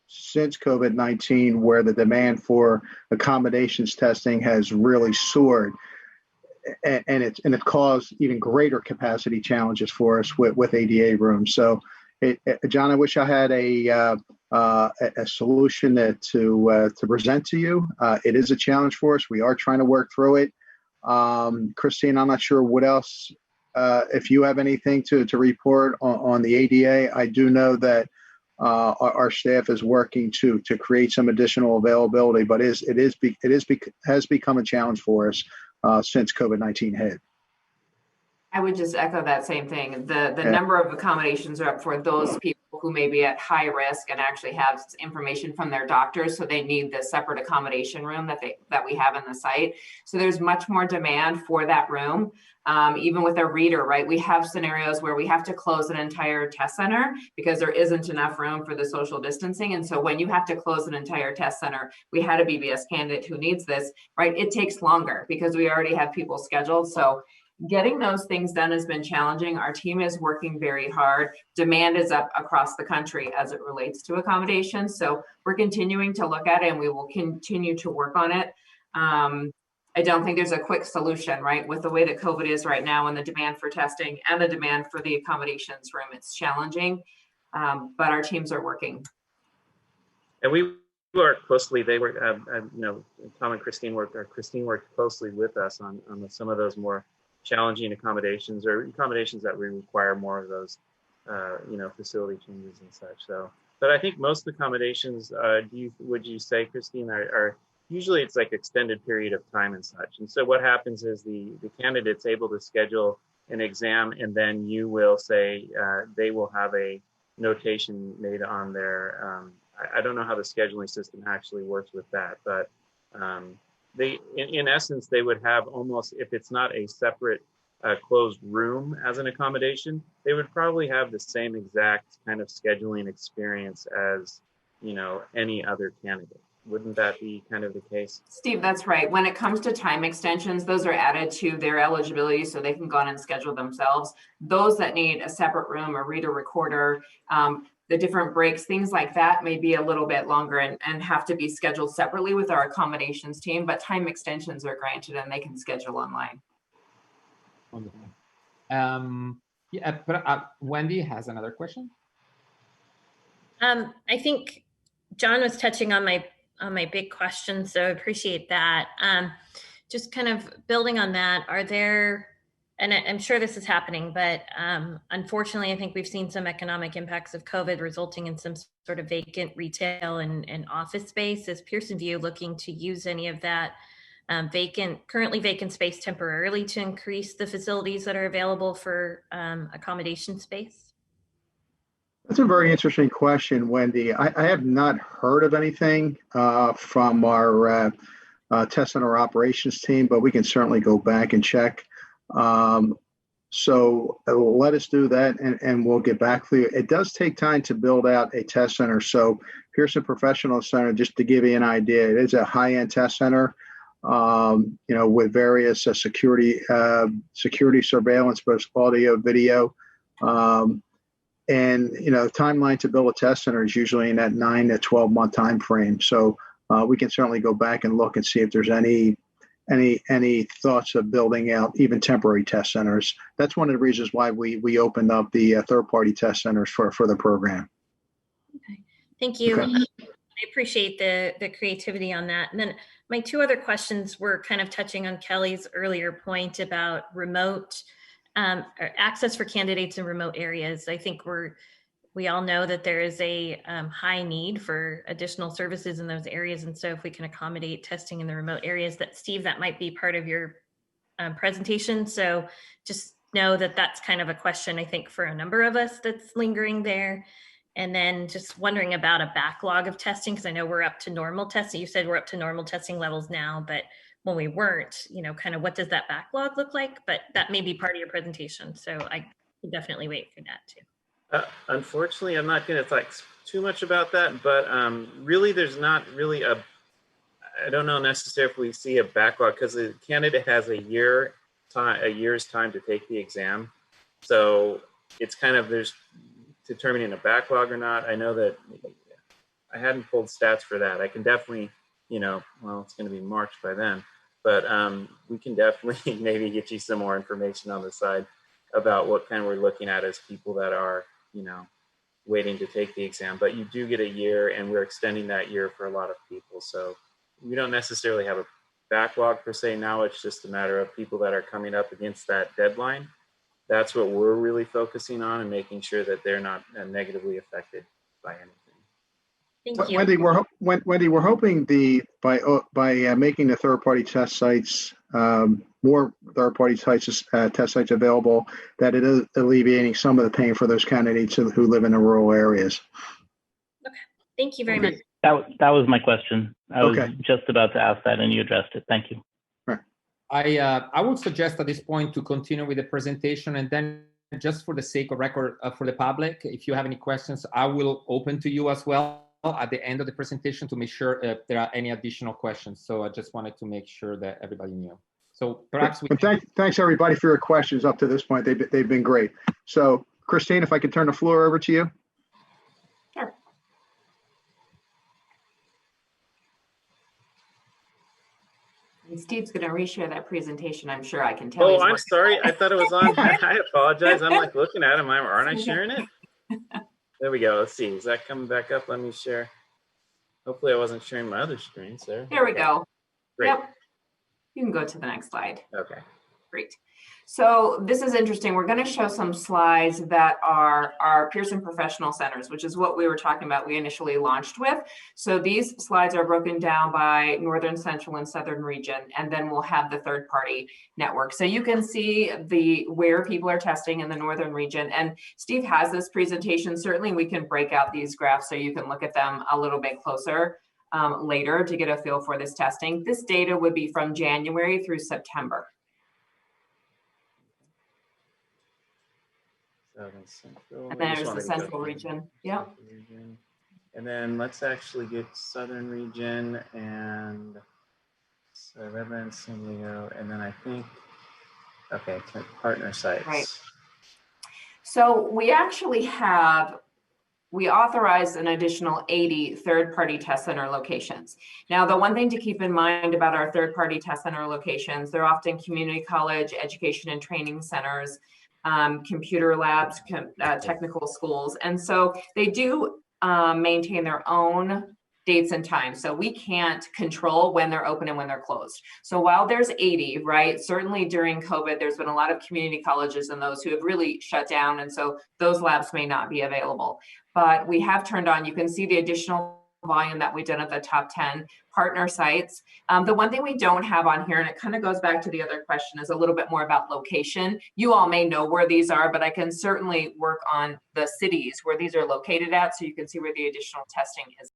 since COVID-19 where the demand for accommodations testing has really soared, and it caused even greater capacity challenges for us with ADA rooms. So, John, I wish I had a solution to present to you. It is a challenge for us. We are trying to work through it. Christine, I'm not sure what else. If you have anything to report on the ADA, I do know that our staff is working to create some additional availability, but it has become a challenge for us since COVID-19 hit. I would just echo that same thing. The number of accommodations are up for those people who may be at high risk and actually have information from their doctors, so they need the separate accommodation room that we have in the site. So there's much more demand for that room. Even with a reader, right? We have scenarios where we have to close an entire test center because there isn't enough room for the social distancing. And so when you have to close an entire test center, we had a BBS candidate who needs this, right? It takes longer because we already have people scheduled. So getting those things done has been challenging. Our team is working very hard. Demand is up across the country as it relates to accommodations. So we're continuing to look at it and we will continue to work on it. I don't think there's a quick solution, right? With the way that COVID is right now and the demand for testing and the demand for the accommodations room, it's challenging, but our teams are working. And we work closely. They work, Tom and Christine worked closely with us on some of those more challenging accommodations or accommodations that we require more of those, facility changes and such. So, but I think most accommodations, would you say, Christine, are usually it's like extended period of time and such. And so what happens is the candidate's able to schedule an exam and then you will say they will have a notation made on their, I don't know how the scheduling system actually works with that, but in essence, they would have almost, if it's not a separate closed room as an accommodation, they would probably have the same exact kind of scheduling experience as, any other candidate. Wouldn't that be kind of the case? Steve, that's right. When it comes to time extensions, those are added to their eligibility so they can go on and schedule themselves. Those that need a separate room, a reader recorder, the different breaks, things like that may be a little bit longer and have to be scheduled separately with our accommodations team, but time extensions are granted and they can schedule online. Wonderful. Wendy has another question. I think John was touching on my big question, so I appreciate that. Just kind of building on that, are there, and I'm sure this is happening, but unfortunately, I think we've seen some economic impacts of COVID resulting in some sort of vacant retail and office space. Is Pearson View looking to use any of that currently vacant space temporarily to increase the facilities that are available for accommodation space? That's a very interesting question, Wendy. I have not heard of anything from our test center operations team, but we can certainly go back and check. So let us do that and we'll get back to you. It does take time to build out a test center. So Pearson Professional Center, just to give you an idea, it is a high-end test center, with various security surveillance, both audio, video. And timeline to build a test center is usually in that 9 to 12 month time frame. So we can certainly go back and look and see if there's any thoughts of building out even temporary test centers. That's one of the reasons why we opened up the third party test centers for the program. Okay, thank you. Okay. I appreciate the creativity on that. And then my 2 other questions were kind of touching on Kelly's earlier point about remote. or access for candidates in remote areas. I think we all know that there is a high need for additional services in those areas. And so if we can accommodate testing in the remote areas, that Steve, that might be part of your presentation. So just know that that's kind of a question, I think, for a number of us that's lingering there. And then just wondering about a backlog of testing, because I know we're up to normal testing. You said we're up to normal testing levels now, but when we weren't, kind of what does that backlog look like? But that may be part of your presentation. So I can definitely wait for that too. Unfortunately, I'm not going to talk too much about that, but really there's not really I don't know necessarily if we see a backlog, because the candidate has a year's time to take the exam. So it's kind of, there's determining a backlog or not. I know that I hadn't pulled stats for that. I can definitely, well, it's going to be March by then, but we can definitely maybe get you some more information on the side about what kind we're looking at as people that are, waiting to take the exam. But you do get a year, and we're extending that year for a lot of people. So we don't necessarily have a backlog per se now. It's just a matter of people that are coming up against that deadline. That's what we're really focusing on, and making sure that they're not negatively affected by anything. Thank you. Wendy, we're hoping by making the third-party test sites, more third-party test sites available, that it is alleviating some of the pain for those candidates who live in the rural areas. Okay, thank you very much. That was my question. I was just about to ask that, and you addressed it. Thank you. I would suggest at this point to continue with the presentation, and then just for the sake of record for the public, if you have any questions, I will open to you as well at the end of the presentation to make sure if there are any additional questions. So I just wanted to make sure that everybody knew. So perhaps we thanks everybody for your questions up to this point. They've been great. So Christine, if I could turn the floor over to you. Sure. And Steve's going to reshare that presentation. I'm sure I can tell. Oh, I'm sorry. I thought it was on. I apologize. I'm like looking at him. Aren't I sharing it? There we go. Let's see. Is that coming back up? Let me share. Hopefully I wasn't sharing my other screen, sir. There we go. Great. Yep. You can go to the next slide. Okay. Great. So this is interesting. We're going to show some slides that are our Pearson Professional Centers, which is what we were talking about we initially launched with. So these slides are broken down by Northern, Central, and Southern region, and then we'll have the third-party network. So you can see where people are testing in the Northern region. And Steve has this presentation. Certainly we can break out these graphs so you can look at them a little bit closer later to get a feel for this testing. This data would be from January through September. Central. And then there's the Central region. Yep. And then let's actually get Southern region and so Redmond, San Diego, and then I think, okay, partner sites. Right. So we actually we authorized an additional 80 third-party test center locations. Now, the one thing to keep in mind about our third-party test center locations, they're often community college, education and training centers, computer labs, technical schools. And so they do maintain their own dates and times. So we can't control when they're open and when they're closed. So while there's 80, right, certainly during COVID, there's been a lot of community colleges and those who have really shut down. And so those labs may not be available. But we have turned on, you can see the additional volume that we've done at the top 10 partner sites. The one thing we don't have on here, and it kind of goes back to the other question, is a little bit more about location. You all may know where these are, but I can certainly work on the cities where these are located at so you can see where the additional testing is.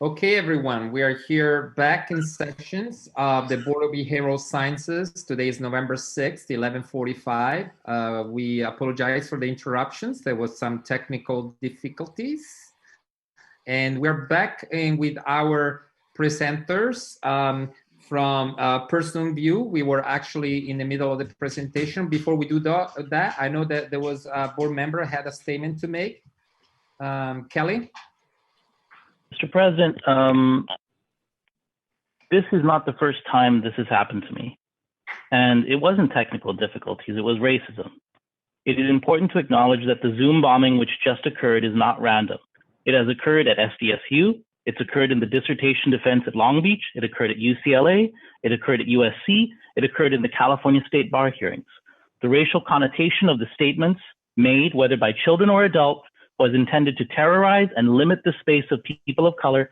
Okay, everyone, we are here back in sessions of the Board of Behavioral Sciences. Today is November 6th, 11:45. We apologize for the interruptions. There was some technical difficulties. And we're back in with our presenters from Pearson View. We were actually in the middle of the presentation. Before we do that, I know that there was a board member who had a statement to make. Kelly? Mr. President, this is not the first time this has happened to me. And it wasn't technical difficulties, it was racism. It is important to acknowledge that the Zoom bombing which just occurred is not random. It has occurred at SDSU, It's occurred in the dissertation defense at Long Beach. It occurred at UCLA. It occurred at USC. It occurred in the California State Bar hearings. The racial connotation of the statements made, whether by children or adults, was intended to terrorize and limit the space of people of color,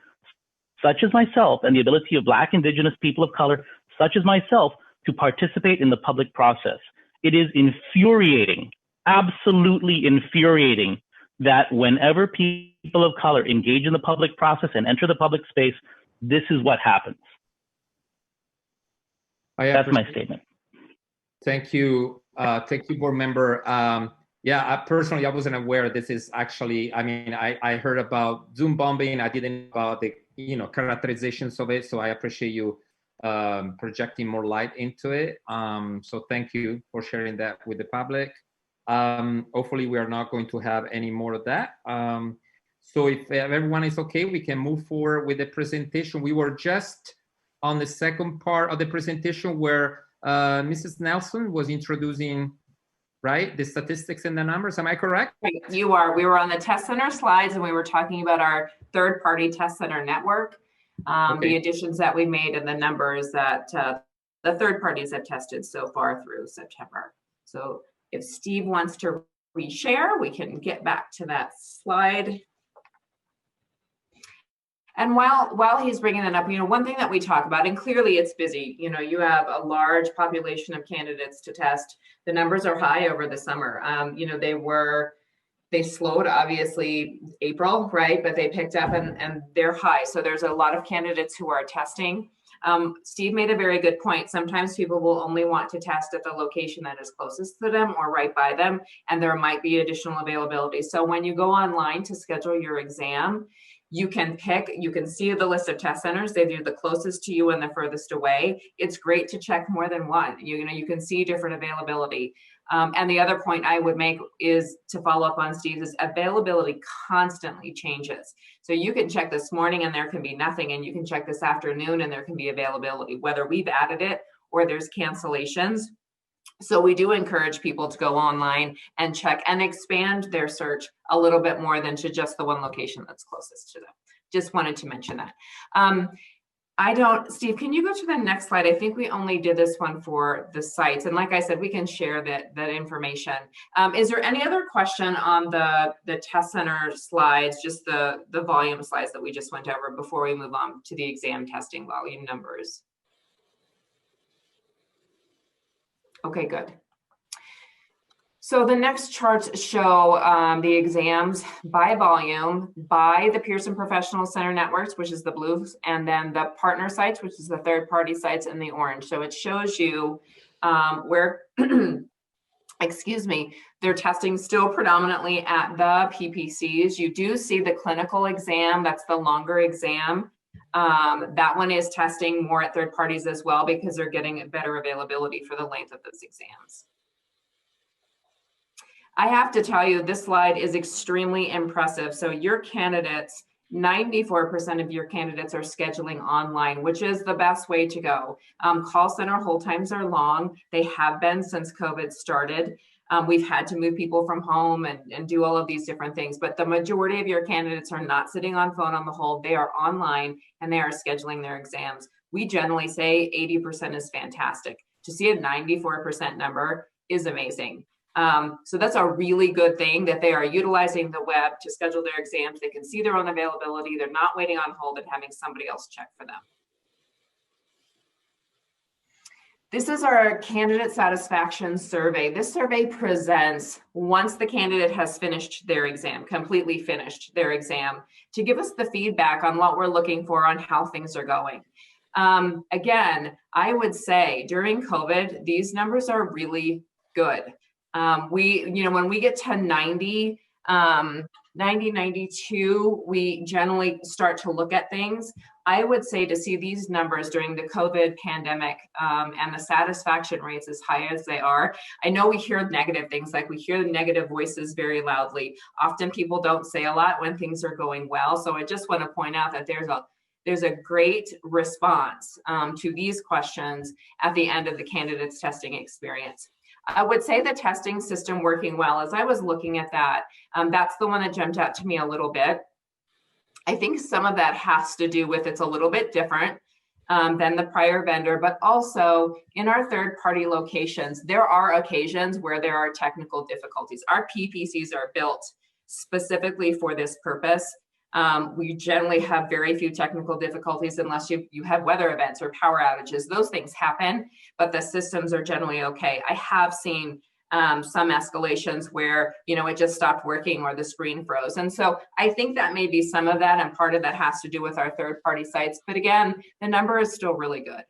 such as myself, and the ability of Black, Indigenous people of color, such as myself, to participate in the public process. It is infuriating, absolutely infuriating, that whenever people of color engage in the public process and enter the public space, this is what happens. That's my statement. Thank you. Thank you, board member. Yeah, I personally wasn't aware this is actually, I mean, I heard about Zoom bombing. I didn't know about the, characterizations of it. So I appreciate you projecting more light into it. So thank you for sharing that with the public. Hopefully we are not going to have any more of that. So if everyone is okay, we can move forward with the presentation. We were just on the second part of the presentation where Mrs. Nelson was introducing, right, the statistics and the numbers. Am I correct? You are. We were on the test center slides and we were talking about our third-party test center network, the additions that we made and the numbers that the third parties have tested so far through September. So if Steve wants to reshare, we can get back to that slide. And while he's bringing that up, one thing that we talk about, and clearly it's busy, you have a large population of candidates to test. The numbers are high over the summer. They slowed obviously April, right? But they picked up and they're high. So there's a lot of candidates who are testing. Steve made a very good point. Sometimes people will only want to test at the location that is closest to them or right by them, and there might be additional availability. So when you go online to schedule your exam, you can see the list of test centers. They're the closest to you and the furthest away. It's great to check more than one. You can see different availability. And the other point I would make is to follow up on Steve's is availability constantly changes. So you can check this morning and there can be nothing, and you can check this afternoon and there can be availability, whether we've added it or there's cancellations. So we do encourage people to go online and check and expand their search a little bit more than to just the one location that's closest to them. Just wanted to mention that. Steve, can you go to the next slide? I think we only did this one for the sites. And like I said, we can share that information. Is there any other question on the test center slides, just the volume slides that we just went over before we move on to the exam testing volume numbers? Okay, good. So the next charts show the exams by volume, by the Pearson Professional Center Networks, which is the blues, and then the partner sites, which is the third-party sites in the orange. So it shows you where, excuse me, they're testing still predominantly at the PPCs. You do see the clinical exam, that's the longer exam. That one is testing more at third parties as well because they're getting better availability for the length of those exams. I have to tell you, this slide is extremely impressive. So your candidates, 94% of your candidates are scheduling online, which is the best way to go. Call center hold times are long. They have been since COVID started. We've had to move people from home and do all of these different things, but the majority of your candidates are not sitting on phone on the hold. They are online and they are scheduling their exams. We generally say 80% is fantastic. To see a 94% number is amazing. So that's a really good thing that they are utilizing the web to schedule their exams. They can see their own availability. They're not waiting on hold and having somebody else check for them. This is our candidate satisfaction survey. This survey presents once the candidate has finished their exam, completely finished their exam, to give us the feedback on what we're looking for on how things are going. Again, I would say during COVID, these numbers are really good. When we get to 90, 92, we generally start to look at things. I would say to see these numbers during the COVID pandemic and the satisfaction rates as high as they are. I know we hear negative things, like we hear the negative voices very loudly. Often people don't say a lot when things are going well. So I just want to point out that there's a great response to these questions at the end of the candidate's testing experience. I would say the testing system working well. As I was looking at that, that's the one that jumped out to me a little bit. I think some of that has to do with it's a little bit different than the prior vendor, but also in our third-party locations, there are occasions where there are technical difficulties. Our PPCs are built specifically for this purpose. We generally have very few technical difficulties unless you have weather events or power outages. Those things happen, but the systems are generally okay. I have seen some escalations where, it just stopped working or the screen froze. And so I think that may be some of that, and part of that has to do with our third-party sites. But again, the number is still really good.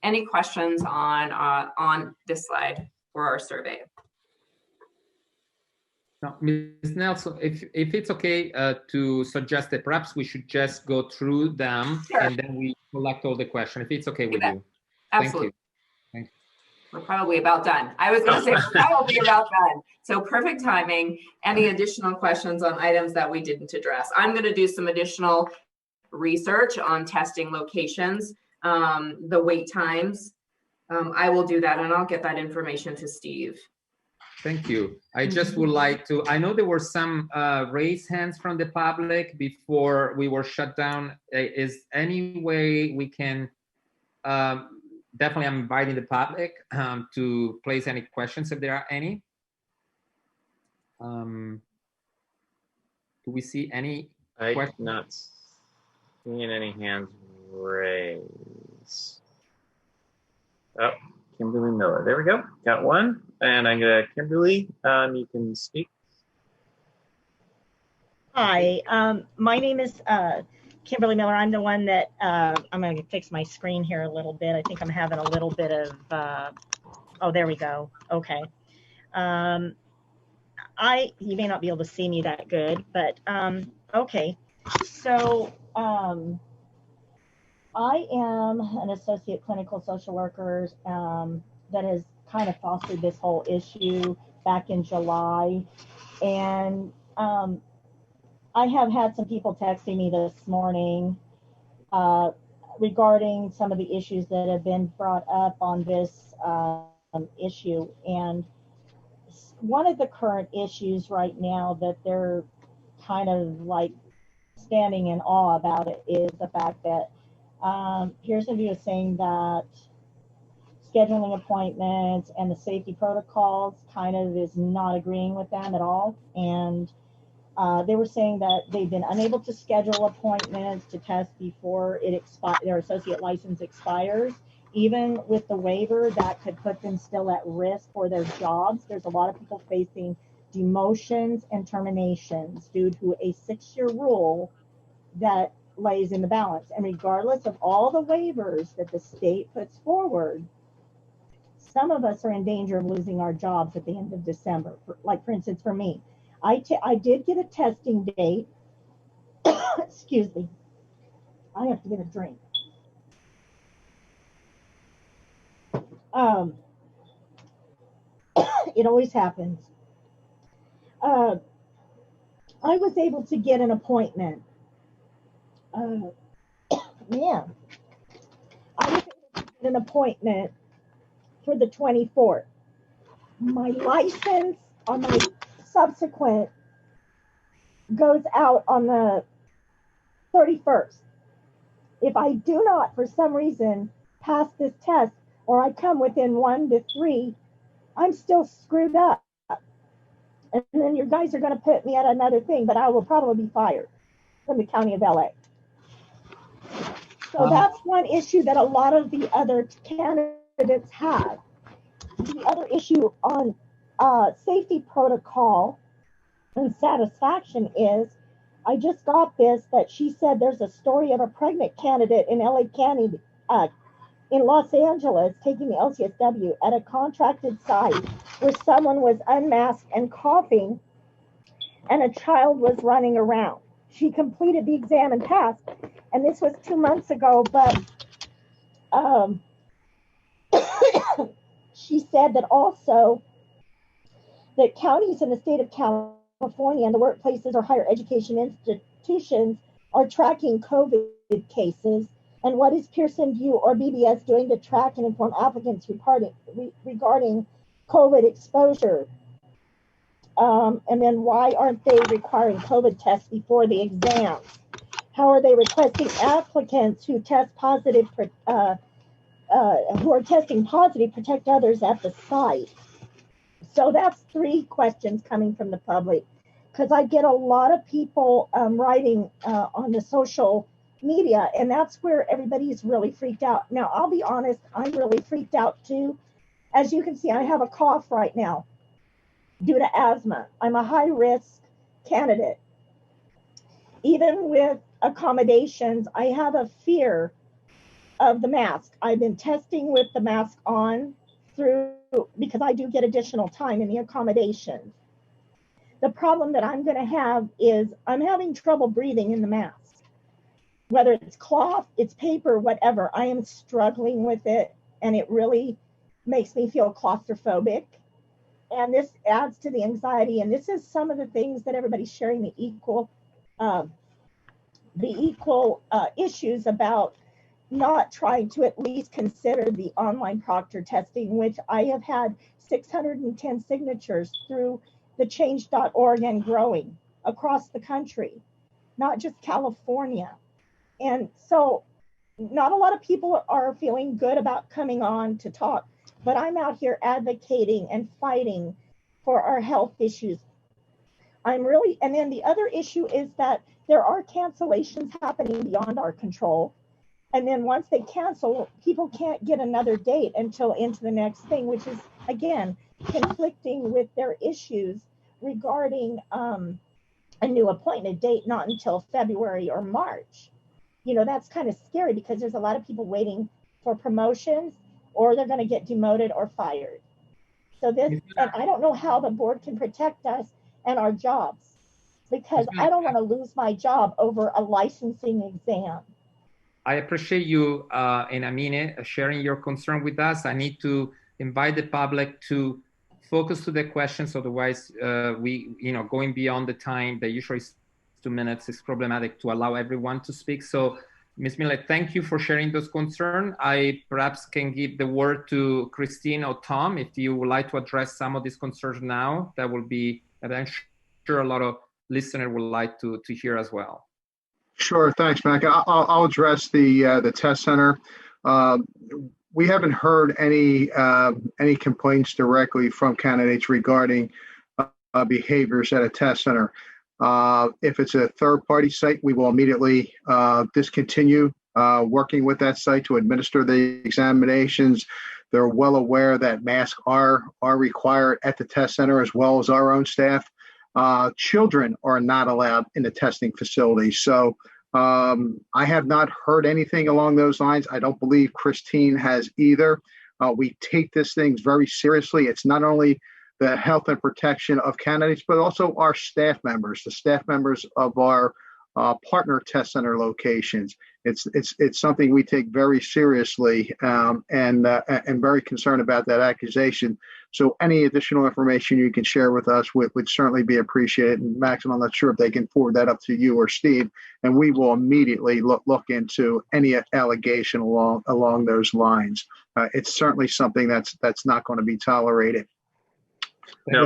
Any questions on this slide for our survey? Now, Ms. Nelson, if it's okay to suggest that perhaps we should just go through them and then we collect all the questions, if it's okay with you. Absolutely. Thank you. We're probably about done. I was going to say we're probably about done. So perfect timing. Any additional questions on items that we didn't address? I'm going to do some additional research on testing locations, the wait times. I will do that and I'll get that information to Steve. Thank you. I just would like to, I know there were some raised hands from the public before we were shut down. Is any way we can, definitely I'm inviting the public to place any questions if there are any. Do we see any questions? I'm not seeing any hands raised. Oh, Kimberly Miller. There we go. Got one. And I'm going to, Kimberly, you can speak. Hi, my name is Kimberly Miller. I'm the one that, I'm going to fix my screen here a little bit. I think I'm having a little bit of, oh, there we go. Okay. You may not be able to see me that good, but okay. So I am an associate clinical social worker that has kind of fostered this whole issue back in July. And I have had some people texting me this morning regarding some of the issues that have been brought up on this issue. And one of the current issues right now that they're kind of like standing in awe about it is the fact that Pearson is saying that scheduling appointments and the safety protocols kind of is not agreeing with them at all. And they were saying that they've been unable to schedule appointments to test before their associate license expires. Even with the waiver, that could put them still at risk for their jobs. There's a lot of people facing demotions and terminations due to a 6-year rule that lays in the balance. And regardless of all the waivers that the state puts forward, some of us are in danger of losing our jobs at the end of December. Like, for instance, for me, I did get a testing date. Excuse me. I have to get a drink. It always happens. I was able to get an appointment. I was able to get an appointment for the 24th. My license on my subsequent goes out on the 31st. If I do not, for some reason, pass this test, or I come within 1 to 3, I'm still screwed up. And then your guys are going to put me at another thing, but I will probably be fired from the county of LA. So that's one issue that a lot of the other candidates have. The other issue on safety protocol and satisfaction is, I just got this, that she said there's a story of a pregnant candidate in LA County, in Los Angeles, taking the LCSW at a contracted site where someone was unmasked and coughing and a child was running around. She completed the exam and passed, and this was 2 months ago, but she said that also that counties in the state of California and the workplaces or higher education institutions are tracking COVID cases. And what is Pearson View or BBS doing to track and inform applicants regarding COVID exposure? And then why aren't they requiring COVID tests before the exams? How are they requesting applicants who test positive, who are testing positive, protect others at the site? So that's 3 questions coming from the public, because I get a lot of people writing on the social media, and that's where everybody's really freaked out. Now, I'll be honest, I'm really freaked out too. As you can see, I have a cough right now due to asthma. I'm a high risk candidate. Even with accommodations, I have a fear of the mask. I've been testing with the mask on through, because I do get additional time in the accommodations. The problem that I'm going to have is I'm having trouble breathing in the mask. Whether it's cloth, it's paper, whatever, I am struggling with it, and it really makes me feel claustrophobic. And this adds to the anxiety. And this is some of the things that everybody's sharing, the equal issues about not trying to at least consider the online Proctor testing, which I have had 610 signatures through the change.org and growing across the country, not just California. And so not a lot of people are feeling good about coming on to talk, but I'm out here advocating and fighting for our health issues. And then the other issue is that there are cancellations happening beyond our control. And then once they cancel, people can't get another date until into the next thing, which is, again, conflicting with their issues regarding a new appointment date, not until February or March. You know, that's kind of scary because there's a lot of people waiting for promotions, or they're going to get demoted or fired. So this, and I don't know how the board can protect us and our jobs, because I don't want to lose my job over a licensing exam. I appreciate you, and I mean it, sharing your concern with us. I need to invite the public to focus to the questions. Otherwise, going beyond the time that usually is 2 minutes is problematic to allow everyone to speak. So, Ms. Miller, thank you for sharing those concerns. I perhaps can give the word to Christine or Tom if you would like to address some of these concerns now. That will be, and I'm sure a lot of listeners would like to hear as well. Sure, thanks, Mac. I'll address the test center. We haven't heard any complaints directly from candidates regarding behaviors at a test center. If it's a third-party site, we will immediately discontinue working with that site to administer the examinations. They're well aware that masks are required at the test center as well as our own staff. Children are not allowed in the testing facility. So I have not heard anything along those lines. I don't believe Christine has either. We take this thing very seriously. It's not only the health and protection of candidates, but also our staff members, the staff members of our partner test center locations. It's something we take very seriously and very concerned about that accusation. So any additional information you can share with us would certainly be appreciated. And Max, I'm not sure if they can forward that up to you or Steve, and we will immediately look into any allegation along those lines. It's certainly something that's not going to be tolerated. No,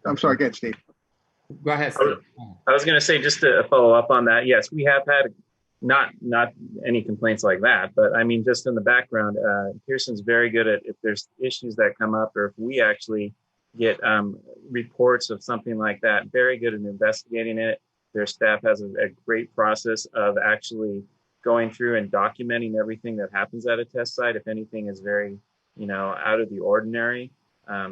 I'm sorry, go ahead, Steve. Go ahead, Steve. I was going to say, just to follow up on that, yes, we have had not any complaints like that, but I mean, just in the background, Pearson's very good at if there's issues that come up, or if we actually get reports of something like that, very good at investigating it. Their staff has a great process of actually going through and documenting everything that happens at a test site, if anything is very, out of the ordinary.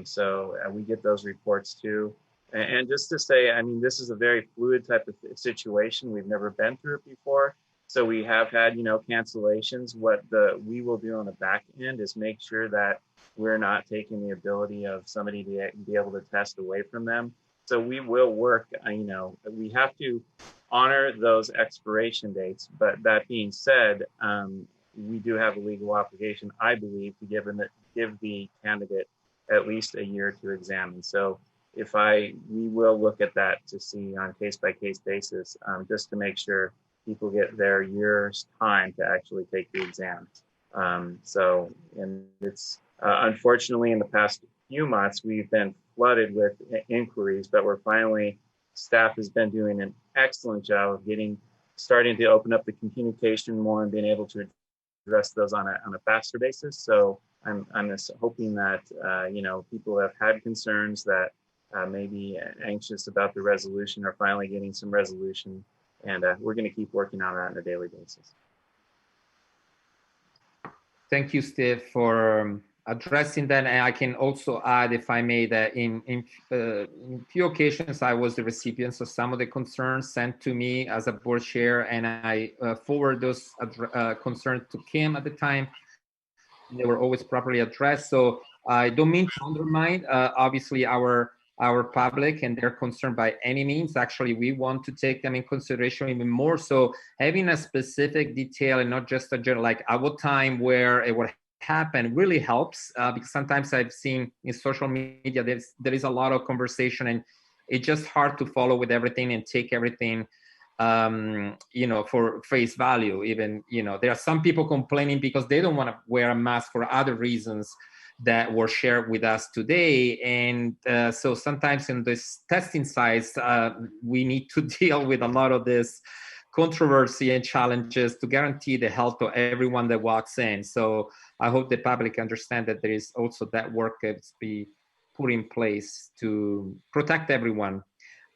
So we get those reports too. And just to say, I mean, this is a very fluid type of situation. We've never been through it before. So we have had, cancellations. What we will do on the back end is make sure that we're not taking the ability of somebody to be able to test away from them. So we will work, we have to honor those expiration dates. But that being said, we do have a legal obligation, I believe, to give the candidate at least a year to examine. So we will look at that to see on a case-by-case basis, just to make sure people get their year's time to actually take the exam. And it's unfortunately in the past few months, we've been flooded with inquiries, but staff has been doing an excellent job of starting to open up the communication more and being able to address those on a faster basis. So I'm just hoping that, people have had concerns that may be anxious about the resolution are finally getting some resolution. And we're going to keep working on that on a daily basis. Thank you, Steve, for addressing that. And I can also add, if I may, that in few occasions, I was the recipient of some of the concerns sent to me as a board chair, and I forward those concerns to Kim at the time. They were always properly addressed. So I don't mean to undermine, obviously, our public and their concern by any means. Actually, we want to take them in consideration even more. So having a specific detail and not just a general, like at what time, where it would happen, really helps, because sometimes I've seen in social media there is a lot of conversation, and it's just hard to follow with everything and take everything for face value. Even, there are some people complaining because they don't want to wear a mask for other reasons that were shared with us today. And so sometimes in this testing sites, we need to deal with a lot of this controversy and challenges to guarantee the health of everyone that walks in. So I hope the public understand that there is also that work that's be put in place to protect everyone.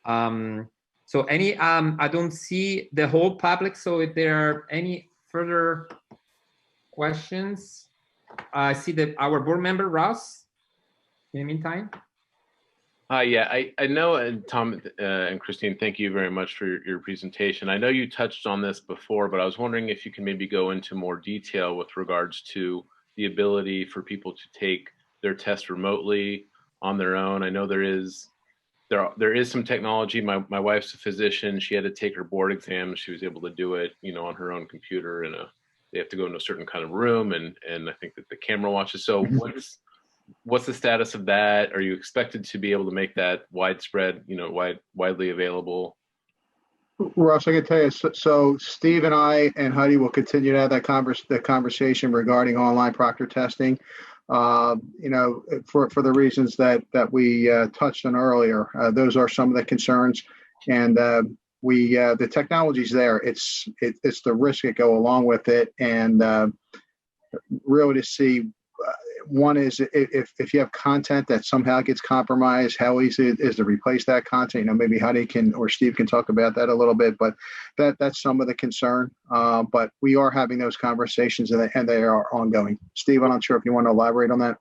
So I don't see the whole public. So if there are any further questions, I see that our board member, Ross, in the meantime. Yeah, I know, and Tom and Christine, thank you very much for your presentation. I know you touched on this before, but I was wondering if you can maybe go into more detail with regards to the ability for people to take their test remotely on their own. I know there is some technology. My wife's a physician. She had to take her board exam. She was able to do it, on her own computer, and they have to go into a certain kind of room, and I think that the camera watches. So what's the status of that? Are you expected to be able to make that widespread, widely available? Ross, I can tell you, so Steve and I and Heidi will continue to have that conversation regarding online proctor testing. For the reasons that we touched on earlier. Those are some of the concerns, and the technology's there. It's the risk that go along with it, and really to see. One is if you have content that somehow gets compromised, how easy it is to replace that content. Maybe Heidi or Steve can talk about that a little bit, but that's some of the concern. But we are having those conversations, and they are ongoing. Steve, I'm not sure if you want to elaborate on that.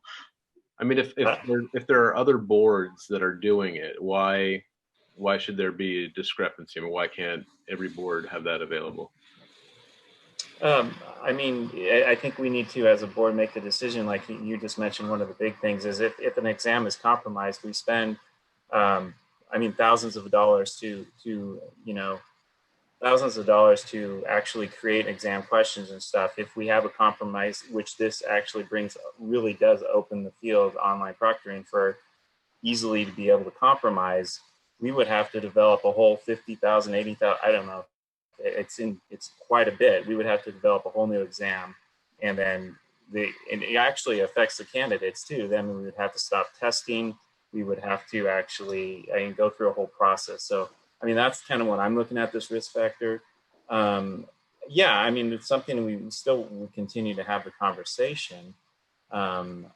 I mean, if there are other boards that are doing it, why should there be a discrepancy? I mean, why can't every board have that available? I think we need to, as a board, make the decision. Like you just mentioned, one of the big things is if an exam is compromised, we spend, thousands of dollars to actually create exam questions and stuff. If we have a compromise, which this actually really does open the field online proctoring for easily to be able to compromise, we would have to develop a whole 50,000, 80,000, I don't know. It's quite a bit. We would have to develop a whole new exam, and then it actually affects the candidates too. Then we would have to stop testing. We would have to actually go through a whole process. So that's kind of what I'm looking at, this risk factor. It's something we still will continue to have the conversation. And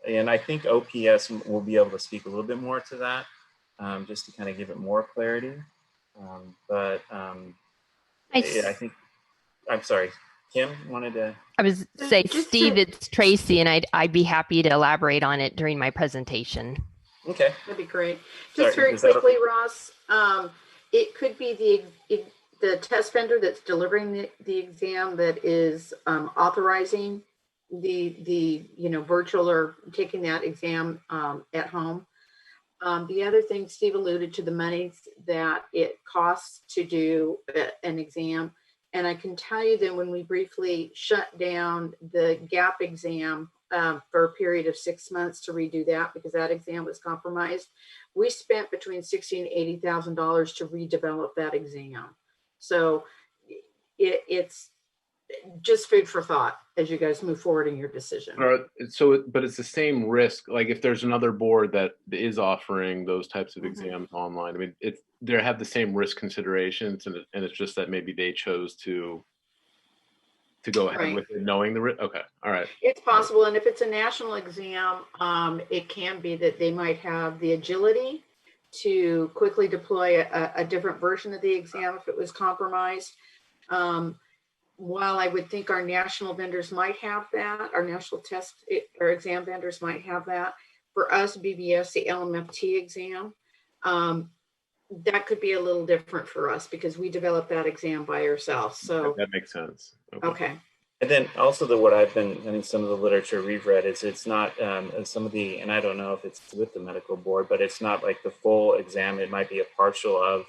I think OPS will be able to speak a little bit more to that, just to kind of give it more clarity. I think, I'm sorry, Kim wanted to. I was say, Steve, it's Tracy, and I'd be happy to elaborate on it during my presentation. Okay, that'd be great. Just very quickly, Ross, it could be the test vendor that's delivering the exam that is authorizing the virtual or taking that exam at home. The other thing, Steve alluded to the monies that it costs to do an exam. And I can tell you that when we briefly shut down the GAP exam for a period of 6 months to redo that, because that exam was compromised, we spent between $60,000 and $80,000 to redevelop that exam. So it's just food for thought as you guys move forward in your decision. But it's the same risk. Like if there's another board that is offering those types of exams online, I mean, they have the same risk considerations, and it's just that maybe they chose to go ahead with it, knowing the risk. Okay, all right. It's possible, and if it's a national exam, it can be that they might have the agility to quickly deploy a different version of the exam if it was compromised. While I would think our national vendors might have that, our national test or exam vendors might have that, for us, BBS, the LMFT exam, that could be a little different for us because we developed that exam by ourselves. So that makes sense. Okay. And then also what I've been, I mean, some of the literature we've read is it's not some of the, and I don't know if it's with the medical board, but it's not like the full exam. It might be a partial of,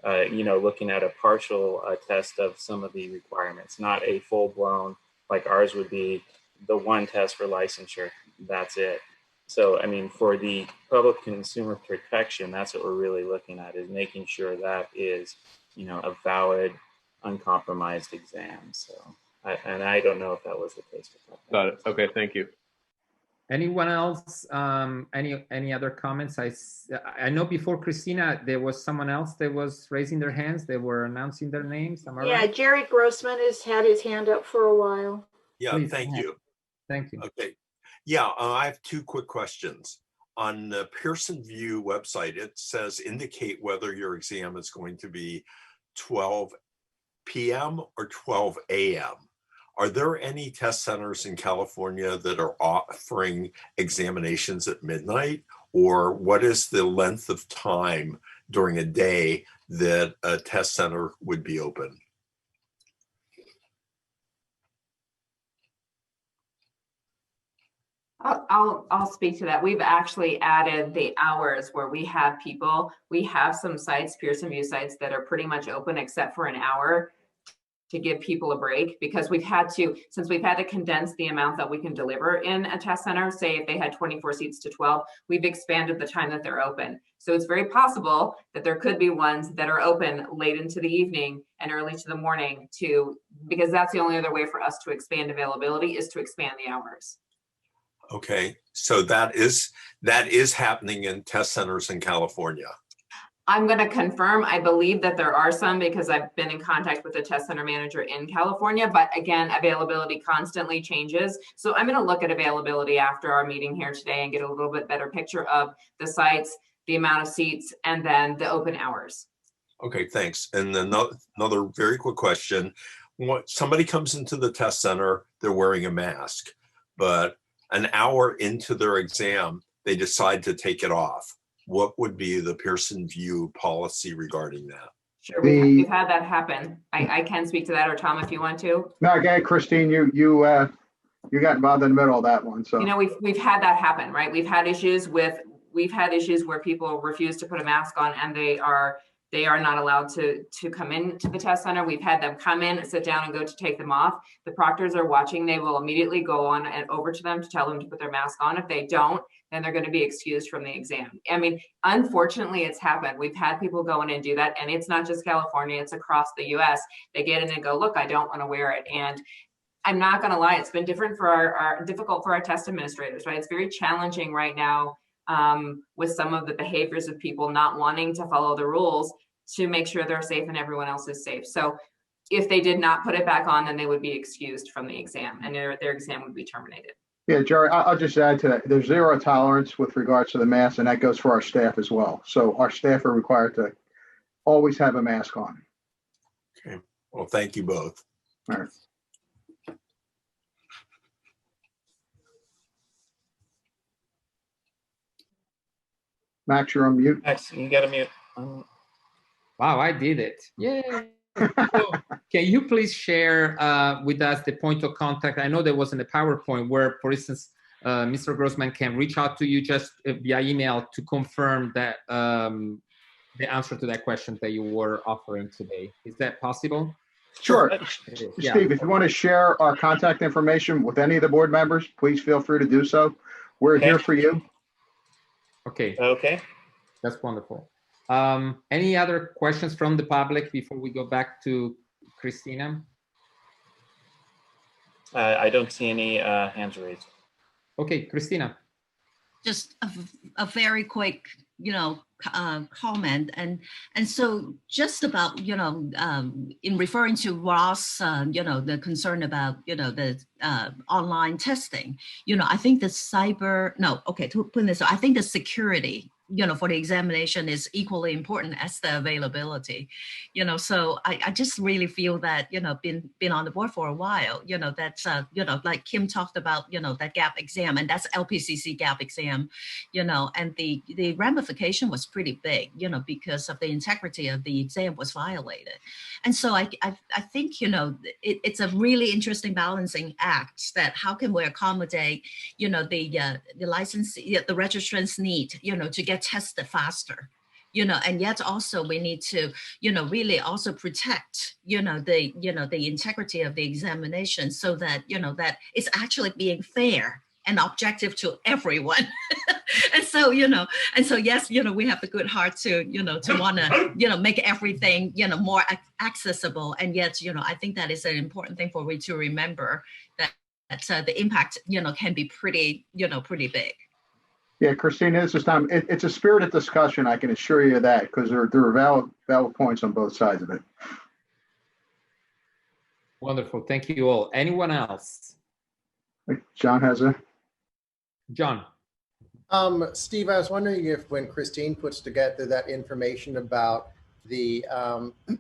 looking at a partial test of some of the requirements, not a full blown, like ours would be the one test for licensure. That's it. So, I mean, for the public consumer protection, that's what we're really looking at, is making sure that is, a valid, uncompromised exam. So, I don't know if that was the case. Got it. Okay, thank you. Anyone else? Any other comments? I know before Christina, there was someone else that was raising their hands. They were announcing their names. Am I right? Jerry Grossman has had his hand up for a while. Yeah, Please, thank you. Thank you. Okay. Yeah, I have two quick questions. On the Pearson View website, it says indicate whether your exam is going to be 12 p.m. or 12 a.m. Are there any test centers in California that are offering examinations at midnight? Or what is the length of time during a day that a test center would be open? I'll speak to that. We've actually added the hours where we have people. We have some sites, Pearson View sites, that are pretty much open except for an hour to give people a break, because since we've had to condense the amount that we can deliver in a test center, say if they had 24 seats to 12, we've expanded the time that they're open. So it's very possible that there could be ones that are open late into the evening and early to the morning because that's the only other way for us to expand availability, is to expand the hours. Okay, so that is happening in test centers in California. I'm going to confirm. I believe that there are some, because I've been in contact with the test center manager in California, but again, availability constantly changes. So I'm going to look at availability after our meeting here today and get a little bit better picture of the sites, the amount of seats, and then the open hours. Okay, thanks. And then another very quick question. Somebody comes into the test center, they're wearing a mask, but an hour into their exam, they decide to take it off. What would be the Pearson View policy regarding that? Sure, we've had that happen. I can speak to that, or Tom, if you want to. No, okay, Christine, you got involved in the middle of that one. So we've had that happen, right? We've had issues where people refuse to put a mask on, and they are not allowed to come into the test center. We've had them come in and sit down and go to take them off. The proctors are watching. They will immediately go on and over to them to tell them to put their mask on. If they don't, then they're going to be excused from the exam. I mean, unfortunately, it's happened. We've had people go in and do that, and it's not just California, it's across the US. They get in and go, look, I don't want to wear it. And I'm not going to lie, it's been difficult for our test administrators, right? It's very challenging right now with some of the behaviors of people not wanting to follow the rules to make sure they're safe and everyone else is safe. So if they did not put it back on, then they would be excused from the exam, and their exam would be terminated. yeah, Jerry, I'll just add to that. There's zero tolerance with regards to the mask, and that goes for our staff as well. So our staff are required to always have a mask on. Okay. Well, thank you both. All right. Max, you're on mute. Max, you got to mute. Wow, I did it. Yay. So, can you please share with us the point of contact? I know there was in the PowerPoint where, for instance, Mr. Grossman can reach out to you just via email to confirm that the answer to that question that you were offering today. Is that possible? Sure. Yeah. Steve, if you want to share our contact information with any of the board members, please feel free to do so. We're here for you. Okay. Okay. That's wonderful. Any other questions from the public before we go back to Christina? I don't see any hands raised. Okay, Christina. Just a very quick, comment, and so just about, in referring to Ross, the concern about, the online testing, I think the to put this, I think the security, for the examination is equally important as the availability, so I just really feel that, been on the board for a while, that's, like Kim talked about, that gap exam, and that's LPCC gap exam, and the ramification was pretty big, because of the integrity of the exam was violated. And so I think, it's a really interesting balancing act that how can we accommodate, the licensee, the registrants need, to get tested faster, and yet also we need to, really also protect, the integrity of the examination so that, that it's actually being fair and objective to everyone. And so, yes, we have the good heart to, to want to, make everything, more accessible. And yet, I think that is an important thing for we to remember that the impact, can be pretty, pretty big. Yeah, Christina, this is Tom. It's a spirited discussion. I can assure you of that, because there are valid points on both sides of it. Wonderful. Thank you all. Anyone else? John has a. John. Steve, I was wondering if when Christine puts together that information about the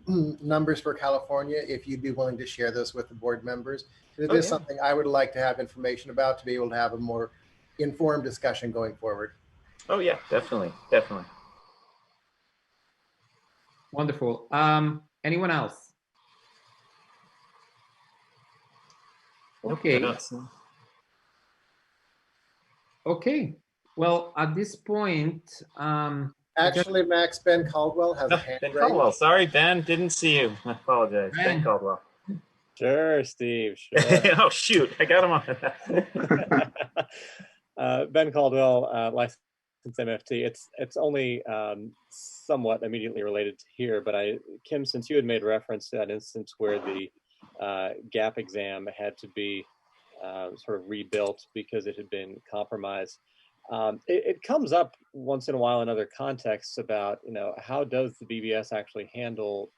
numbers for California, if you'd be willing to share those with the board members. It is something I would like to have information about to be able to have a more informed discussion going forward. Oh yeah, definitely. Wonderful. Anyone else? Okay. Okay. Well, at this point, actually, Max, Ben Caldwell has a hand Ben raised. Caldwell, sorry, Ben, didn't see you. I apologize. Ben Caldwell. Sure, Steve. Sure. Oh shoot, I got him on. Ben Caldwell, licensed MFT. It's only somewhat immediately related to here, but Kim, since you had made reference to that instance where the gap exam had to be sort of rebuilt because it had been compromised. It comes up once in a while in other contexts about, how does the BBS actually handle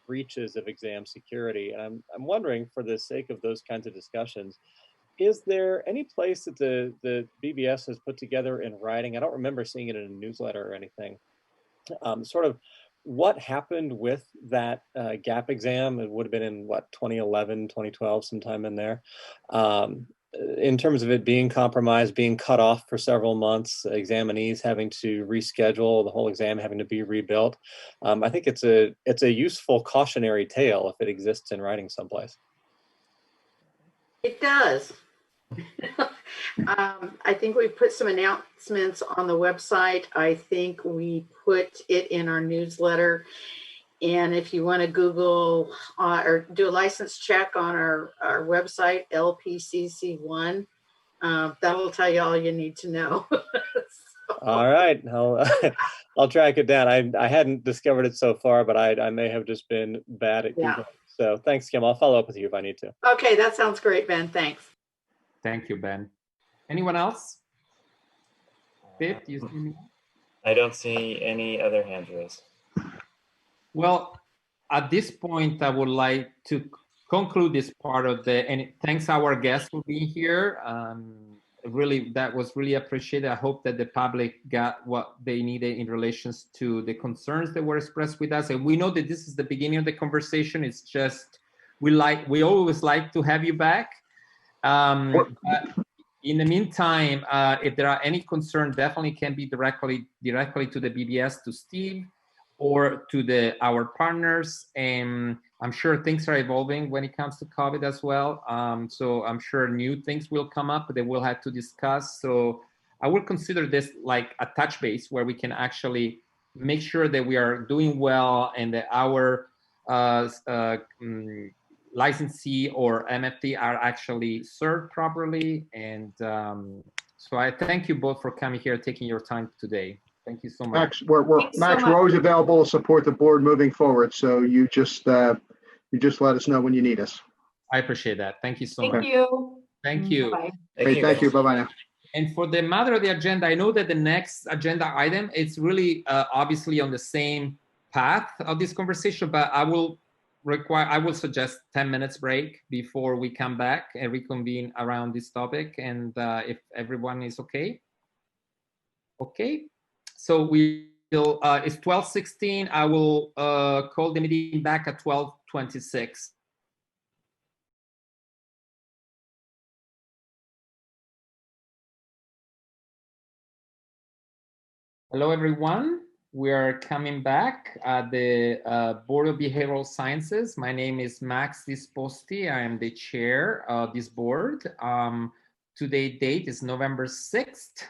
breaches of exam security? And I'm wondering, for the sake of those kinds of discussions, is there any place that the BBS has put together in writing? I don't remember seeing it in a newsletter or anything. Sort of what happened with that gap exam? It would have been in 2011, 2012, sometime in there. In terms of it being compromised, being cut off for several months, examinees having to reschedule, the whole exam having to be rebuilt. I think it's a useful cautionary tale if it exists in writing someplace. It does. I think we put some announcements on the website. I think we put it in our newsletter. And if you want to Google or do a license check on our website, LPCC1, that'll tell you all you need to know. All right, I'll track it down. I hadn't discovered it so far, but I may have just been bad at Googling. Yeah. So thanks, Kim. I'll follow up with you if I need to. Okay, that sounds great, Ben. Thanks. Thank you, Ben. Anyone else? Pip, do you see me? I don't see any other hands raised. Well, at this point, I would like to conclude this part of and thanks our guests for being here. Really, that was really appreciated. I hope that the public got what they needed in relations to the concerns that were expressed with us. And we know that this is the beginning of the conversation. It's just, we always like to have you back. But in the meantime, if there are any concerns, definitely can be directly to the BBS, to Steve, or to our partners. And I'm sure things are evolving when it comes to COVID as well. So I'm sure new things will come up that we'll have to discuss. So I will consider this like a touch base where we can actually make sure that we are doing well and that our licensee or MFT are actually served properly. And so I thank you both for coming here, taking your time today. Thank you so much. Max, we're always available to support the board moving forward. So you just let us know when you need us. I appreciate that. Thank you so Thank much. you. Thank you. Bye. Great, thank you. Bye-bye now. And for the matter of the agenda, I know that the next agenda item, it's really obviously on the same path of this conversation, but I will suggest 10 minutes break before we come back and reconvene around this topic. And if everyone is okay. Okay, so we will, it's 12:16. I will call the meeting back at 12:26. Hello, everyone. We are coming back at the Board of Behavioral Sciences. My name is Max Disposti. I am the chair of this board. Today's date is November 6th,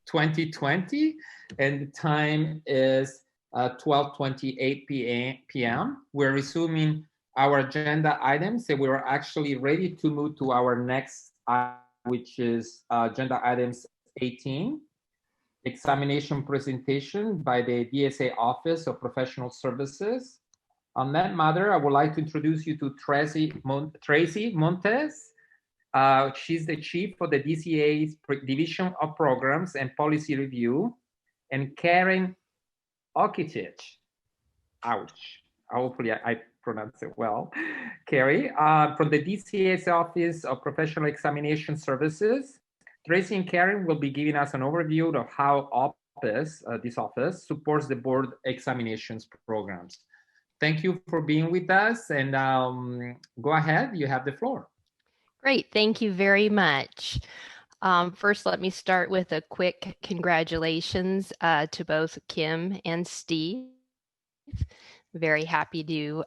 2020, and the time is 12:28 p.m. We're resuming our agenda items, and we're actually ready to move to our next item, which is agenda items 18. Examination presentation by the DSA Office of Professional Services. On that matter, I would like to introduce you to Tracy Montes. She's the chief of the DCA's Division of Programs and Policy Review, and Karen Okitic. Ouch. Hopefully I pronounced it well. Carrie, from the DCA's Office of Professional Examination Services. Tracy and Karen will be giving us an overview of how this office supports the board examinations programs. Thank you for being with us, and go ahead, you have the floor. Great, thank you very much. First, let me start with a quick congratulations to both Kim and Steve. Very happy to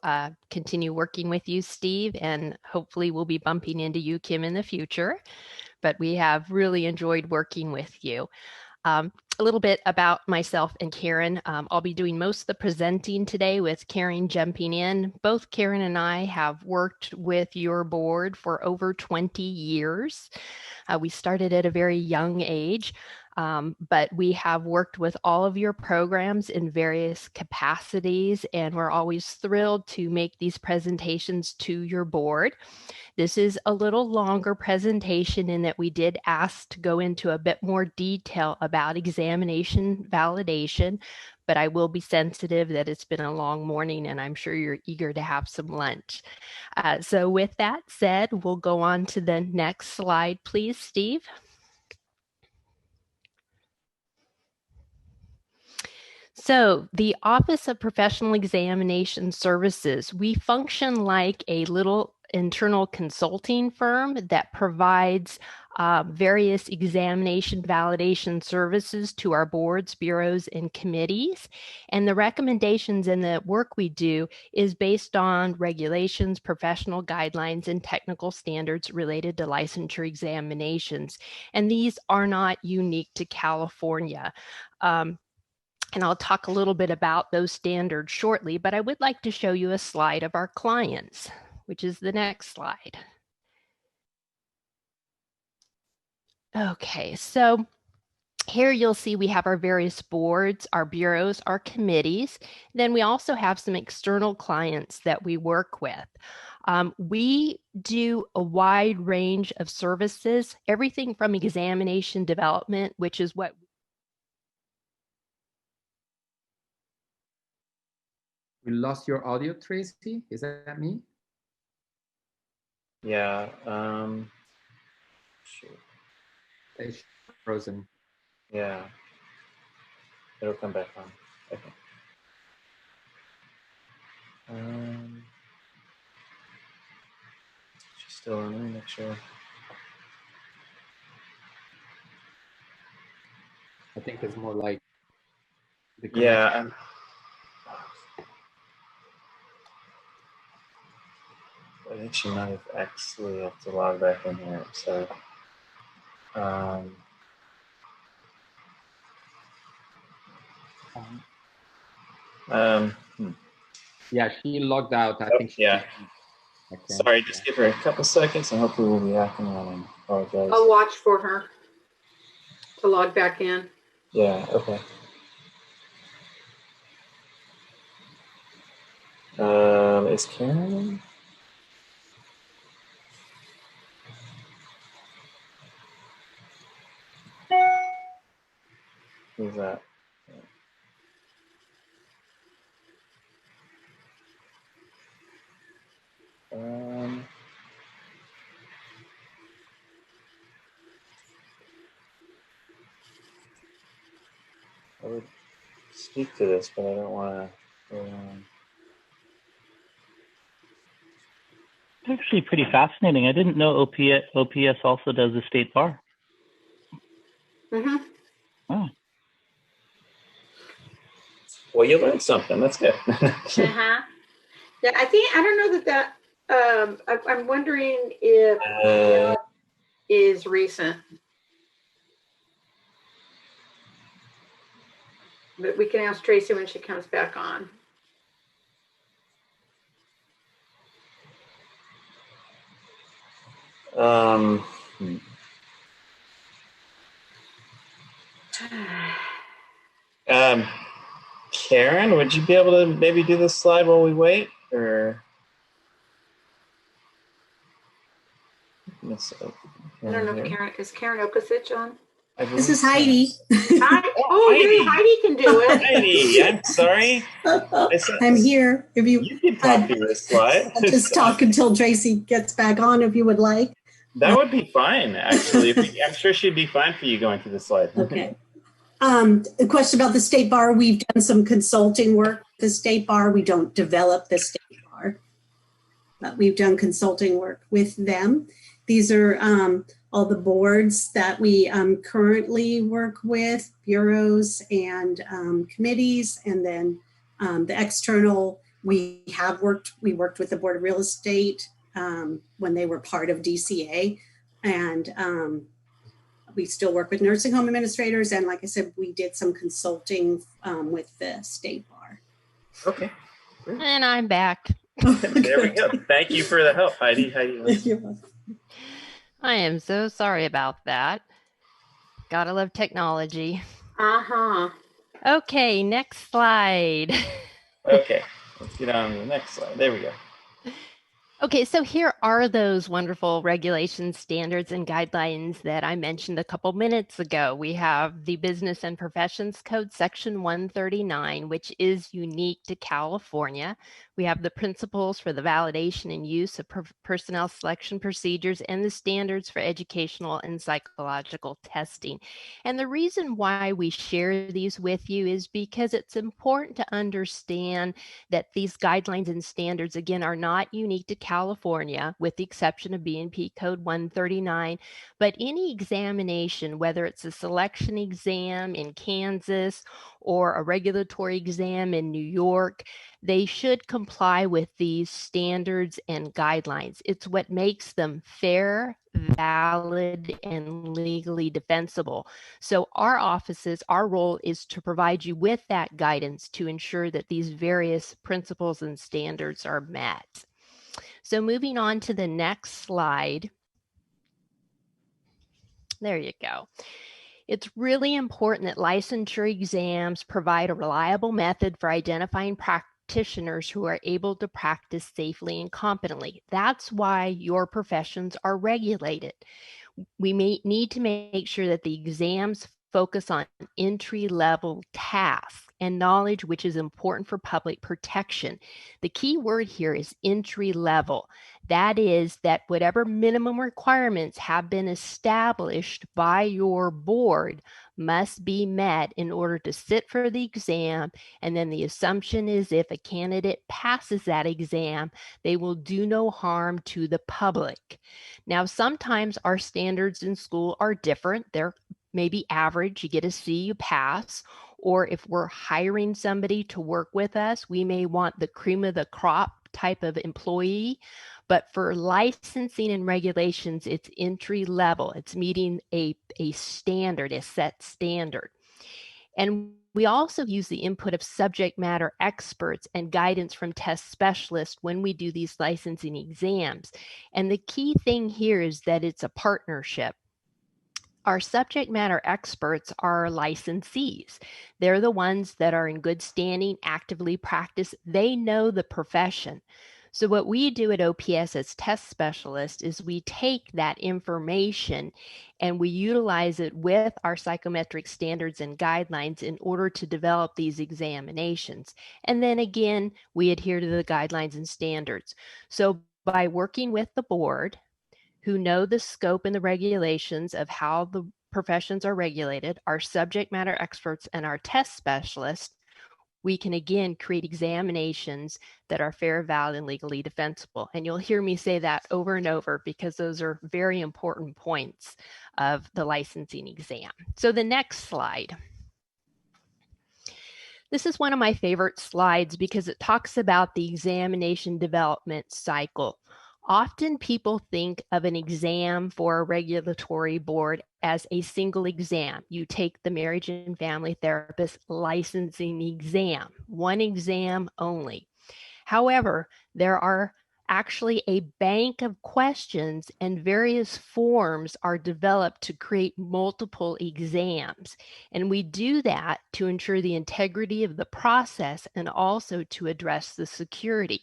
continue working with you, Steve, and hopefully we'll be bumping into you, Kim, in the future. But we have really enjoyed working with you. A little bit about myself and Karen. I'll be doing most of the presenting today with Karen jumping in. Both Karen and I have worked with your board for over 20 years. We started at a very young age, but we have worked with all of your programs in various capacities, and we're always thrilled to make these presentations to your board. This is a little longer presentation in that we did ask to go into a bit more detail about examination validation, but I will be sensitive that it's been a long morning and I'm sure you're eager to have some lunch. So with that said, we'll go on to the next slide, please, Steve. So the Office of Professional Examination Services, we function like a little internal consulting firm that provides various examination validation services to our boards, bureaus, and committees. And the recommendations and the work we do is based on regulations, professional guidelines, and technical standards related to licensure examinations. And these are not unique to California. And I'll talk a little bit about those standards shortly, but I would like to show you a slide of our clients, which is the next slide. Okay, so here you'll see we have our various boards, our bureaus, our committees. Then we also have some external clients that we work with. We do a wide range of services, everything from examination development, which is what We lost your audio, Tracy. Is that me? Yeah. Shoot. It's frozen. Yeah. It'll come back on. Okay. She's still on. Let me make sure. I think it's more like the Yeah. I think she might have actually have to log back in here. So, yeah, she logged out. I think. Yeah. Sorry, just give her a couple seconds, and hopefully we'll be back and running. Apologize. I'll watch for her to log back in. Yeah. Okay. Is Karen? Who's that? I would speak to this, but I don't want to. Actually, pretty fascinating. I didn't know OPS also does the state bar. Mm-hmm. Oh. Well, you learned something. That's good. Uh-huh. Yeah, I don't know that I'm wondering if that is recent. But we can ask Tracy when she comes back on. Karen, would you be able to maybe do this slide while we wait, or? I don't know if is Karen Okasich on? This is Heidi. Hi. Oh, Heidi. yay, Heidi can do it. Heidi, I'm sorry. I'm here. If you can talk through this slide. I'll just talk until Tracy gets back on, if you would like. That would be fine, actually. I'm sure she'd be fine for you going through the slide. Okay. A question about the state bar. We've done some consulting work with the state bar. We don't develop the state bar, but we've done consulting work with them. These are all the boards that we currently work with, bureaus and committees, and then the external. We worked with the Board of Real Estate when they were part of DCA, and we still work with nursing home administrators. And like I said, we did some consulting with the state bar. Okay. And I'm back. There we go. Thank you for the help, Heidi. I am so sorry about that. Gotta love technology. Uh-huh. Okay, next slide. Okay, let's get on to the next slide. There we go. Okay, so here are those wonderful regulations, standards, and guidelines that I mentioned a couple minutes ago. We have the Business and Professions Code, Section 139, which is unique to California. We have the principles for the validation and use of personnel selection procedures and the standards for educational and psychological testing. And the reason why we share these with you is because it's important to understand that these guidelines and standards, again, are not unique to California, with the exception of B&P Code 139, but any examination, whether it's a selection exam in Kansas or a regulatory exam in New York, they should comply with these standards and guidelines. It's what makes them fair, valid, and legally defensible. So our offices, our role is to provide you with that guidance to ensure that these various principles and standards are met. So moving on to the next slide. There you go. It's really important that licensure exams provide a reliable method for identifying practitioners who are able to practice safely and competently. That's why your professions are regulated. We may need to make sure that the exams focus on entry-level tasks and knowledge, which is important for public protection. The key word here is entry level. That is that whatever minimum requirements have been established by your board must be met in order to sit for the exam. And then the assumption is if a candidate passes that exam, they will do no harm to the public. Now, sometimes our standards in school are different. They're maybe average, you get a C, you pass. Or if we're hiring somebody to work with us, we may want the cream of the crop type of employee. But for licensing and regulations, it's entry level. It's meeting a standard, a set standard. And we also use the input of subject matter experts and guidance from test specialists when we do these licensing exams. And the key thing here is that it's a partnership. Our subject matter experts are licensees. They're the ones that are in good standing, actively practice. They know the profession. So what we do at OPS as test specialists is we take that information and we utilize it with our psychometric standards and guidelines in order to develop these examinations. And then again, we adhere to the guidelines and standards. So by working with the board, who know the scope and the regulations of how the professions are regulated, our subject matter experts and our test specialists, we can again create examinations that are fair, valid, and legally defensible. And you'll hear me say that over and over because those are very important points of the licensing exam. So the next slide. This is one of my favorite slides because it talks about the examination development cycle. Often people think of an exam for a regulatory board as a single exam. You take the marriage and family therapist licensing exam, one exam only. However, there are actually a bank of questions and various forms are developed to create multiple exams. And we do that to ensure the integrity of the process and also to address the security.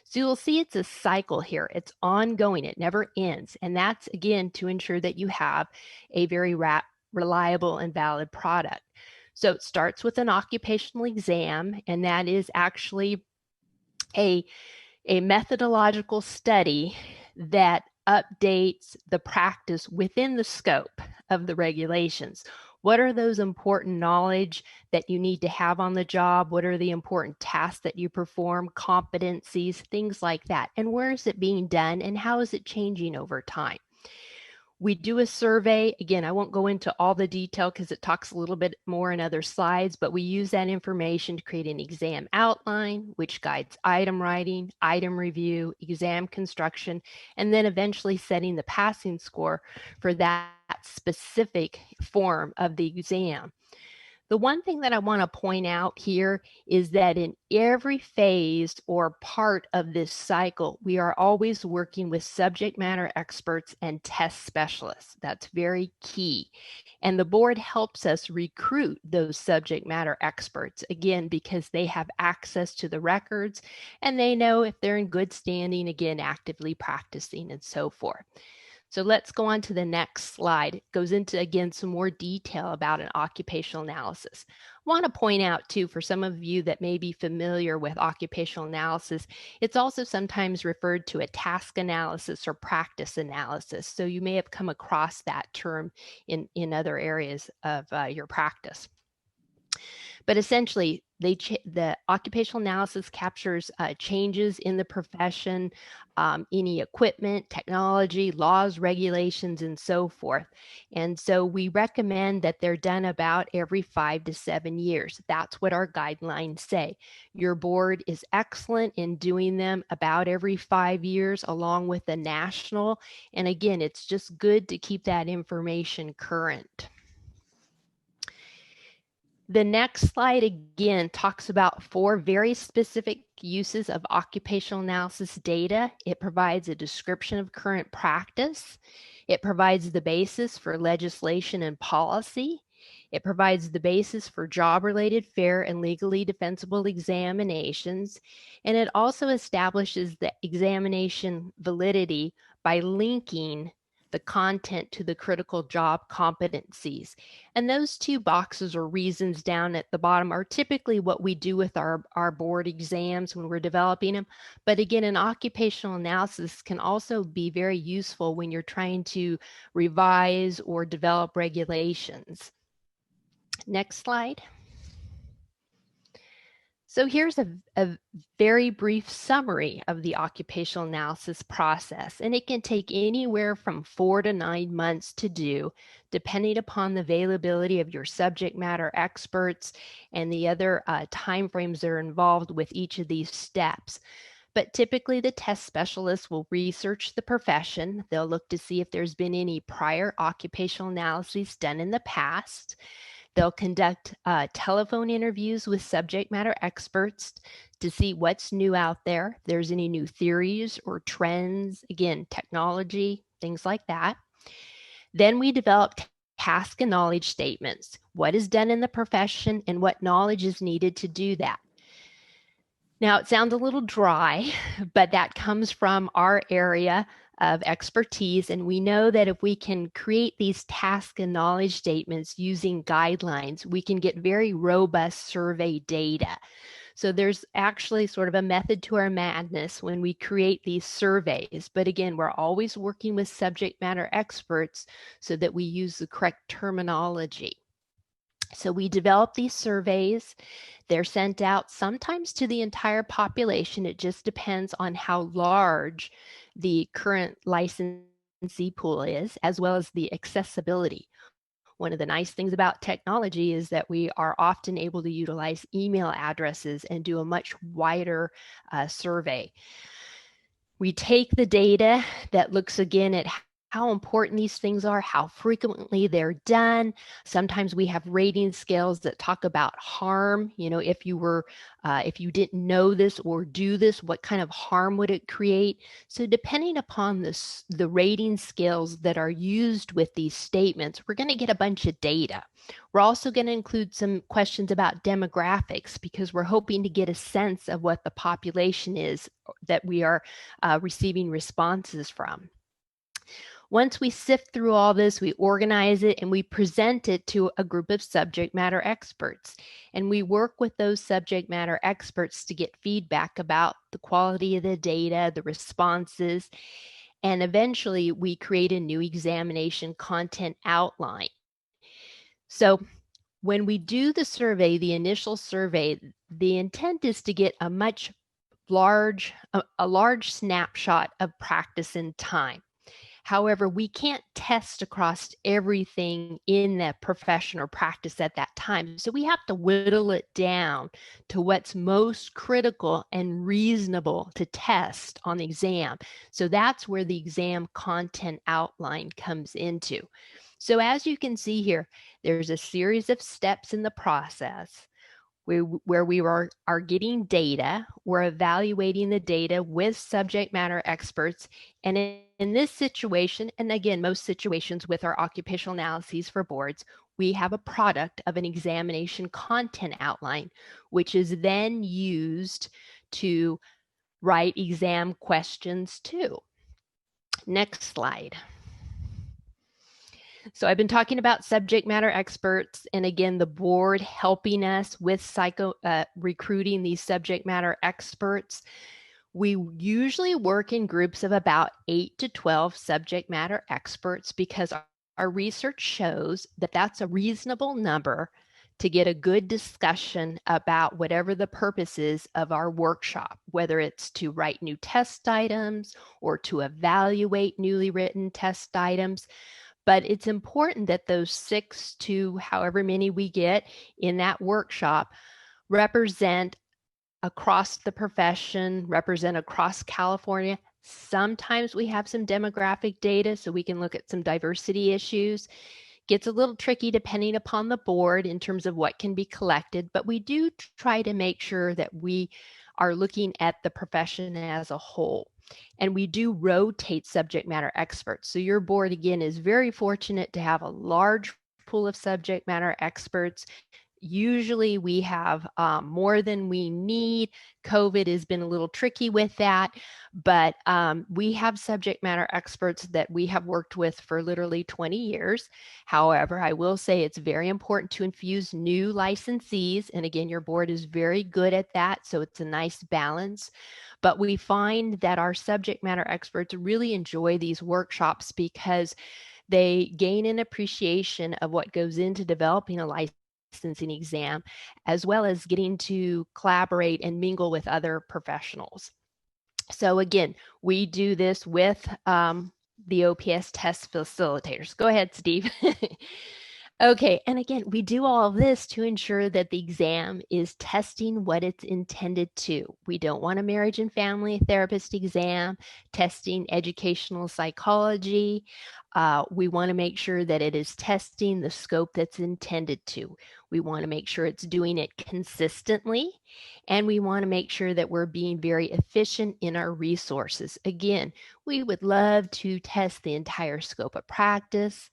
So you'll see it's a cycle here. It's ongoing. It never ends. And that's, again, to ensure that you have a very reliable and valid product. So it starts with an occupational exam, and that is actually a methodological study that updates the practice within the scope of the regulations. What are those important knowledge that you need to have on the job? What are the important tasks that you perform, competencies, things like that? And where is it being done and how is it changing over time? We do a survey. Again, I won't go into all the detail because it talks a little bit more in other slides, but we use that information to create an exam outline, which guides item writing, item review, exam construction, and then eventually setting the passing score for that specific form of the exam. The one thing that I want to point out here is that in every phase or part of this cycle, we are always working with subject matter experts and test specialists. That's very key. And the board helps us recruit those subject matter experts, again, because they have access to the records and they know if they're in good standing, again, actively practicing and so forth. So let's go on to the next slide. It goes into, again, some more detail about an occupational analysis. I want to point out, too, for some of you that may be familiar with occupational analysis, it's also sometimes referred to a task analysis or practice analysis. So you may have come across that term in other areas of your practice. But essentially, the occupational analysis captures changes in the profession, any equipment, technology, laws, regulations, and so forth. And so we recommend that they're done about every 5 to 7 years. That's what our guidelines say. Your board is excellent in doing them about every 5 years, along with the national. And again, it's just good to keep that information current. The next slide again talks about 4 very specific uses of occupational analysis data. It provides a description of current practice. It provides the basis for legislation and policy. It provides the basis for job-related fair and legally defensible examinations. And it also establishes the examination validity by linking the content to the critical job competencies. And those 2 boxes or reasons down at the bottom are typically what we do with our board exams when we're developing them. But again, an occupational analysis can also be very useful when you're trying to revise or develop regulations. Next slide. So here's a very brief summary of the occupational analysis process, and it can take anywhere from 4 to 9 months to do, depending upon the availability of your subject matter experts and the other timeframes that are involved with each of these steps. But typically the test specialist will research the profession. They'll look to see if there's been any prior occupational analyses done in the past. They'll conduct telephone interviews with subject matter experts to see what's new out there, if there's any new theories or trends, again, technology, things like that. Then we develop task and knowledge statements. What is done in the profession and what knowledge is needed to do that. Now, it sounds a little dry, but that comes from our area of expertise. And we know that if we can create these task and knowledge statements using guidelines, we can get very robust survey data. So there's actually sort of a method to our madness when we create these surveys. But again, we're always working with subject matter experts so that we use the correct terminology. So we develop these surveys. They're sent out sometimes to the entire population. It just depends on how large the current licensee pool is, as well as the accessibility. One of the nice things about technology is that we are often able to utilize email addresses and do a much wider survey. We take the data that looks again at how important these things are, how frequently they're done. Sometimes we have rating scales that talk about harm. You know, if you didn't know this or do this, what kind of harm would it create? So depending upon the rating scales that are used with these statements, we're going to get a bunch of data. We're also going to include some questions about demographics because we're hoping to get a sense of what the population is that we are receiving responses from. Once we sift through all this, we organize it and we present it to a group of subject matter experts. And we work with those subject matter experts to get feedback about the quality of the data, the responses, and eventually we create a new examination content outline. So when we do the survey, the initial survey, the intent is to get a large snapshot of practice in time. However, we can't test across everything in that profession or practice at that time. So we have to whittle it down to what's most critical and reasonable to test on the exam. So that's where the exam content outline comes into. So as you can see here, there's a series of steps in the process where we are getting data, we're evaluating the data with subject matter experts. And in this situation, and again, most situations with our occupational analyses for boards, we have a product of an examination content outline, which is then used to write exam questions too. Next slide. So I've been talking about subject matter experts, and again, the board helping us with recruiting these subject matter experts. We usually work in groups of about 8 to 12 subject matter experts because our research shows that that's a reasonable number to get a good discussion about whatever the purpose is of our workshop, whether it's to write new test items or to evaluate newly written test items. But it's important that those 6 to however many we get in that workshop represent across the profession, represent across California. Sometimes we have some demographic data so we can look at some diversity issues. Gets a little tricky depending upon the board in terms of what can be collected, but we do try to make sure that we are looking at the profession as a whole. And we do rotate subject matter experts. So your board, again, is very fortunate to have a large pool of subject matter experts. Usually we have more than we need. COVID has been a little tricky with that, but we have subject matter experts that we have worked with for literally 20 years. However, I will say it's very important to infuse new licensees. And again, your board is very good at that. So it's a nice balance. But we find that our subject matter experts really enjoy these workshops because they gain an appreciation of what goes into developing a licensing exam, as well as getting to collaborate and mingle with other professionals. So again, we do this with the OPS test facilitators. Go ahead, Steve. Okay, and again, we do all of this to ensure that the exam is testing what it's intended to. We don't want a marriage and family therapist exam, testing educational psychology. We want to make sure that it is testing the scope that's intended to. We want to make sure it's doing it consistently, and we want to make sure that we're being very efficient in our resources. Again, we would love to test the entire scope of practice.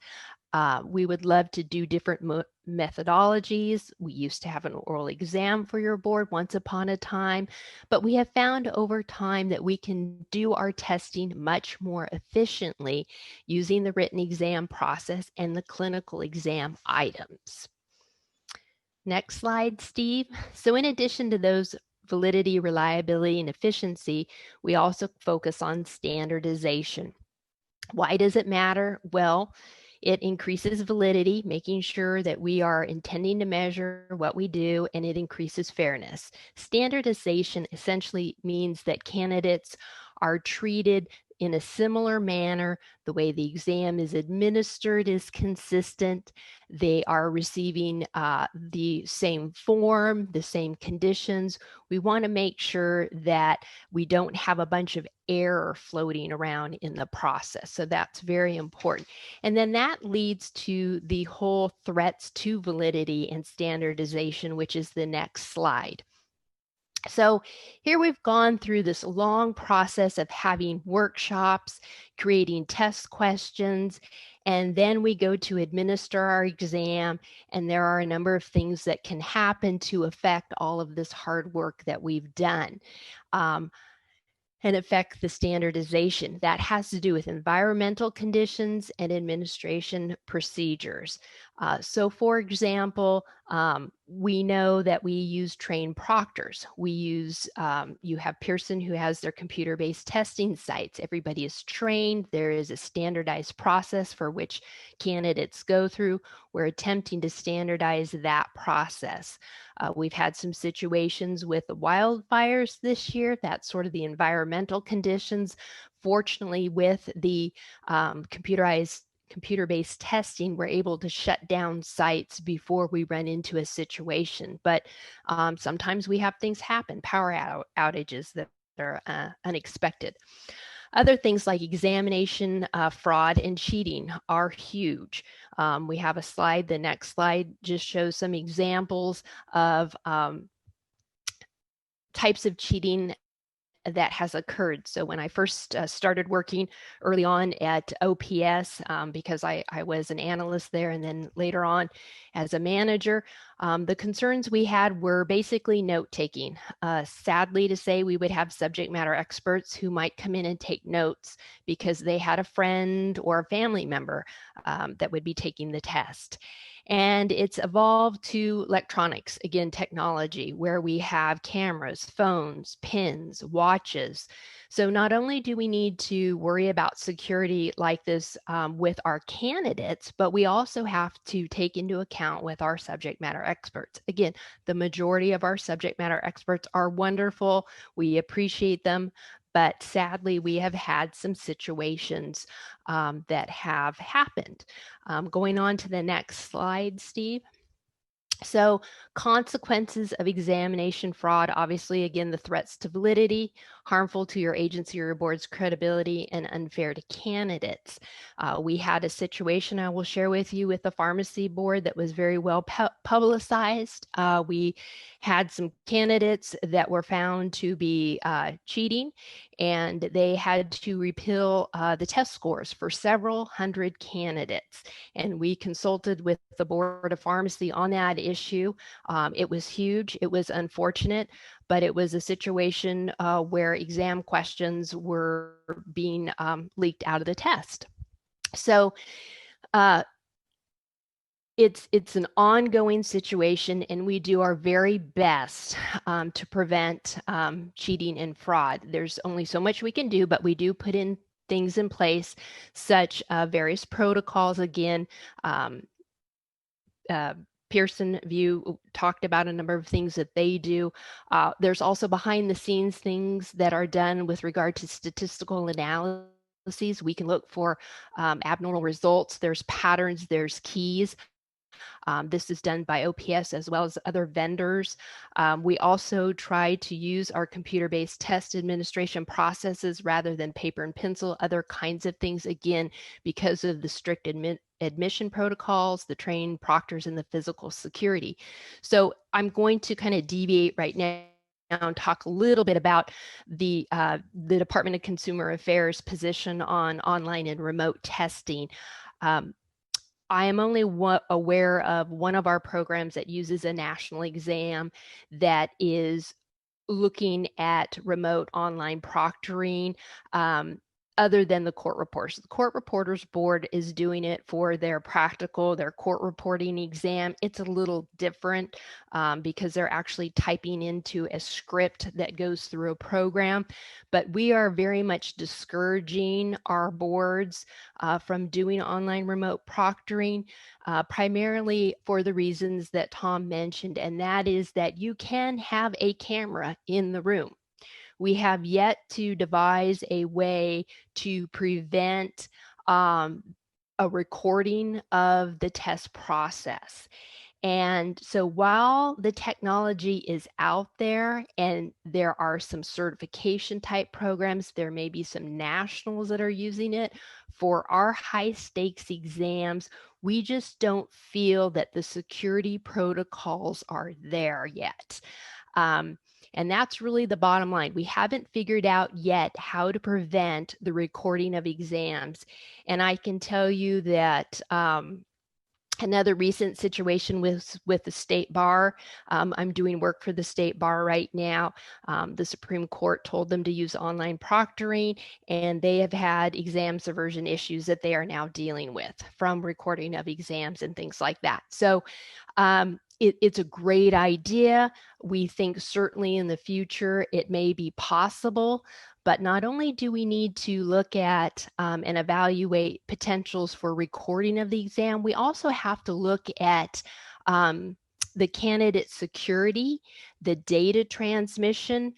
We would love to do different methodologies. We used to have an oral exam for your board once upon a time, but we have found over time that we can do our testing much more efficiently using the written exam process and the clinical exam items. Next slide, Steve. So in addition to those validity, reliability, and efficiency, we also focus on standardization. Why does it matter? Well, it increases validity, making sure that we are intending to measure what we do, and it increases fairness. Standardization essentially means that candidates are treated in a similar manner. The way the exam is administered is consistent. They are receiving the same form, the same conditions. We want to make sure that we don't have a bunch of error floating around in the process. So that's very important. And then that leads to the whole threats to validity and standardization, which is the next slide. So here we've gone through this long process of having workshops, creating test questions, and then we go to administer our exam, and there are a number of things that can happen to affect all of this hard work that we've done. And affect the standardization. That has to do with environmental conditions and administration procedures. So for example, we know that we use trained proctors. We use, you have Pearson who has their computer-based testing sites. Everybody is trained. There is a standardized process for which candidates go through. We're attempting to standardize that process. We've had some situations with the wildfires this year. That's sort of the environmental conditions. Fortunately, with the computer-based testing, we're able to shut down sites before we run into a situation. But sometimes we have things happen, power outages that are unexpected. Other things like examination fraud and cheating are huge. We have a slide. The next slide just shows some examples of types of cheating that has occurred. So when I first started working early on at OPS, because I was an analyst there, and then later on as a manager, the concerns we had were basically note-taking. Sadly to say, we would have subject matter experts who might come in and take notes because they had a friend or a family member that would be taking the test. And it's evolved to electronics, again, technology, where we have cameras, phones, pins, watches. So not only do we need to worry about security like this with our candidates, but we also have to take into account with our subject matter experts. Again, the majority of our subject matter experts are wonderful. We appreciate them. But sadly, we have had some situations that have happened. Going on to the next slide, Steve. So consequences of examination fraud, obviously, again, the threats to validity, harmful to your agency or your board's credibility, and unfair to candidates. We had a situation I will share with you with the pharmacy board that was very well publicized. We had some candidates that were found to be cheating, and they had to repeal the test scores for several hundred candidates. And we consulted with the Board of Pharmacy on that issue. It was huge. It was unfortunate, but it was a situation where exam questions were being leaked out of the test. So it's an ongoing situation, and we do our very best to prevent cheating and fraud. There's only so much we can do, but we do put in things in place, such various protocols. Again, Pearson View talked about a number of things that they do. There's also behind the scenes things that are done with regard to statistical analyses. We can look for abnormal results. There's patterns, there's keys. This is done by OPS as well as other vendors. We also try to use our computer-based test administration processes rather than paper and pencil, other kinds of things, again, because of the strict admission protocols, the trained proctors, and the physical security. So I'm going to kind of deviate right now and talk a little bit about the Department of Consumer Affairs position on online and remote testing. I am only aware of one of our programs that uses a national exam that is looking at remote online proctoring, other than the court reporters. The Court Reporters Board is doing it for their practical, their court reporting exam. It's a little different because they're actually typing into a script that goes through a program. But we are very much discouraging our boards from doing online remote proctoring, primarily for the reasons that Tom mentioned, and that is that you can have a camera in the room. We have yet to devise a way to prevent a recording of the test process. And so while the technology is out there and there are some certification type programs, there may be some nationals that are using it for our high stakes exams, we just don't feel that the security protocols are there yet. And that's really the bottom line. We haven't figured out yet how to prevent the recording of exams. And I can tell you that another recent situation with the state bar. I'm doing work for the state bar right now. The Supreme Court told them to use online proctoring, and they have had exam subversion issues that they are now dealing with from recording of exams and things like that. So it's a great idea. We think certainly in the future it may be possible, but not only do we need to look at and evaluate potentials for recording of the exam, we also have to look at the candidate security, the data transmission,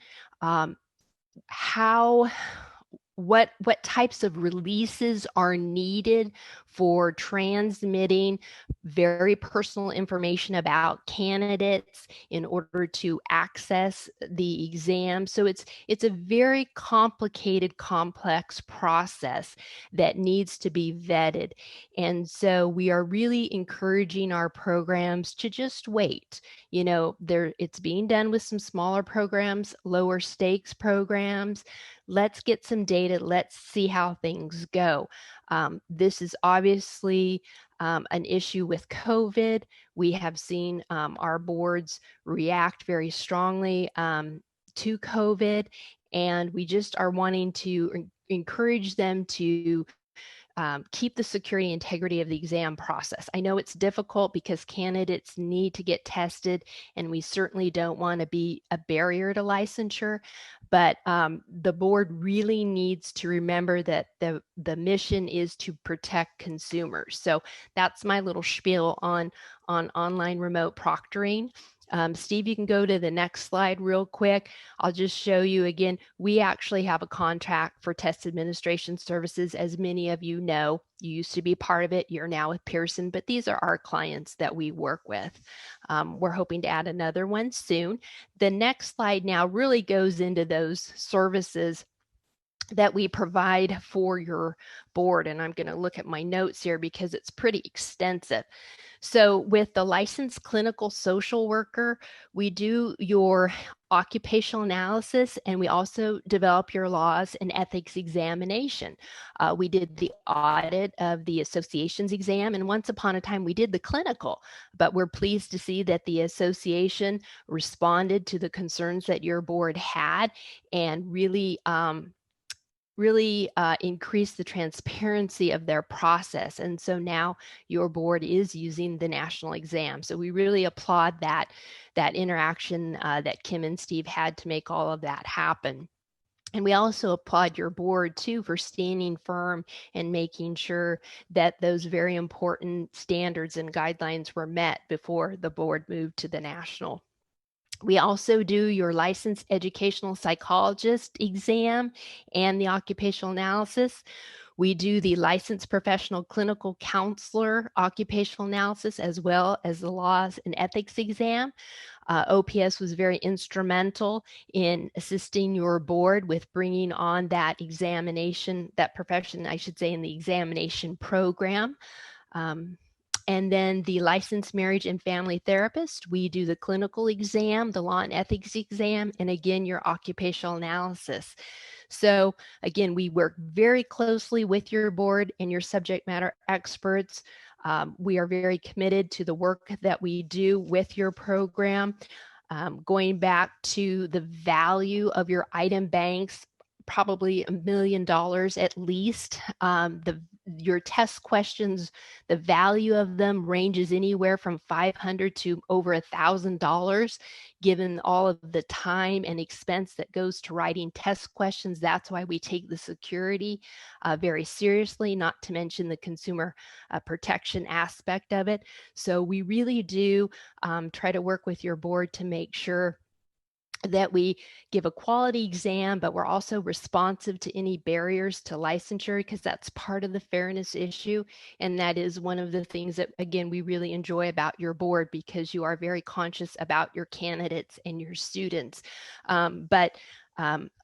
what types of releases are needed for transmitting very personal information about candidates in order to access the exam. So it's a very complicated, complex process that needs to be vetted. And so we are really encouraging our programs to just wait. You know, it's being done with some smaller programs, lower stakes programs. Let's get some data. Let's see how things go. This is obviously an issue with COVID. We have seen our boards react very strongly to COVID, and we just are wanting to encourage them to keep the security integrity of the exam process. I know it's difficult because candidates need to get tested, and we certainly don't want to be a barrier to licensure, but the board really needs to remember that the mission is to protect consumers. So that's my little spiel on online remote proctoring. Steve, you can go to the next slide real quick. I'll just show you again, we actually have a contract for test administration services. As many of you know, you used to be part of it, you're now with Pearson, but these are our clients that we work with. We're hoping to add another one soon. The next slide now really goes into those services that we provide for your board. And I'm going to look at my notes here because it's pretty extensive. So with the licensed clinical social worker, we do your occupational analysis, and we also develop your laws and ethics examination. We did the audit of the association's exam, and once upon a time we did the clinical, but we're pleased to see that the association responded to the concerns that your board had and really increase the transparency of their process. And so now your board is using the national exam. So we really applaud that interaction that Kim and Steve had to make all of that happen. And we also applaud your board too for standing firm and making sure that those very important standards and guidelines were met before the board moved to the national. We also do your licensed educational psychologist exam and the occupational analysis. We do the licensed professional clinical counselor occupational analysis, as well as the laws and ethics exam. OPS was very instrumental in assisting your board with bringing on that examination, that profession, I should say, in the examination program. And then the licensed marriage and family therapist, we do the clinical exam, the law and ethics exam, and again, your occupational analysis. So again, we work very closely with your board and your subject matter experts. We are very committed to the work that we do with your program. Going back to the value of your item banks, probably $1 million at least. Your test questions, the value of them ranges anywhere from $500 to over $1,000, given all of the time and expense that goes to writing test questions. That's why we take the security very seriously, not to mention the consumer protection aspect of it. So we really do try to work with your board to make sure that we give a quality exam, but we're also responsive to any barriers to licensure, because that's part of the fairness issue. And that is one of the things that, again, we really enjoy about your board, because you are very conscious about your candidates and your students.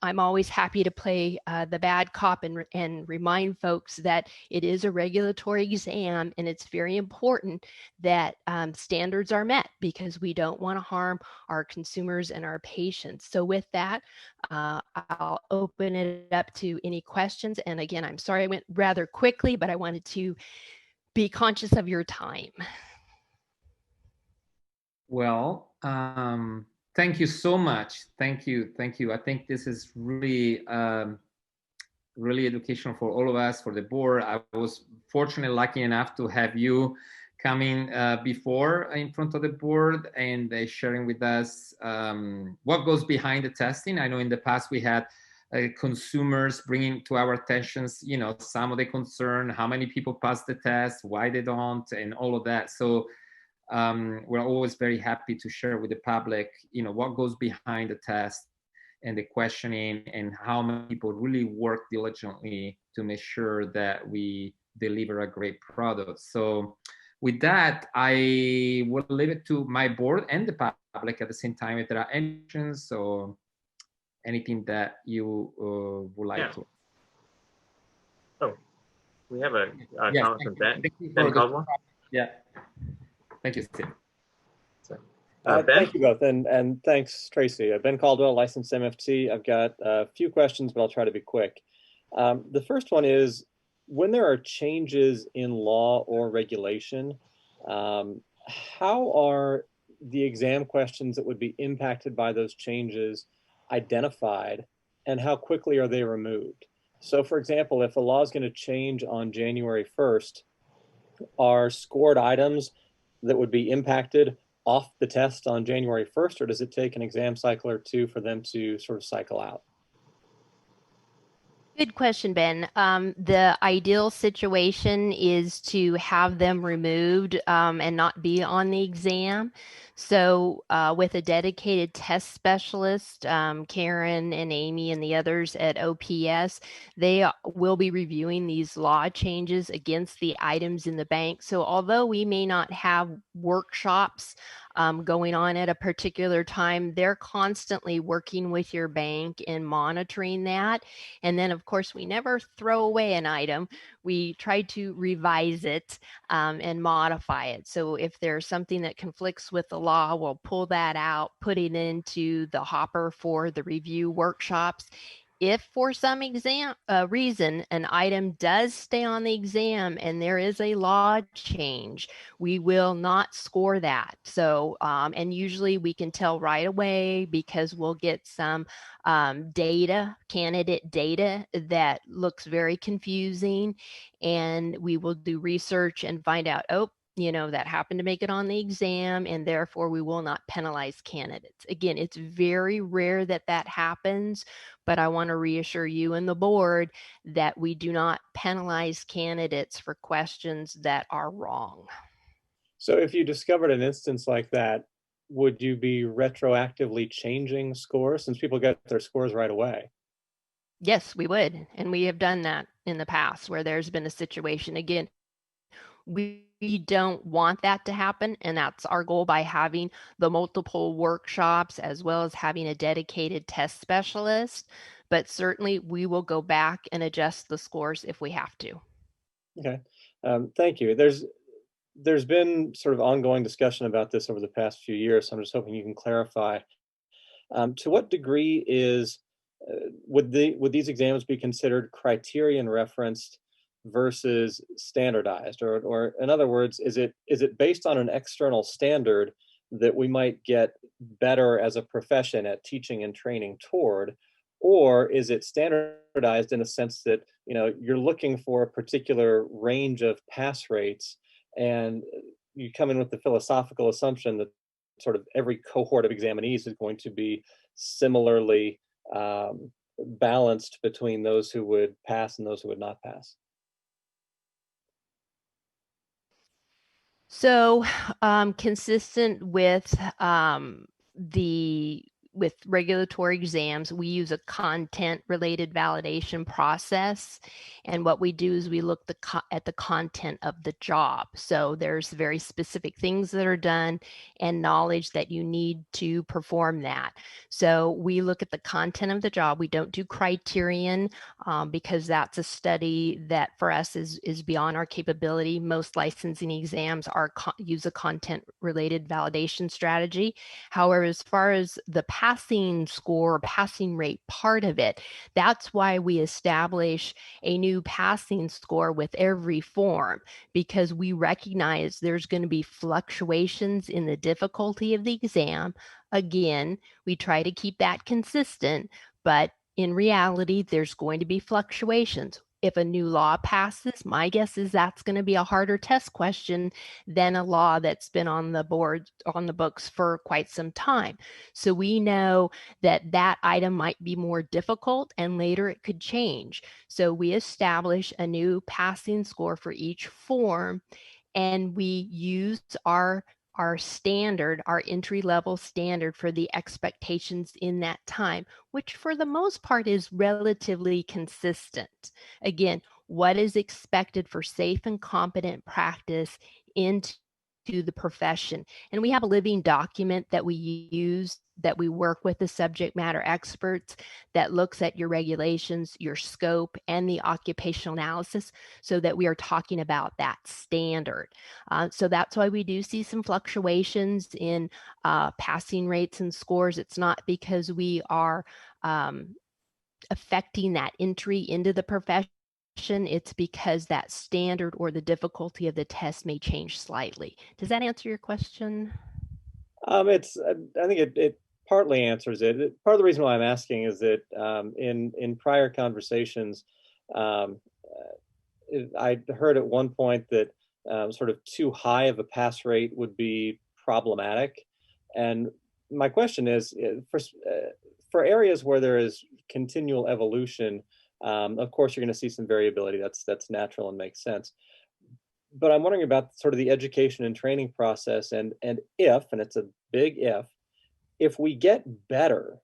I'm always happy to play the bad cop and remind folks that it is a regulatory exam, and it's very important that standards are met, because we don't want to harm our consumers and our patients. So with that, I'll open it up to any questions. And again, I'm sorry I went rather quickly, but I wanted to be conscious of your time. Well, thank you so much. Thank you. Thank you. I think this is really, really educational for all of us, for the board. I was fortunately lucky enough to have you coming before in front of the board and sharing with us what goes behind the testing. I know in the past we had consumers bringing to our attentions, you know, some of the concern, how many people pass the test, why they don't, and all of that. So we're always very happy to share with the public, you know, what goes behind the test and the questioning, and how many people really work diligently to make sure that we deliver a great product. So with that, I will leave it to my board and the public at the same time if there are any questions or anything that you would like to. Oh, we have a Yes, comment from Ben. thank you Ben for the- Caldwell. Yeah. Thank you, Steve. Ben? Thank you both, and thanks, Tracy. Ben Caldwell, licensed MFT. I've got a few questions, but I'll try to be quick. The first one is, when there are changes in law or regulation, how are the exam questions that would be impacted by those changes identified, and how quickly are they removed? So for example, if a law is going to change on January 1st, are scored items that would be impacted off the test on January 1st, or does it take an exam cycle or two for them to sort of cycle out? Good question, Ben. The ideal situation is to have them removed and not be on the exam. So with a dedicated test specialist, Karen and Amy and the others at OPS, they will be reviewing these law changes against the items in the bank. So although we may not have workshops going on at a particular time, they're constantly working with your bank and monitoring that. And then, of course, we never throw away an item. We try to revise it and modify it. So if there's something that conflicts with the law, we'll pull that out, put it into the hopper for the review workshops. If for some reason an item does stay on the exam and there is a law change, we will not score that. So, and usually we can tell right away, because we'll get some data, candidate data that looks very confusing, and we will do research and find out, oh, you know, that happened to make it on the exam, and therefore we will not penalize candidates. Again, it's very rare that that happens, but I want to reassure you and the board that we do not penalize candidates for questions that are wrong. So if you discovered an instance like that, would you be retroactively changing scores since people get their scores right away? Yes, we would. And we have done that in the past where there's been a situation. Again, we don't want that to happen, and that's our goal by having the multiple workshops as well as having a dedicated test specialist. But certainly we will go back and adjust the scores if we have to. Okay, thank you. There's been sort of ongoing discussion about this over the past few years, so I'm just hoping you can clarify. To what degree is would these exams be considered criterion referenced versus standardized, or in other words, is it based on an external standard that we might get better as a profession at teaching and training toward, or is it standardized in a sense that you're looking for a particular range of pass rates, and you come in with the philosophical assumption that sort of every cohort of examinees is going to be similarly balanced between those who would pass and those who would not pass? So, consistent with with regulatory exams, we use a content-related validation process, and what we do is we look at the content of the job. So there's very specific things that are done and knowledge that you need to perform that. So we look at the content of the job. We don't do criterion because that's a study that for us is beyond our capability. Most licensing exams use a content-related validation strategy. However, as far as the passing score, passing rate part of it, that's why we establish a new passing score with every form, because we recognize there's going to be fluctuations in the difficulty of the exam. Again, we try to keep that consistent, but in reality, there's going to be fluctuations. If a new law passes, my guess is that's going to be a harder test question than a law that's been on the books for quite some time. So we know that that item might be more difficult and later it could change. So we establish a new passing score for each form, and we use our standard, our entry-level standard for the expectations in that time, which for the most part is relatively consistent. Again, what is expected for safe and competent practice into the profession. And we have a living document that we use, that we work with the subject matter experts, that looks at your regulations, your scope, and the occupational analysis, so that we are talking about that standard. So that's why we do see some fluctuations in passing rates and scores. It's not because we are affecting that entry into the profession. It's because that standard or the difficulty of the test may change slightly. Does that answer your question? I think it partly answers it. Part of the reason why I'm asking is that in prior conversations, I heard at one point that sort of too high of a pass rate would be problematic. And my question is, for areas where there is continual evolution, of course, you're going to see some variability. That's natural and makes sense. But I'm wondering about sort of the education and training process, and if, and it's a big if we get better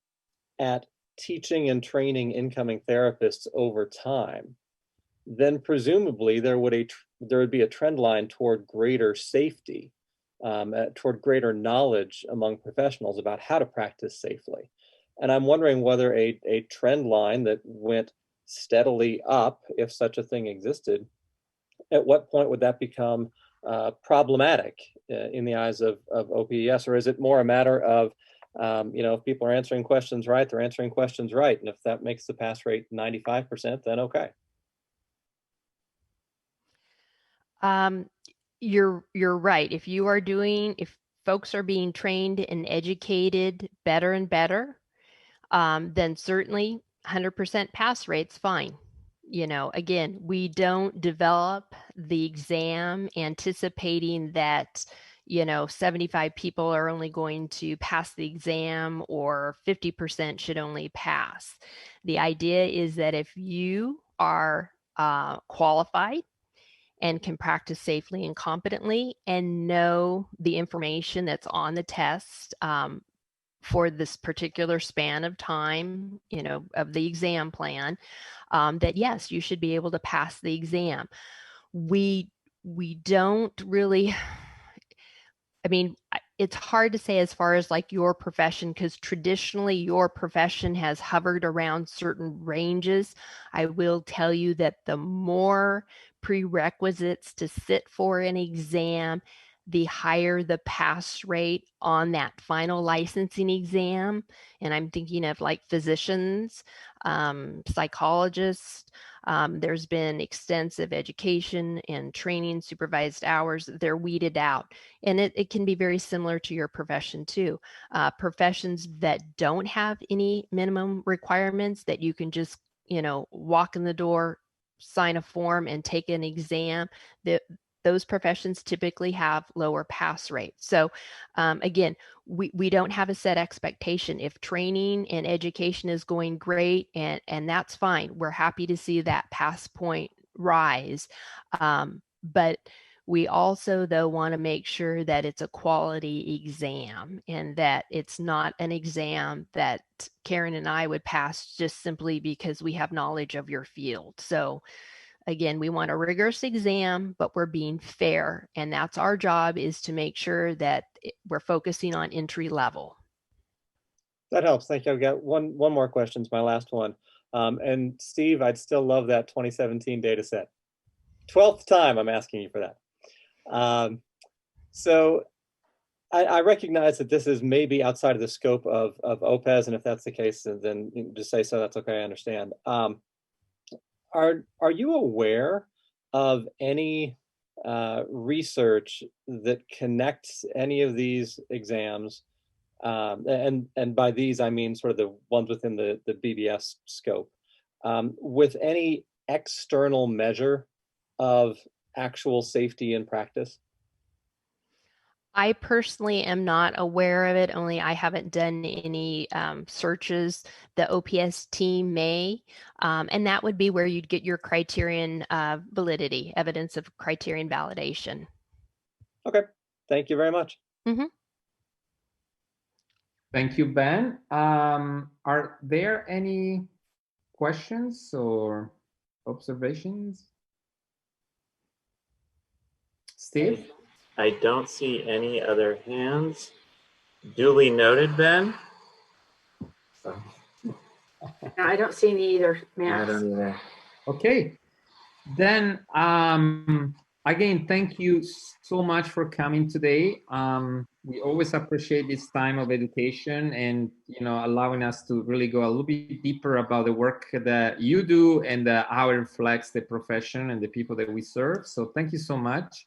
at teaching and training incoming therapists over time, then presumably there would be a trend line toward greater safety, toward greater knowledge among professionals about how to practice safely. And I'm wondering whether a trend line that went steadily up, if such a thing existed, at what point would that become problematic in the eyes of OPES? Or is it more a matter of, if people are answering questions right, they're answering questions right. And if that makes the pass rate 95%, then okay. You're right. If folks are being trained and educated better and better, then certainly 100% pass rate's fine. Again, we don't develop the exam anticipating that 75 people are only going to pass the exam, or 50% should only pass. The idea is that if you are qualified and can practice safely and competently and know the information that's on the test for this particular span of time, of the exam plan, that yes, you should be able to pass the exam. We don't really, it's hard to say as far as like your profession, because traditionally your profession has hovered around certain ranges. I will tell you that the more prerequisites to sit for an exam, the higher the pass rate on that final licensing exam. And I'm thinking of like physicians, psychologists. There's been extensive education and training, supervised hours. They're weeded out. And it can be very similar to your profession too. Professions that don't have any minimum requirements that you can just, walk in the door, sign a form and take an exam, those professions typically have lower pass rates. So again, we don't have a set expectation. If training and education is going great, and that's fine, we're happy to see that pass point rise. But we also, though, want to make sure that it's a quality exam and that it's not an exam that Karen and I would pass just simply because we have knowledge of your field. So again, we want a rigorous exam, but we're being fair. And that's our job, is to make sure that we're focusing on entry level. That helps. Thank you. I've got one more question. It's my last one. And Steve, I'd still love that 2017 data set. 12th time I'm asking you for that. So I recognize that this is maybe outside of the scope of OPES, and if that's the case, then just say so. That's okay. I understand. Are you aware of any research that connects any of these exams, and by these I mean sort of the ones within the BBS scope, with any external measure of actual safety in practice? I personally am not aware of it, only I haven't done any searches. The OPS team may, and that would be where you'd get your criterion validity, evidence of criterion validation. Okay, thank you very much. Mm-hmm. Thank you, Ben. Are there any questions or observations? Steve? I don't see any other hands. Duly noted, Ben. So. No, I don't see any either, Matt. I don't either. Okay. Then, again, thank you so much for coming today. We always appreciate this time of education and, allowing us to really go a little bit deeper about the work that you do and how it reflects the profession and the people that we serve. So thank you so much.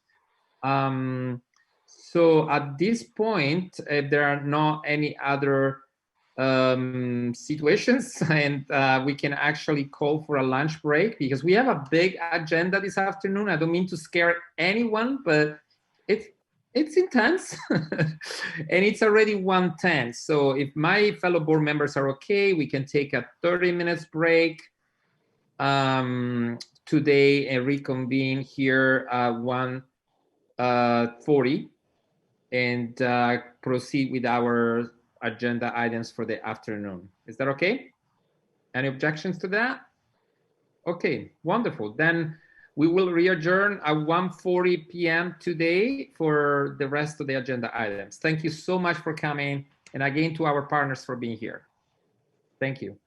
So at this point, if there are not any other situations, and we can actually call for a lunch break, because we have a big agenda this afternoon. I don't mean to scare anyone, but it's intense and it's already 1:10. So if my fellow board members are okay, we can take a 30 minutes break today and reconvene here at 1:40 and proceed with our agenda items for the afternoon. Is that okay? Any objections to that? Okay, wonderful. Then we will re-adjourn at 1:40 p.m. today for the rest of the agenda items. Thank you so much for coming, and again to our partners for being here. Thank you.